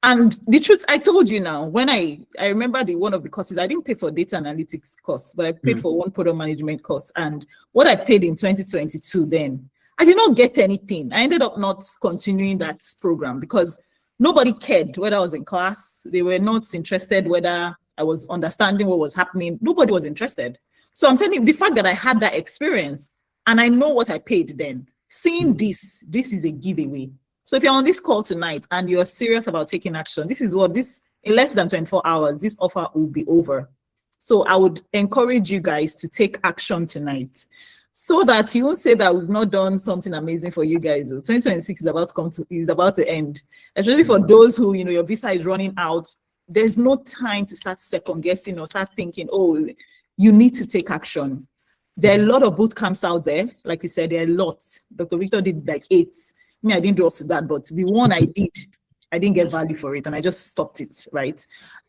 And the truth, I told you now, when I remember one of the courses, I didn't pay for data analytics course, but I paid for one product management course. And what I paid in 2022 then, I did not get anything. I ended up not continuing that program because nobody cared whether I was in class. They were not interested whether I was understanding what was happening. Nobody was interested. So I'm telling you, the fact that I had that experience and I know what I paid then, seeing this is a giveaway. So if you're on this call tonight and you're serious about taking action, in less than 24 hours, this offer will be over. So I would encourage you guys to take action tonight so that you won't say that we've not done something amazing for you guys. 2026 is about to end, especially for those who, your visa is running out. There's no time to start second guessing or start thinking, oh, you need to take action. There are a lot of boot camps out there. Like you said, there are lots. Dr. Victor did like 8. Me, I didn't do up to that, but the one I did, I didn't get value for it and I just stopped it, right?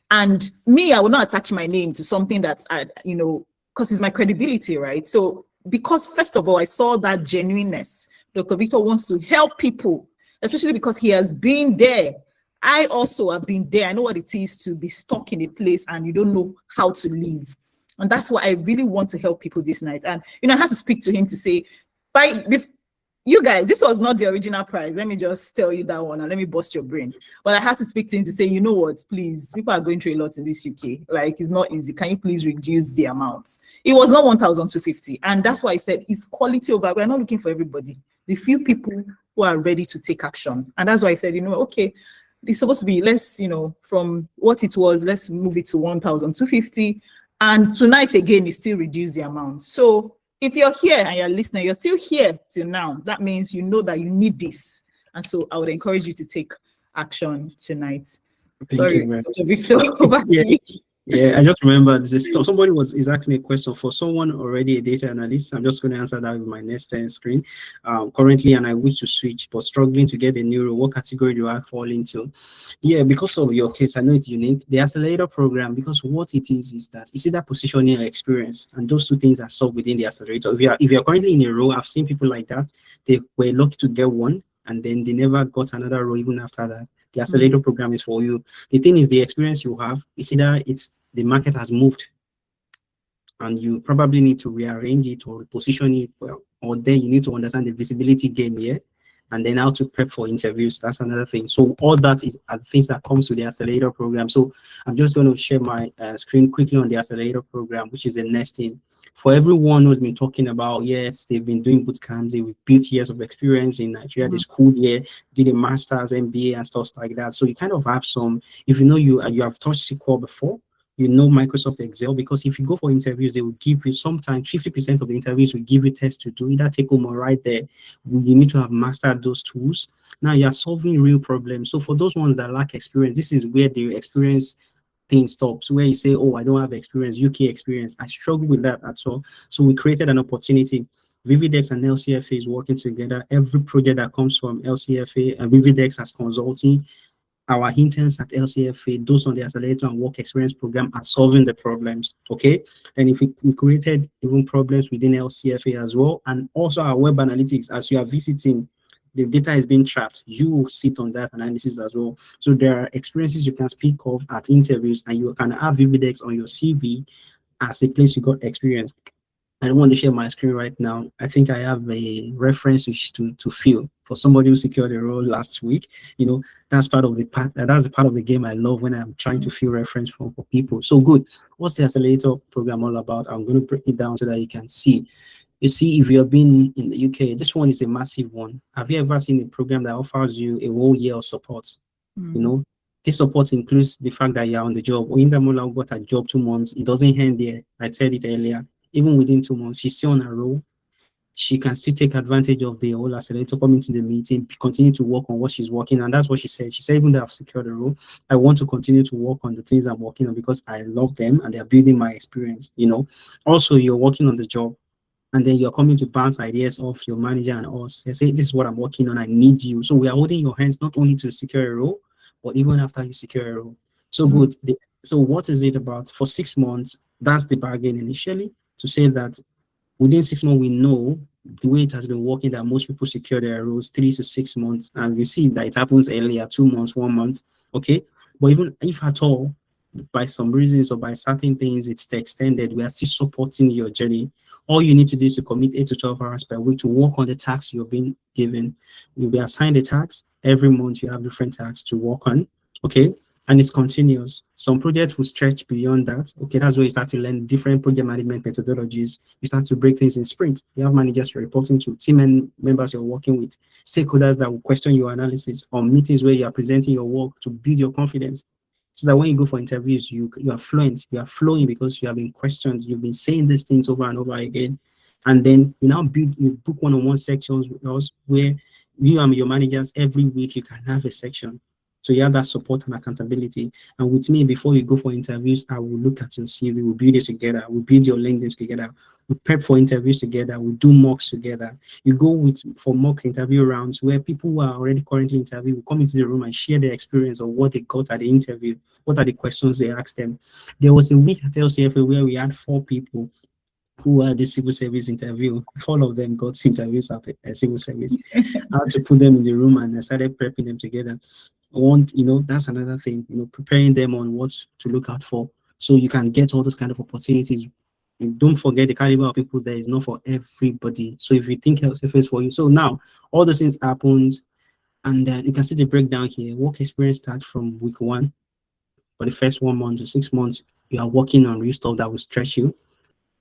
And me, I will not attach my name to something that's, because it's my credibility, right? So because first of all, I saw that genuineness. Dr. Victor wants to help people, especially because he has been there. I also have been there. I know what it is to be stuck in a place and you don't know how to leave. And that's why I really want to help people this night. And, I had to speak to him to say, you guys, this was not the original price. Let me just tell you that one and let me bust your brain. But I had to speak to him to say, you know what, please, people are going through a lot in this UK. It's not easy. Can you please reduce the amount? It was not 1,250. And that's why I said it's quality over. We're not looking for everybody. The few people who are ready to take action. And that's why I said, okay, it's supposed to be less, from what it was, let's move it to 1,250. And tonight again, it still reduce the amount. So if you're here and you're listening, you're still here till now, that means you know that you need this. And so I would encourage you to take action tonight. Sorry, Dr. Victor, over to you. Yeah, I just remember somebody is asking a question for someone already a data analyst. I'm just going to answer that with my next screen. Currently, and I wish to switch, but struggling to get a new role. What category do I fall into? Yeah, because of your case, I know it's unique. The accelerator program, because what it is that it's either positioning or experience, and those two things are solved within the accelerator. If you're currently in a role, I've seen people like that. They were lucky to get one, and then they never got another role even after that. The accelerator program is for you. The thing is, the experience you have is either the market has moved and you probably need to rearrange it or position it well, or then you need to understand the visibility game here and then how to prep for interviews. That's another thing. So all that are things that comes to the accelerator program. So I'm just going to share my screen quickly on the accelerator program, which is the next thing. For everyone who's been talking about, yes, they've been doing boot camps, they've built years of experience in Nigeria, the school year, did a master's, MBA, and stuff like that. So you kind of have some, if you know you have touched SQL before, you know Microsoft Excel, because if you go for interviews, they will give you sometimes 50% of the interviews will give you tests to do, either take home or right there. You need to have mastered those tools. Now you are solving real problems. So for those ones that lack experience, this is where the experience thing stops, where you say, oh, I don't have experience, UK experience. I struggle with that at all. So we created an opportunity. Vividex and LCFA is working together. Every project that comes from LCFA and Vividex as consulting, our interns at LCFA, those on the accelerator and work experience program are solving the problems. Okay. And if we created even problems within LCFA as well, and also our web analytics, as you are visiting, the data is being trapped. You sit on that analysis as well. So there are experiences you can speak of at interviews, and you can have Vividex on your CV as a place you got experience. I don't want to share my screen right now. I think I have a reference to fill for somebody who secured a role last week. That's part of the that's part of the game I love when I'm trying to fill reference for people. So good. What's the accelerator program all about? I'm going to break it down so that you can see. You see, if you've been in the UK, this one is a massive one. Have you ever seen a program that offers you a whole year of support? You know, this support includes the fact that you're on the job. Oyindamola got a job 2 months. It doesn't end there. I said it earlier. Even within 2 months, she's still on a roll. She can still take advantage of the whole accelerator, come into the meeting, continue to work on what she's working on. That's what she said. She said, even though I've secured a role, I want to continue to work on the things I'm working on because I love them and they're building my experience, you know. Also, you're working on the job and then you're coming to bounce ideas off your manager and us. They say, this is what I'm working on. I need you. So we are holding your hands not only to secure a role, but even after you secure a role. So good. So what is it about? For 6 months, that's the bargain initially, to say that within 6 months, we know the way it has been working that most people secure their roles 3 to 6 months, and we see that it happens earlier, 2 months, 1 month, okay? But even if at all, by some reasons or by certain things, it's extended, we are still supporting your journey. All you need to do is to commit 8 to 12 hours per week to work on the tasks you're being given. You'll be assigned a task. Every month you have different tasks to work on, okay? And it's continuous. Some projects will stretch beyond that. Okay, that's where you start to learn different project management methodologies. You start to break things in sprints. You have managers you're reporting to, team members you're working with, stakeholders that will question your analysis, or meetings where you are presenting your work to build your confidence. So that when you go for interviews, you are fluent, you are flowing because you have been questioned, you've been saying these things over and over again. And then you now book one-on-one sections with us where you and your managers every week, you can have a section. So you have that support and accountability. And with me, before you go for interviews, I will look at your CV, we'll build it together, we'll build your LinkedIn together, we prep for interviews together, we do mocks together. You go for mock interview rounds where people who are already currently interviewed will come into the room and share their experience of what they got at the interview, what are the questions they asked them. There was a week at LCFA where we had 4 people who had the civil service interview. All of them got interviews at the civil service. I had to put them in the room and I started prepping them together. That's another thing, preparing them on what to look out for so you can get all those kind of opportunities. And don't forget the caliber of people there is not for everybody. So if you think LCFA is for you, so now all those things happened, and you can see the breakdown here. Work experience starts from week 1. For the first 1 month to 6 months, you are working on real stuff that will stretch you.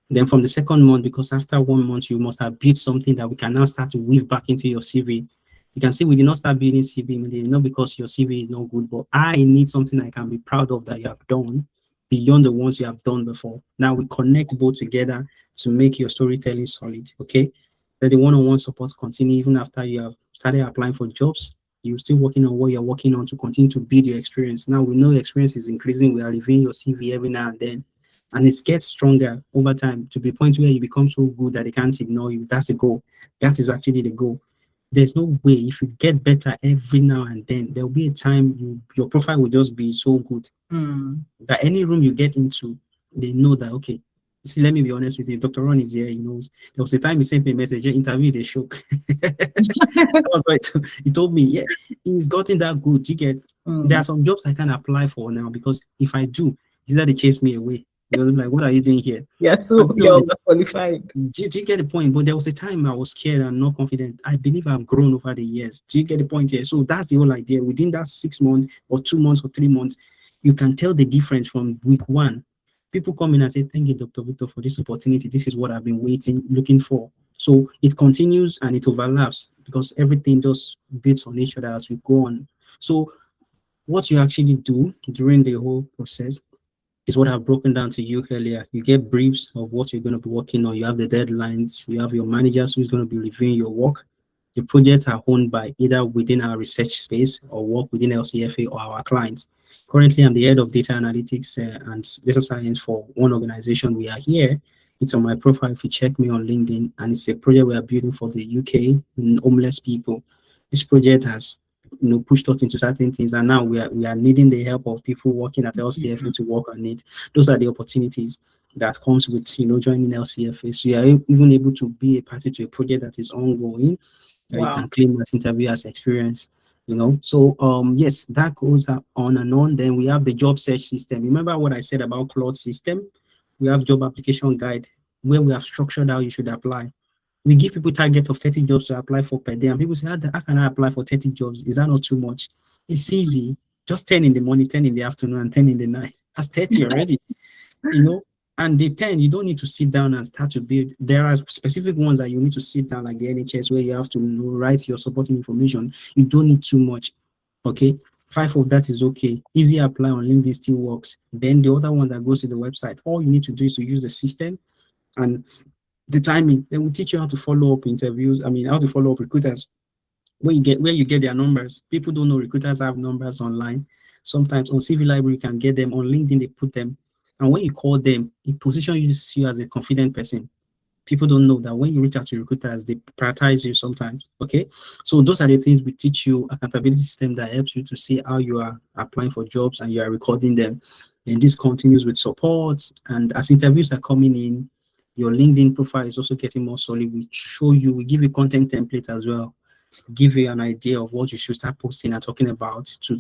Then from the second month, because after 1 month, you must have built something that we can now start to weave back into your CV. You can see we did not start building CV immediately, not because your CV is not good, but I need something I can be proud of that you have done beyond the ones you have done before. Now we connect both together to make your storytelling solid, okay? Then the one-on-one support continue even after you have started applying for jobs. You're still working on what you're working on to continue to build your experience. Now we know your experience is increasing. We are reviewing your CV every now and then. And it gets stronger over time to the point where you become so good that they can't ignore you. That's the goal. That is actually the goal. There's no way, if you get better every now and then, there'll be a time your profile will just be so good that any room you get into, they know that, okay, see, let me be honest with you, Dr. Ron is here, he knows. There was a time he sent me a message, interview, they shook. That was right. He told me, yeah, he's gotten that good. You get, there are some jobs I can apply for now because if I do, is that they chase me away. You're like, what are you doing here? Yeah, so you're qualified. Do you get the point? But there was a time I was scared and not confident. I believe I've grown over the years. Do you get the point here? So that's the whole idea. Within that 6 months or 2 months or 3 months, you can tell the difference from week 1. People come in and say, thank you, Dr. Victor, for this opportunity. This is what I've been looking for. So it continues and it overlaps because everything just builds on each other as we go on. So what you actually do during the whole process is what I've broken down to you earlier. You get briefs of what you're going to be working on. You have the deadlines. You have your managers who's going to be reviewing your work. The projects are owned by either within our research space or work within LCFA or our clients. Currently, I'm the head of data analytics and data science for one organization. We are here. It's on my profile if you check me on LinkedIn, and it's a project we are building for the UK homeless people. This project has pushed us into certain things, and now we are needing the help of people working at LCFA to work on it. Those are the opportunities that comes with joining LCFA. So you are even able to be a party to a project that is ongoing. You can claim that interview as experience. So yes, that goes on and on. Then we have the job search system. Remember what I said about Claude system? We have job application guide where we have structured how you should apply. We give people target of 30 jobs to apply for per day, and people say, how can I apply for 30 jobs? Is that not too much? It's easy. Just 10 in the morning, 10 in the afternoon, and 10 in the night. That's 30 already. And the 10, you don't need to sit down and start to build. There are specific ones that you need to sit down, like the NHS, where you have to write your supporting information. You don't need too much. Okay. 5 of that is okay. Easy apply on LinkedIn still works. Then the other one that goes to the website, all you need to do is to use the system and the timing. Then we'll teach you how to follow up interviews. I mean, how to follow up recruiters. Where you get their numbers. People don't know recruiters have numbers online. Sometimes on CV Library, you can get them. On LinkedIn, they put them. And when you call them, it positions you as a confident person. People don't know that when you reach out to recruiters, they prioritize you sometimes. Okay. So those are the things we teach you, accountability system that helps you to see how you are applying for jobs and you are recording them. And this continues with support. And as interviews are coming in, your LinkedIn profile is also getting more solid. We show you, we give you content template as well, give you an idea of what you should start posting and talking about to,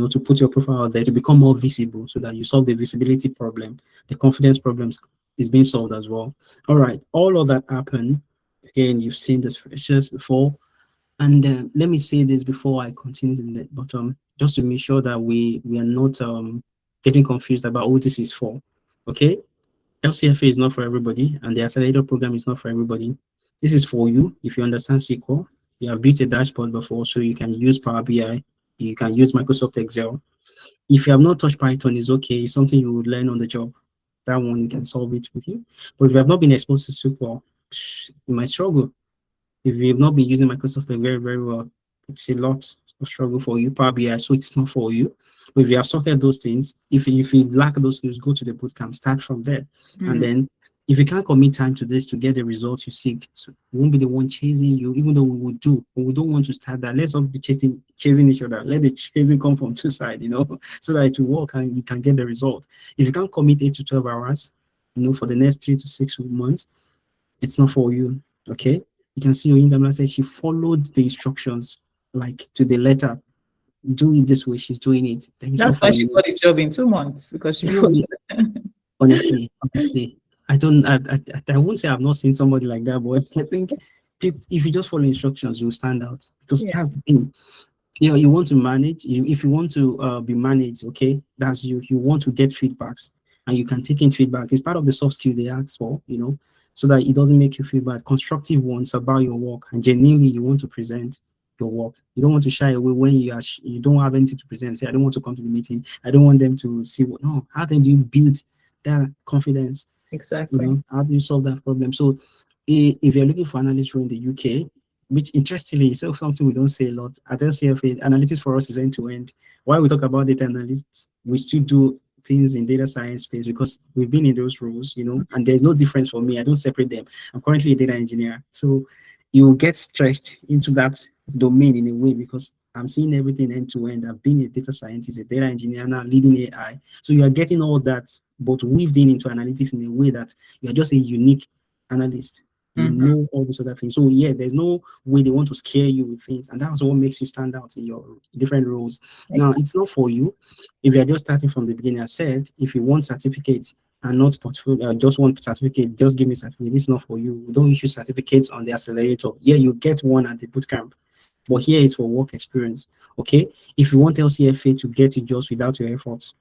to put your profile out there to become more visible so that you solve the visibility problem. The confidence problems is being solved as well. All right, all of that happen. Again, you've seen this just before. And let me say this before I continue in the bottom, just to make sure that we are not getting confused about what this is for. Okay, LCFA is not for everybody, and the accelerator program is not for everybody. This is for you if you understand SQL. You have built a dashboard before, so you can use Power BI, you can use Microsoft Excel. If you have not touched Python, it's okay. It's something you would learn on the job. That one, you can solve it with you. But if you have not been exposed to SQL, you might struggle. If you have not been using Microsoft very, very well, it's a lot of struggle for you, Power BI, so it's not for you. But if you have sorted those things, if you lack those things, go to the bootcamp, start from there. And then if you can't commit time to this to get the results you seek, so we won't be the one chasing you, even though we would do, but we don't want to start that. Let's not be chasing each other. Let the chasing come from two sides, so that it will work and you can get the result. If you can't commit 8 to 12 hours, for the next 3 to 6 months, it's not for you. Okay. You can see Oyindamla said she followed the instructions like to the letter. Do it this way, she's doing it. That's why she got the job in 2 months, because she followed. Honestly, I won't say I've not seen somebody like that, but I think if you just follow instructions, you'll stand out. Because that's the thing. You want to manage. If you want to be managed, okay, that's you. You want to get feedbacks, and you can take in feedback. It's part of the soft skill they ask for, so that it doesn't make you feel bad. Constructive ones about your work, and genuinely you want to present your work. You don't want to shy away when you don't have anything to present. Say, I don't want to come to the meeting. I don't want them to see what. No, how then do you build that confidence? Exactly. How do you solve that problem? So if you're looking for analysts in the UK, which interestingly is something we don't say a lot, at LCFA, analytics for us is end-to-end. Why we talk about data analysts, we still do things in data science space because we've been in those roles, and there's no difference for me. I don't separate them. I'm currently a data engineer. So you get stretched into that domain in a way because I'm seeing everything end-to-end. I've been a data scientist, a data engineer, now leading AI. So you are getting all that, but weaved into analytics in a way that you are just a unique analyst. You know all these other things. So yeah, there's no way they want to scare you with things, and that's what makes you stand out in your different roles. Now, it's not for you if you're just starting from the beginning. I said, if you want certificates and not portfolio, just want certificate, just give me certificate. It's not for you. We don't issue certificates on the accelerator. Yeah, you get one at the bootcamp, but here is for work experience. Okay, if you want LCFA to get you jobs without your efforts,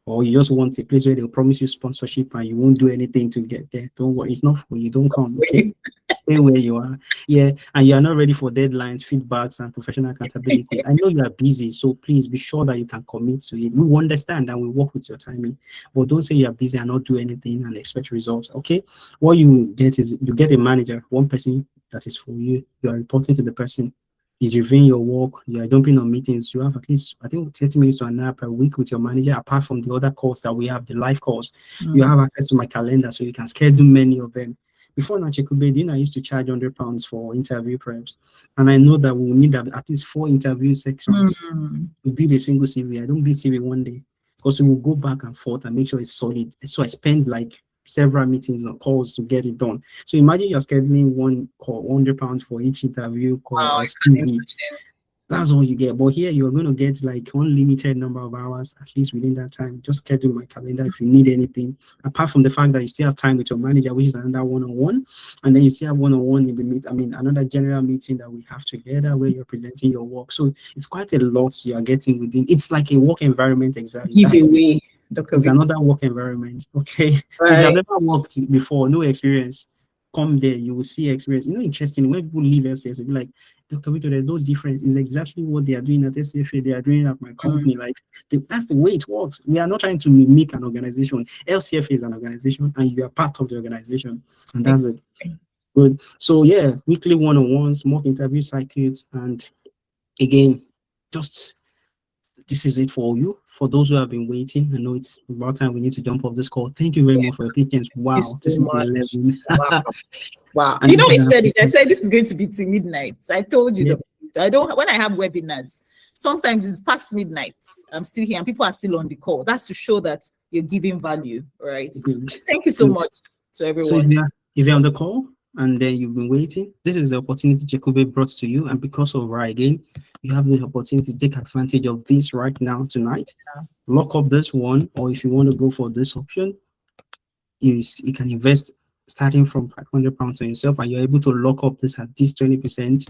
or you just want a place where they'll promise you sponsorship and you won't do anything to get there, don't worry, it's not for you. Don't come. Okay, stay where you are. Yeah, and you are not ready for deadlines, feedbacks, and professional accountability. I know you are busy, so please be sure that you can commit to it. We understand and we work with your timing, but don't say you are busy and not do anything and expect results. Okay, what you get is you get a manager, one person that is for you. You are reporting to the person. Is reviewing your work, you are jumping on meetings. You have at least, I think, 30 minutes to an hour per week with your manager, apart from the other calls that we have, the live calls. You have access to my calendar, so you can schedule many of them. Before now, Chekwube, I used to charge £100 for interview preps. And I know that we will need at least 4 interview sections to build a single CV. I don't build CV one day, because we will go back and forth and make sure it's solid. So I spend like several meetings or calls to get it done. So imagine you're scheduling one call, £100 for each interview call or CV. That's all you get. But here you're going to get like unlimited number of hours, at least within that time. Just schedule my calendar if you need anything. Apart from the fact that you still have time with your manager, which is another one-on-one, and then you still have one-on-one in the another general meeting that we have together where you're presenting your work. So it's quite a lot you are getting within. It's like a work environment exactly. Giveaway. Dr. It's Victor. another work environment. Okay. So if you have never worked before, no experience, come there, you will see experience. Interesting, when people leave FCS, they'll be like, Dr. Victor, there's no difference. It's exactly what they are doing at FCFA, they are doing at my company. Like, that's the way it works. We are not trying to mimic an organization. LCFA is an organization, and you are part of the organization, and that's it. Good. So yeah, weekly one-on-ones, mock interview cycles, and again, just this is it for you. For those who have been waiting, I know it's about time we need to jump off this call. Thank you very much for your patience. Wow, this is 11. Wow. And You know, I said this is going to be till midnight. I told you, I don't, when I have webinars, sometimes it's past midnight. I'm still here and people are still on the call. That's to show that you're giving value, right? Thank you so much to everyone. So if you're on the call and then you've been waiting, this is the opportunity Chekwube brought to you. And because of her again, you have the opportunity to take advantage of this right now, tonight. Lock up this one, or if you want to go for this option, you can invest starting from £500 on yourself, and you're able to lock up this at this 20%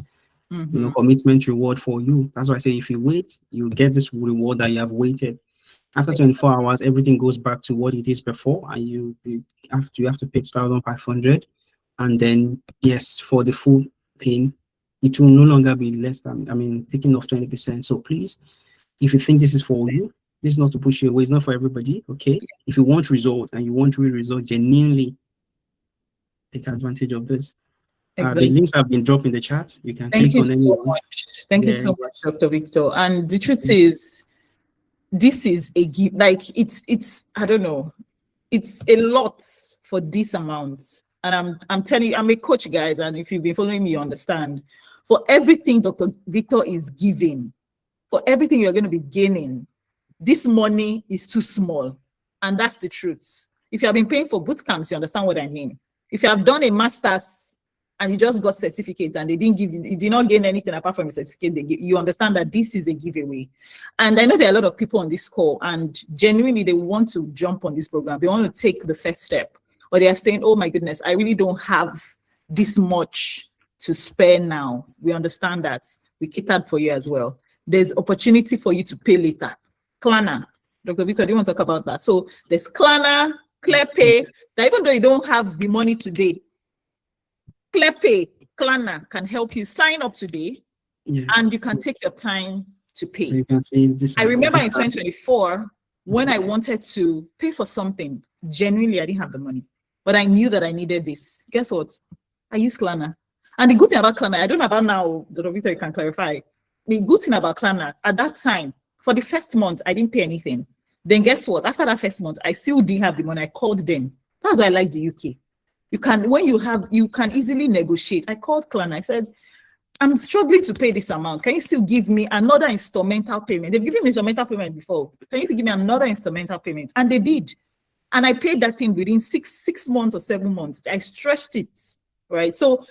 commitment reward for you. That's why I say if you wait, you get this reward that you have waited. After 24 hours, everything goes back to what it is before, and you have to pay 2,500. And then yes, for the full thing, it will no longer be less than, taking off 20%. So please, if you think this is for you, this is not to push you away. It's not for everybody. Okay. If you want result and you want real result, genuinely take advantage of this. The links have been dropped in the chat. You can click on any one. Thank you so much, Dr. Victor. And the truth is, this is a gift. Like it's I don't know, it's a lot for this amount. And I'm telling you, I'm a coach, guys, and if you've been following me, you understand. For everything Dr. Victor is giving, for everything you're going to be gaining, this money is too small. And that's the truth. If you have been paying for boot camps, you understand what I mean. If you have done a master's and you just got certificate and they didn't give you did not gain anything apart from a certificate, you understand that this is a giveaway. And I know there are a lot of people on this call, and genuinely they want to jump on this program. They want to take the first step. Or they are saying, oh my goodness, I really don't have this much to spare now. We understand that. We catered for you as well. There's opportunity for you to pay later. Klarna. Dr. Victor, do you want to talk about that? So there's Klarna, ClearPay, that even though you don't have the money today, ClearPay, Klarna can help you sign up today, and you can take your time to pay. So you can see this. I remember in 2024, when I wanted to pay for something, genuinely, I didn't have the money. But I knew that I needed this. Guess what? I used Klarna. And the good thing about Klarna, I don't know about now, Dr. Victor, you can clarify. The good thing about Klarna, at that time, for the first month, I didn't pay anything. Then guess what? After that first month, I still didn't have the money. I called them. That's why I like the UK. You can easily negotiate. I called Klarna. I said, I'm struggling to pay this amount. Can you still give me another instrumental payment? They've given me instrumental payment before. Can you still give me another instrumental payment? And they did. And I paid that thing within six months or 7 months. I stretched it, right? So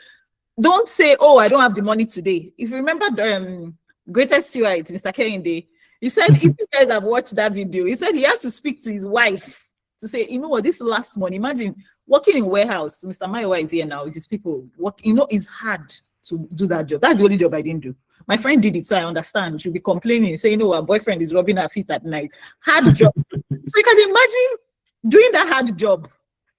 don't say, oh, I don't have the money today. If you remember the greatest steward, Mr. Kehinde, he said, if you guys have watched that video, he said he had to speak to his wife to say, you know what, this last money, imagine working in warehouse. Mr. Mayowa is here now, with his people. It's hard to do that job. That's the only job I didn't do. My friend did it, so I understand. She'll be complaining, saying, her boyfriend is rubbing her feet at night. Hard job. So you can imagine doing that hard job.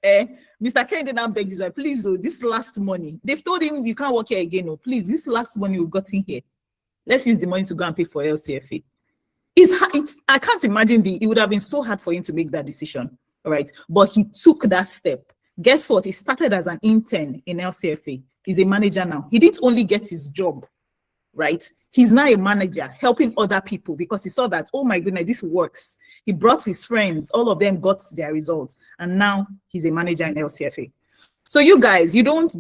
Mr. Kennedy now begged his wife, please, this last money. They've told him you can't work here again. Oh, please, this last money we've gotten here. Let's use the money to go and pay for LCFA. I can't imagine it would have been so hard for him to make that decision. All right. But he took that step. Guess what? He started as an intern in LCFA. He's a manager now. He didn't only get his job, right? He's now a manager helping other people because he saw that, oh my goodness, this works. He brought his friends, all of them got their results. And now he's a manager in LCFA. So you guys, you don't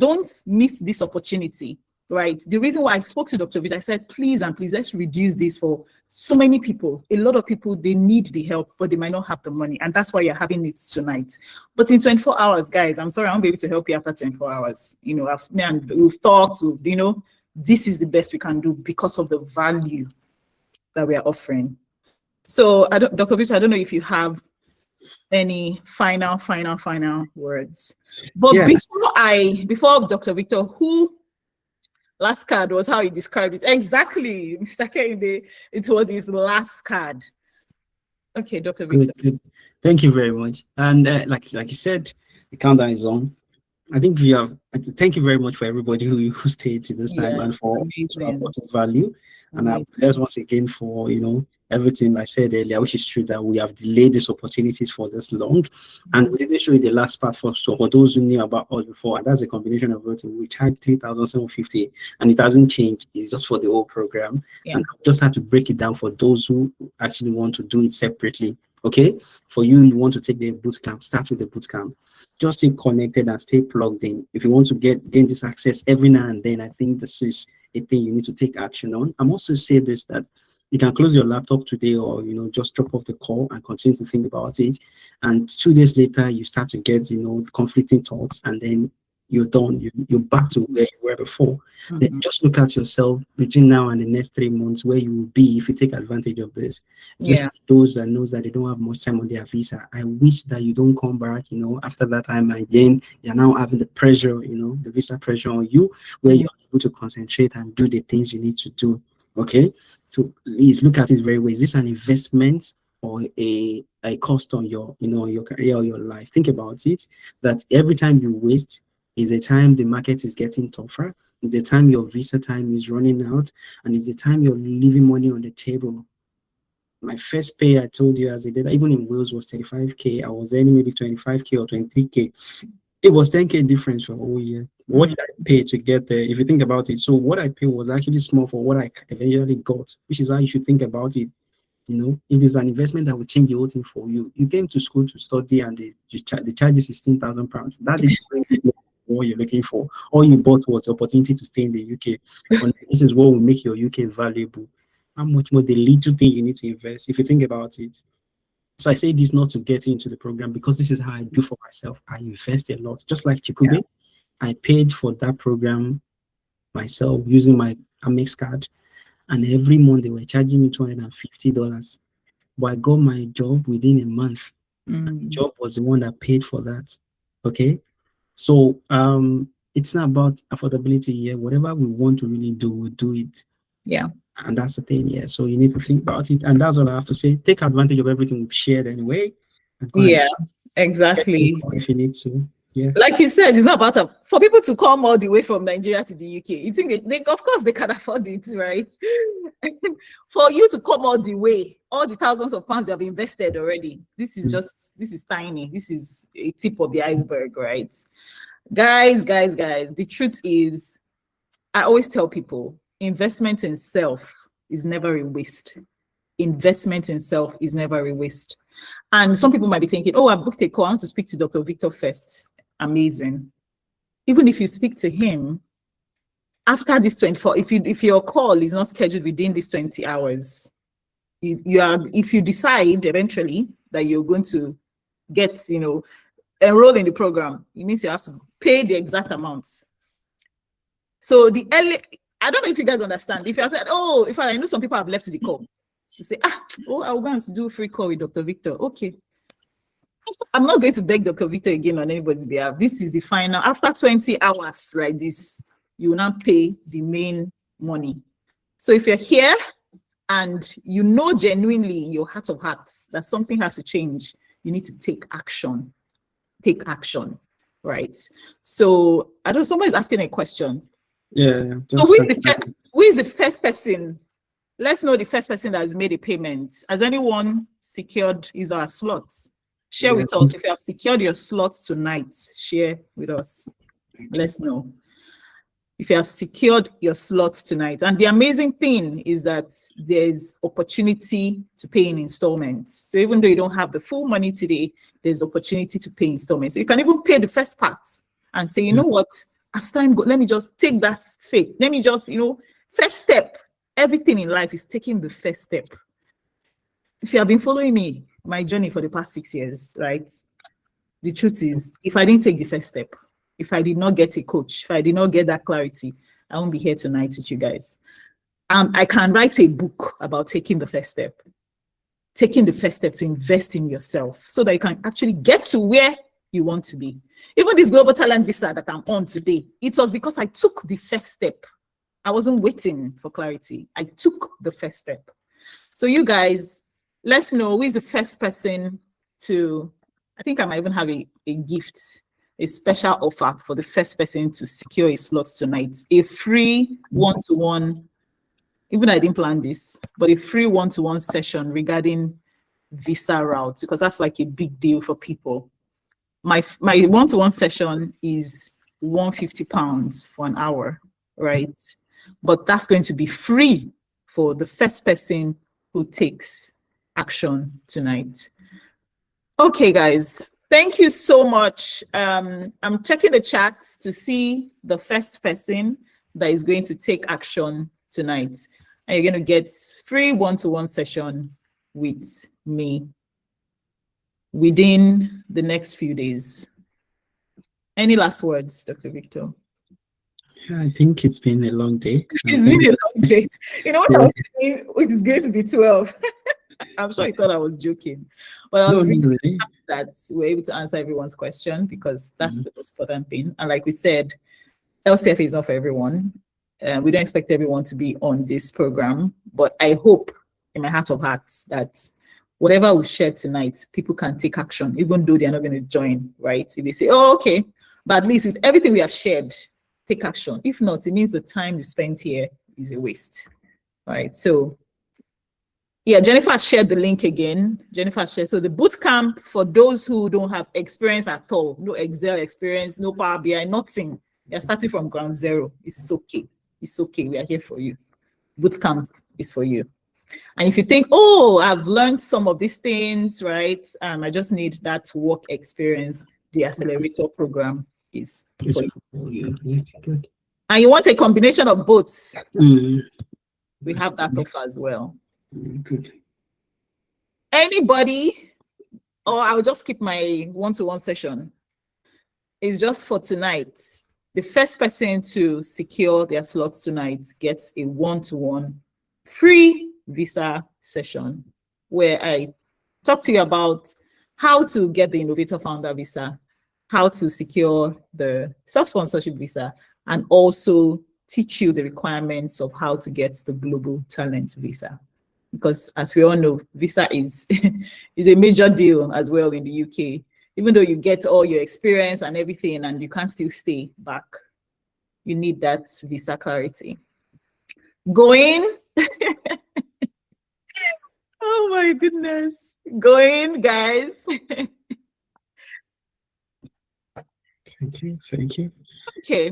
miss this opportunity, right? The reason why I spoke to Dr. Victor, I said, please and please, let's reduce this for so many people. A lot of people, they need the help, but they might not have the money. And that's why you're having it tonight. But in 24 hours, guys, I'm sorry, I won't be able to help you after 24 hours. We've talked, this is the best we can do because of the value that we are offering. So, Dr. Victor, I don't know if you have any final words. But before Dr. Victor, last card was how he described it. Exactly, Mr. Kennedy, it was his last card. Okay, Dr. Victor. Good. Thank you very much. And like you said, the countdown is on. I think we have. Thank you very much for everybody who stayed to this time and for supporting value. And I apologize once again for everything I said earlier, which is true that we have delayed these opportunities for this long, and we didn't show you the last part for those who knew about us before. And that's a combination of everything. We charged 3,750, and it hasn't changed. It's just for the whole program, and I just had to break it down for those who actually want to do it separately. Okay, for you want to take the boot camp, start with the boot camp. Just stay connected and stay plugged in. If you want to gain this access every now and then, I think this is a thing you need to take action on. I'm also saying this, that you can close your laptop today, or just drop off the call and continue to think about it. And 2 days later, you start to get conflicting thoughts, and then you're done. You're back to where you were before. Then just look at yourself between now and the next 3 months, where you will be if you take advantage of this. Especially those that knows that they don't have much time on their visa. I wish that you don't come back, after that time, and then you're now having the pressure, the visa pressure on you, where you're able to concentrate and do the things you need to do. Okay, so please look at it very well. Is this an investment or a cost on your your career or your life? Think about it, that every time you waste is a time the market is getting tougher. It's the time your visa time is running out, and it's the time you're leaving money on the table. My first pay, I told you as a data, even in Wales, was 35K. I was earning maybe 25K or 23K. It was 10K difference for a whole year. What did I pay to get there? If you think about it, so what I paid was actually small for what I eventually got, which is how you should think about it. It is an investment that will change the whole thing for you. You came to school to study, and the charge is £16,000. That is what you're looking for. All you bought was the opportunity to stay in the UK. And this is what will make your UK valuable. How much more the little thing you need to invest, if you think about it. So I say this not to get into the program, because this is how I do for myself. I invest a lot, just like Chekwube. I paid for that program myself using my Amex card, and every month they were charging me $250. But I got my job within a month. And the job was the one that paid for that. Okay, so it's not about affordability here. Whatever we want to really do, we'll do it. Yeah. And that's the thing, yeah. So you need to think about it. And that's all I have to say. Take advantage of everything we've shared anyway. Yeah, exactly. If you need to. Yeah. Like you said, it's not about for people to come all the way from Nigeria to the UK. You think they of course they can afford it, right? For you to come all the way, all the thousands of pounds you have invested already, this is tiny. This is a tip of the iceberg, right? Guys, the truth is, I always tell people, investment in self is never a waste. Investment in self is never a waste. And some people might be thinking, oh, I booked a call. I want to speak to Dr. Victor first. Amazing. Even if you speak to him after this 24, if your call is not scheduled within these 20 hours, if you decide eventually that you're going to get, enroll in the program, it means you have to pay the exact amount. So I don't know if you guys understand. If I said, oh, if I know some people have left the call, to say, I'll go and do a free call with Dr. Victor. Okay. I'm not going to beg Dr. Victor again on anybody's behalf. This is the final. After 20 hours like this, you will not pay the main money. So if you're here and you know genuinely in your heart of hearts that something has to change, you need to take action. Take action, right? So I don't know, somebody's asking a question. Yeah. So who is the first person? Let's know the first person that has made a payment. Has anyone secured his or her slots? Share with us. If you have secured your slots tonight, share with us. Let's know if you have secured your slots tonight. And the amazing thing is that there's opportunity to pay in installments. So even though you don't have the full money today, there's opportunity to pay installments. So you can even pay the first part and say, you know what, as time goes, let me just take that faith. Let me just, first step. Everything in life is taking the first step. If you have been following me, my journey for the past 6 years, right? The truth is, if I didn't take the first step, if I did not get a coach, if I did not get that clarity, I won't be here tonight with you guys. I can write a book about taking the first step to invest in yourself so that you can actually get to where you want to be. Even this global talent visa that I'm on today, it was because I took the first step. I wasn't waiting for clarity. I took the first step. So you guys, let's know who is the first person to, I think I might even have a gift, a special offer for the first person to secure a slot tonight. A free one-to-one, even I didn't plan this, but a free one-to-one session regarding visa routes, because that's like a big deal for people. My one-to-one session is £150 for an hour, right? But that's going to be free for the first person who takes action tonight. Okay, guys, thank you so much. I'm checking the chat to see the first person that is going to take action tonight. And you're going to get free one-to-one session with me within the next few days. Any last words, Dr. Victor? I think it's been a long day. It's been a long day. You know what I was saying? It's going to be 12. I'm sure you thought I was joking. But I was really happy that we're able to answer everyone's question, because that's the most important thing. And like we said, LCF is not for everyone. We don't expect everyone to be on this program. But I hope in my heart of hearts that whatever we share tonight, people can take action, even though they're not going to join, right? If they say, oh, okay, but at least with everything we have shared, take action. If not, it means the time you spent here is a waste, right? So, yeah, Jennifer shared the link again. Jennifer shared. So the boot camp for those who don't have experience at all, no Excel experience, no Power BI, nothing. You're starting from ground zero. It's okay. It's okay. We are here for you. Boot camp is for you. And if you think, oh, I've learned some of these things, right? I just need that work experience, the accelerator program is for you. And you want a combination of both. We have that offer as well. Good. Anybody, or I'll just keep my one-to-one session. It's just for tonight. The first person to secure their slots tonight gets a one-to-one free visa session where I talk to you about how to get the Innovator Founder visa, how to secure the self-sponsorship visa, and also teach you the requirements of how to get the Global Talent visa. Because as we all know, visa is a major deal as well in the UK. Even though you get all your experience and everything and you can still stay back, you need that visa clarity. Going. Oh my goodness. Going, guys. Thank you. Thank you. Okay.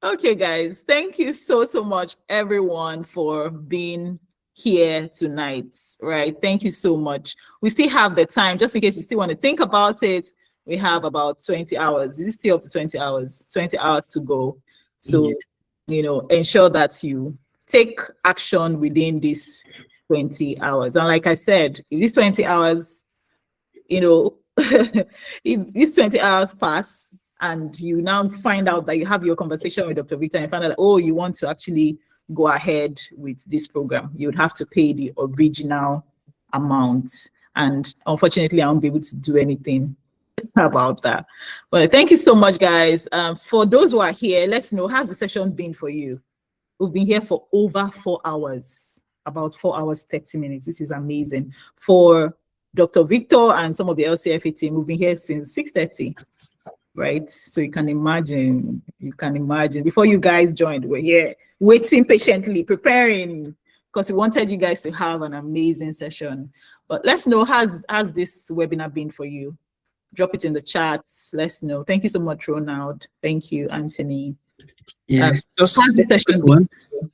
Okay, guys. Thank you so much, everyone, for being here tonight, right? Thank you so much. We still have the time, just in case you still want to think about it. We have about 20 hours. This is still up to 20 hours, 20 hours to go. So, you know, ensure that you take action within these 20 hours. And like I said, if these 20 hours, you know, if these 20 hours pass and you now find out that you have your conversation with Dr. Victor and find out that, oh, you want to actually go ahead with this program, you would have to pay the original amount. And unfortunately, I won't be able to do anything about that. But thank you so much, guys. For those who are here, let's know, how's the session been for you? We've been here for over 4 hours, about 4 hours, 30 minutes. This is amazing. For Dr. Victor and some of the LCFA team, we've been here since 6:30. Right? So you can imagine, before you guys joined, we're here waiting patiently, preparing, because we wanted you guys to have an amazing session. But let's know, how's this webinar been for you? Drop it in the chat. Let's know. Thank you so much, Ronald. Thank you, Anthony. Yeah, just the session one.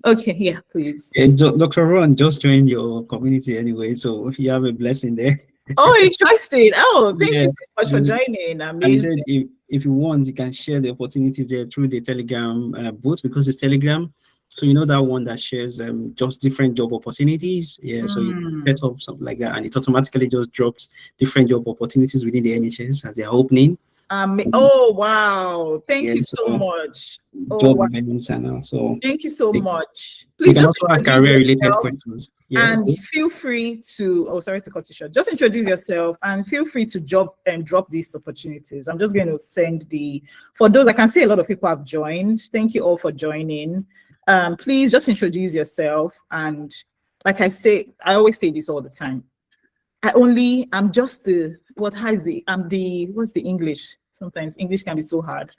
Okay, yeah, please. Dr. Ron just joined your community anyway, so you have a blessing there. Oh, interesting. Oh, thank you so much for joining. Amazing. And he said if you want, you can share the opportunities there through the Telegram bot, because it's Telegram. So you know that one that shares just different job opportunities. Yeah, so you set up something like that, and it automatically just drops different job opportunities within the NHS as they're opening. Oh wow! Thank you so much. Job events and so. Thank you so much. Please you can also ask career-related questions. Yeah. And feel free to. Oh, sorry to cut you short. Just introduce yourself and feel free to drop these opportunities. I'm just going to send for those. I can see a lot of people have joined. Thank you all for joining. Please just introduce yourself, and like I always say this all the time. I'm just the, what's the English? Sometimes English can be so hard.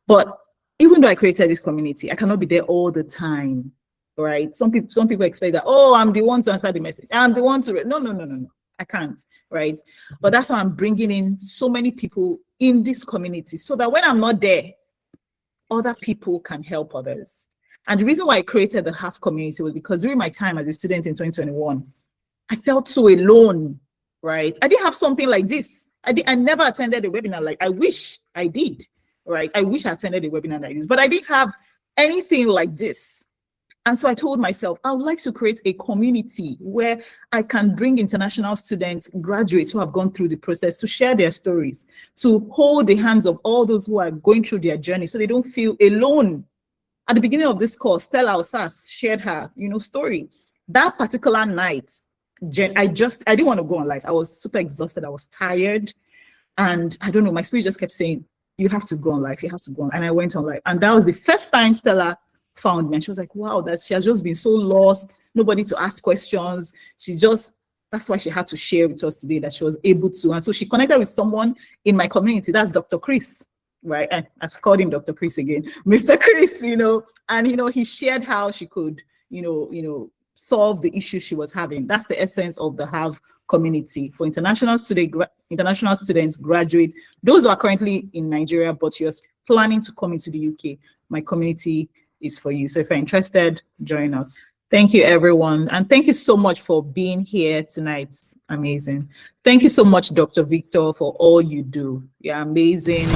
But even though I created this community, I cannot be there all the time, right? Some people expect that, oh, I'm the one to answer the message. I'm the one to, no. I can't, right? But that's why I'm bringing in so many people in this community so that when I'm not there, other people can help others. And the reason why I created the HAF community was because during my time as a student in 2021, I felt so alone, right? I didn't have something like this. I never attended a webinar like I wish I did, right? I wish I attended a webinar like this, but I didn't have anything like this. And so I told myself, I would like to create a community where I can bring international students, graduates who have gone through the process to share their stories, to hold the hands of all those who are going through their journey so they don't feel alone. At the beginning of this course, Stella Osas shared her, story. That particular night, I didn't want to go on live. I was super exhausted. I was tired. And I don't know, my spirit just kept saying, you have to go on live. You have to go on. And I went on live. And that was the first time Stella found me. And she was like, wow, that she has just been so lost. Nobody to ask questions. That's why she had to share with us today that she was able to. And so she connected with someone in my community. That's Dr. Chris, right? And I've called him Dr. Chris again, Mr. Chris, and, he shared how she could, solve the issue she was having. That's the essence of the HAV community for international students, graduates, those who are currently in Nigeria, but you're planning to come into the UK. My community is for you. So if you're interested, join us. Thank you, everyone. And thank you so much for being here tonight. Amazing. Thank you so much, Dr. Victor, for all you do. You're amazing.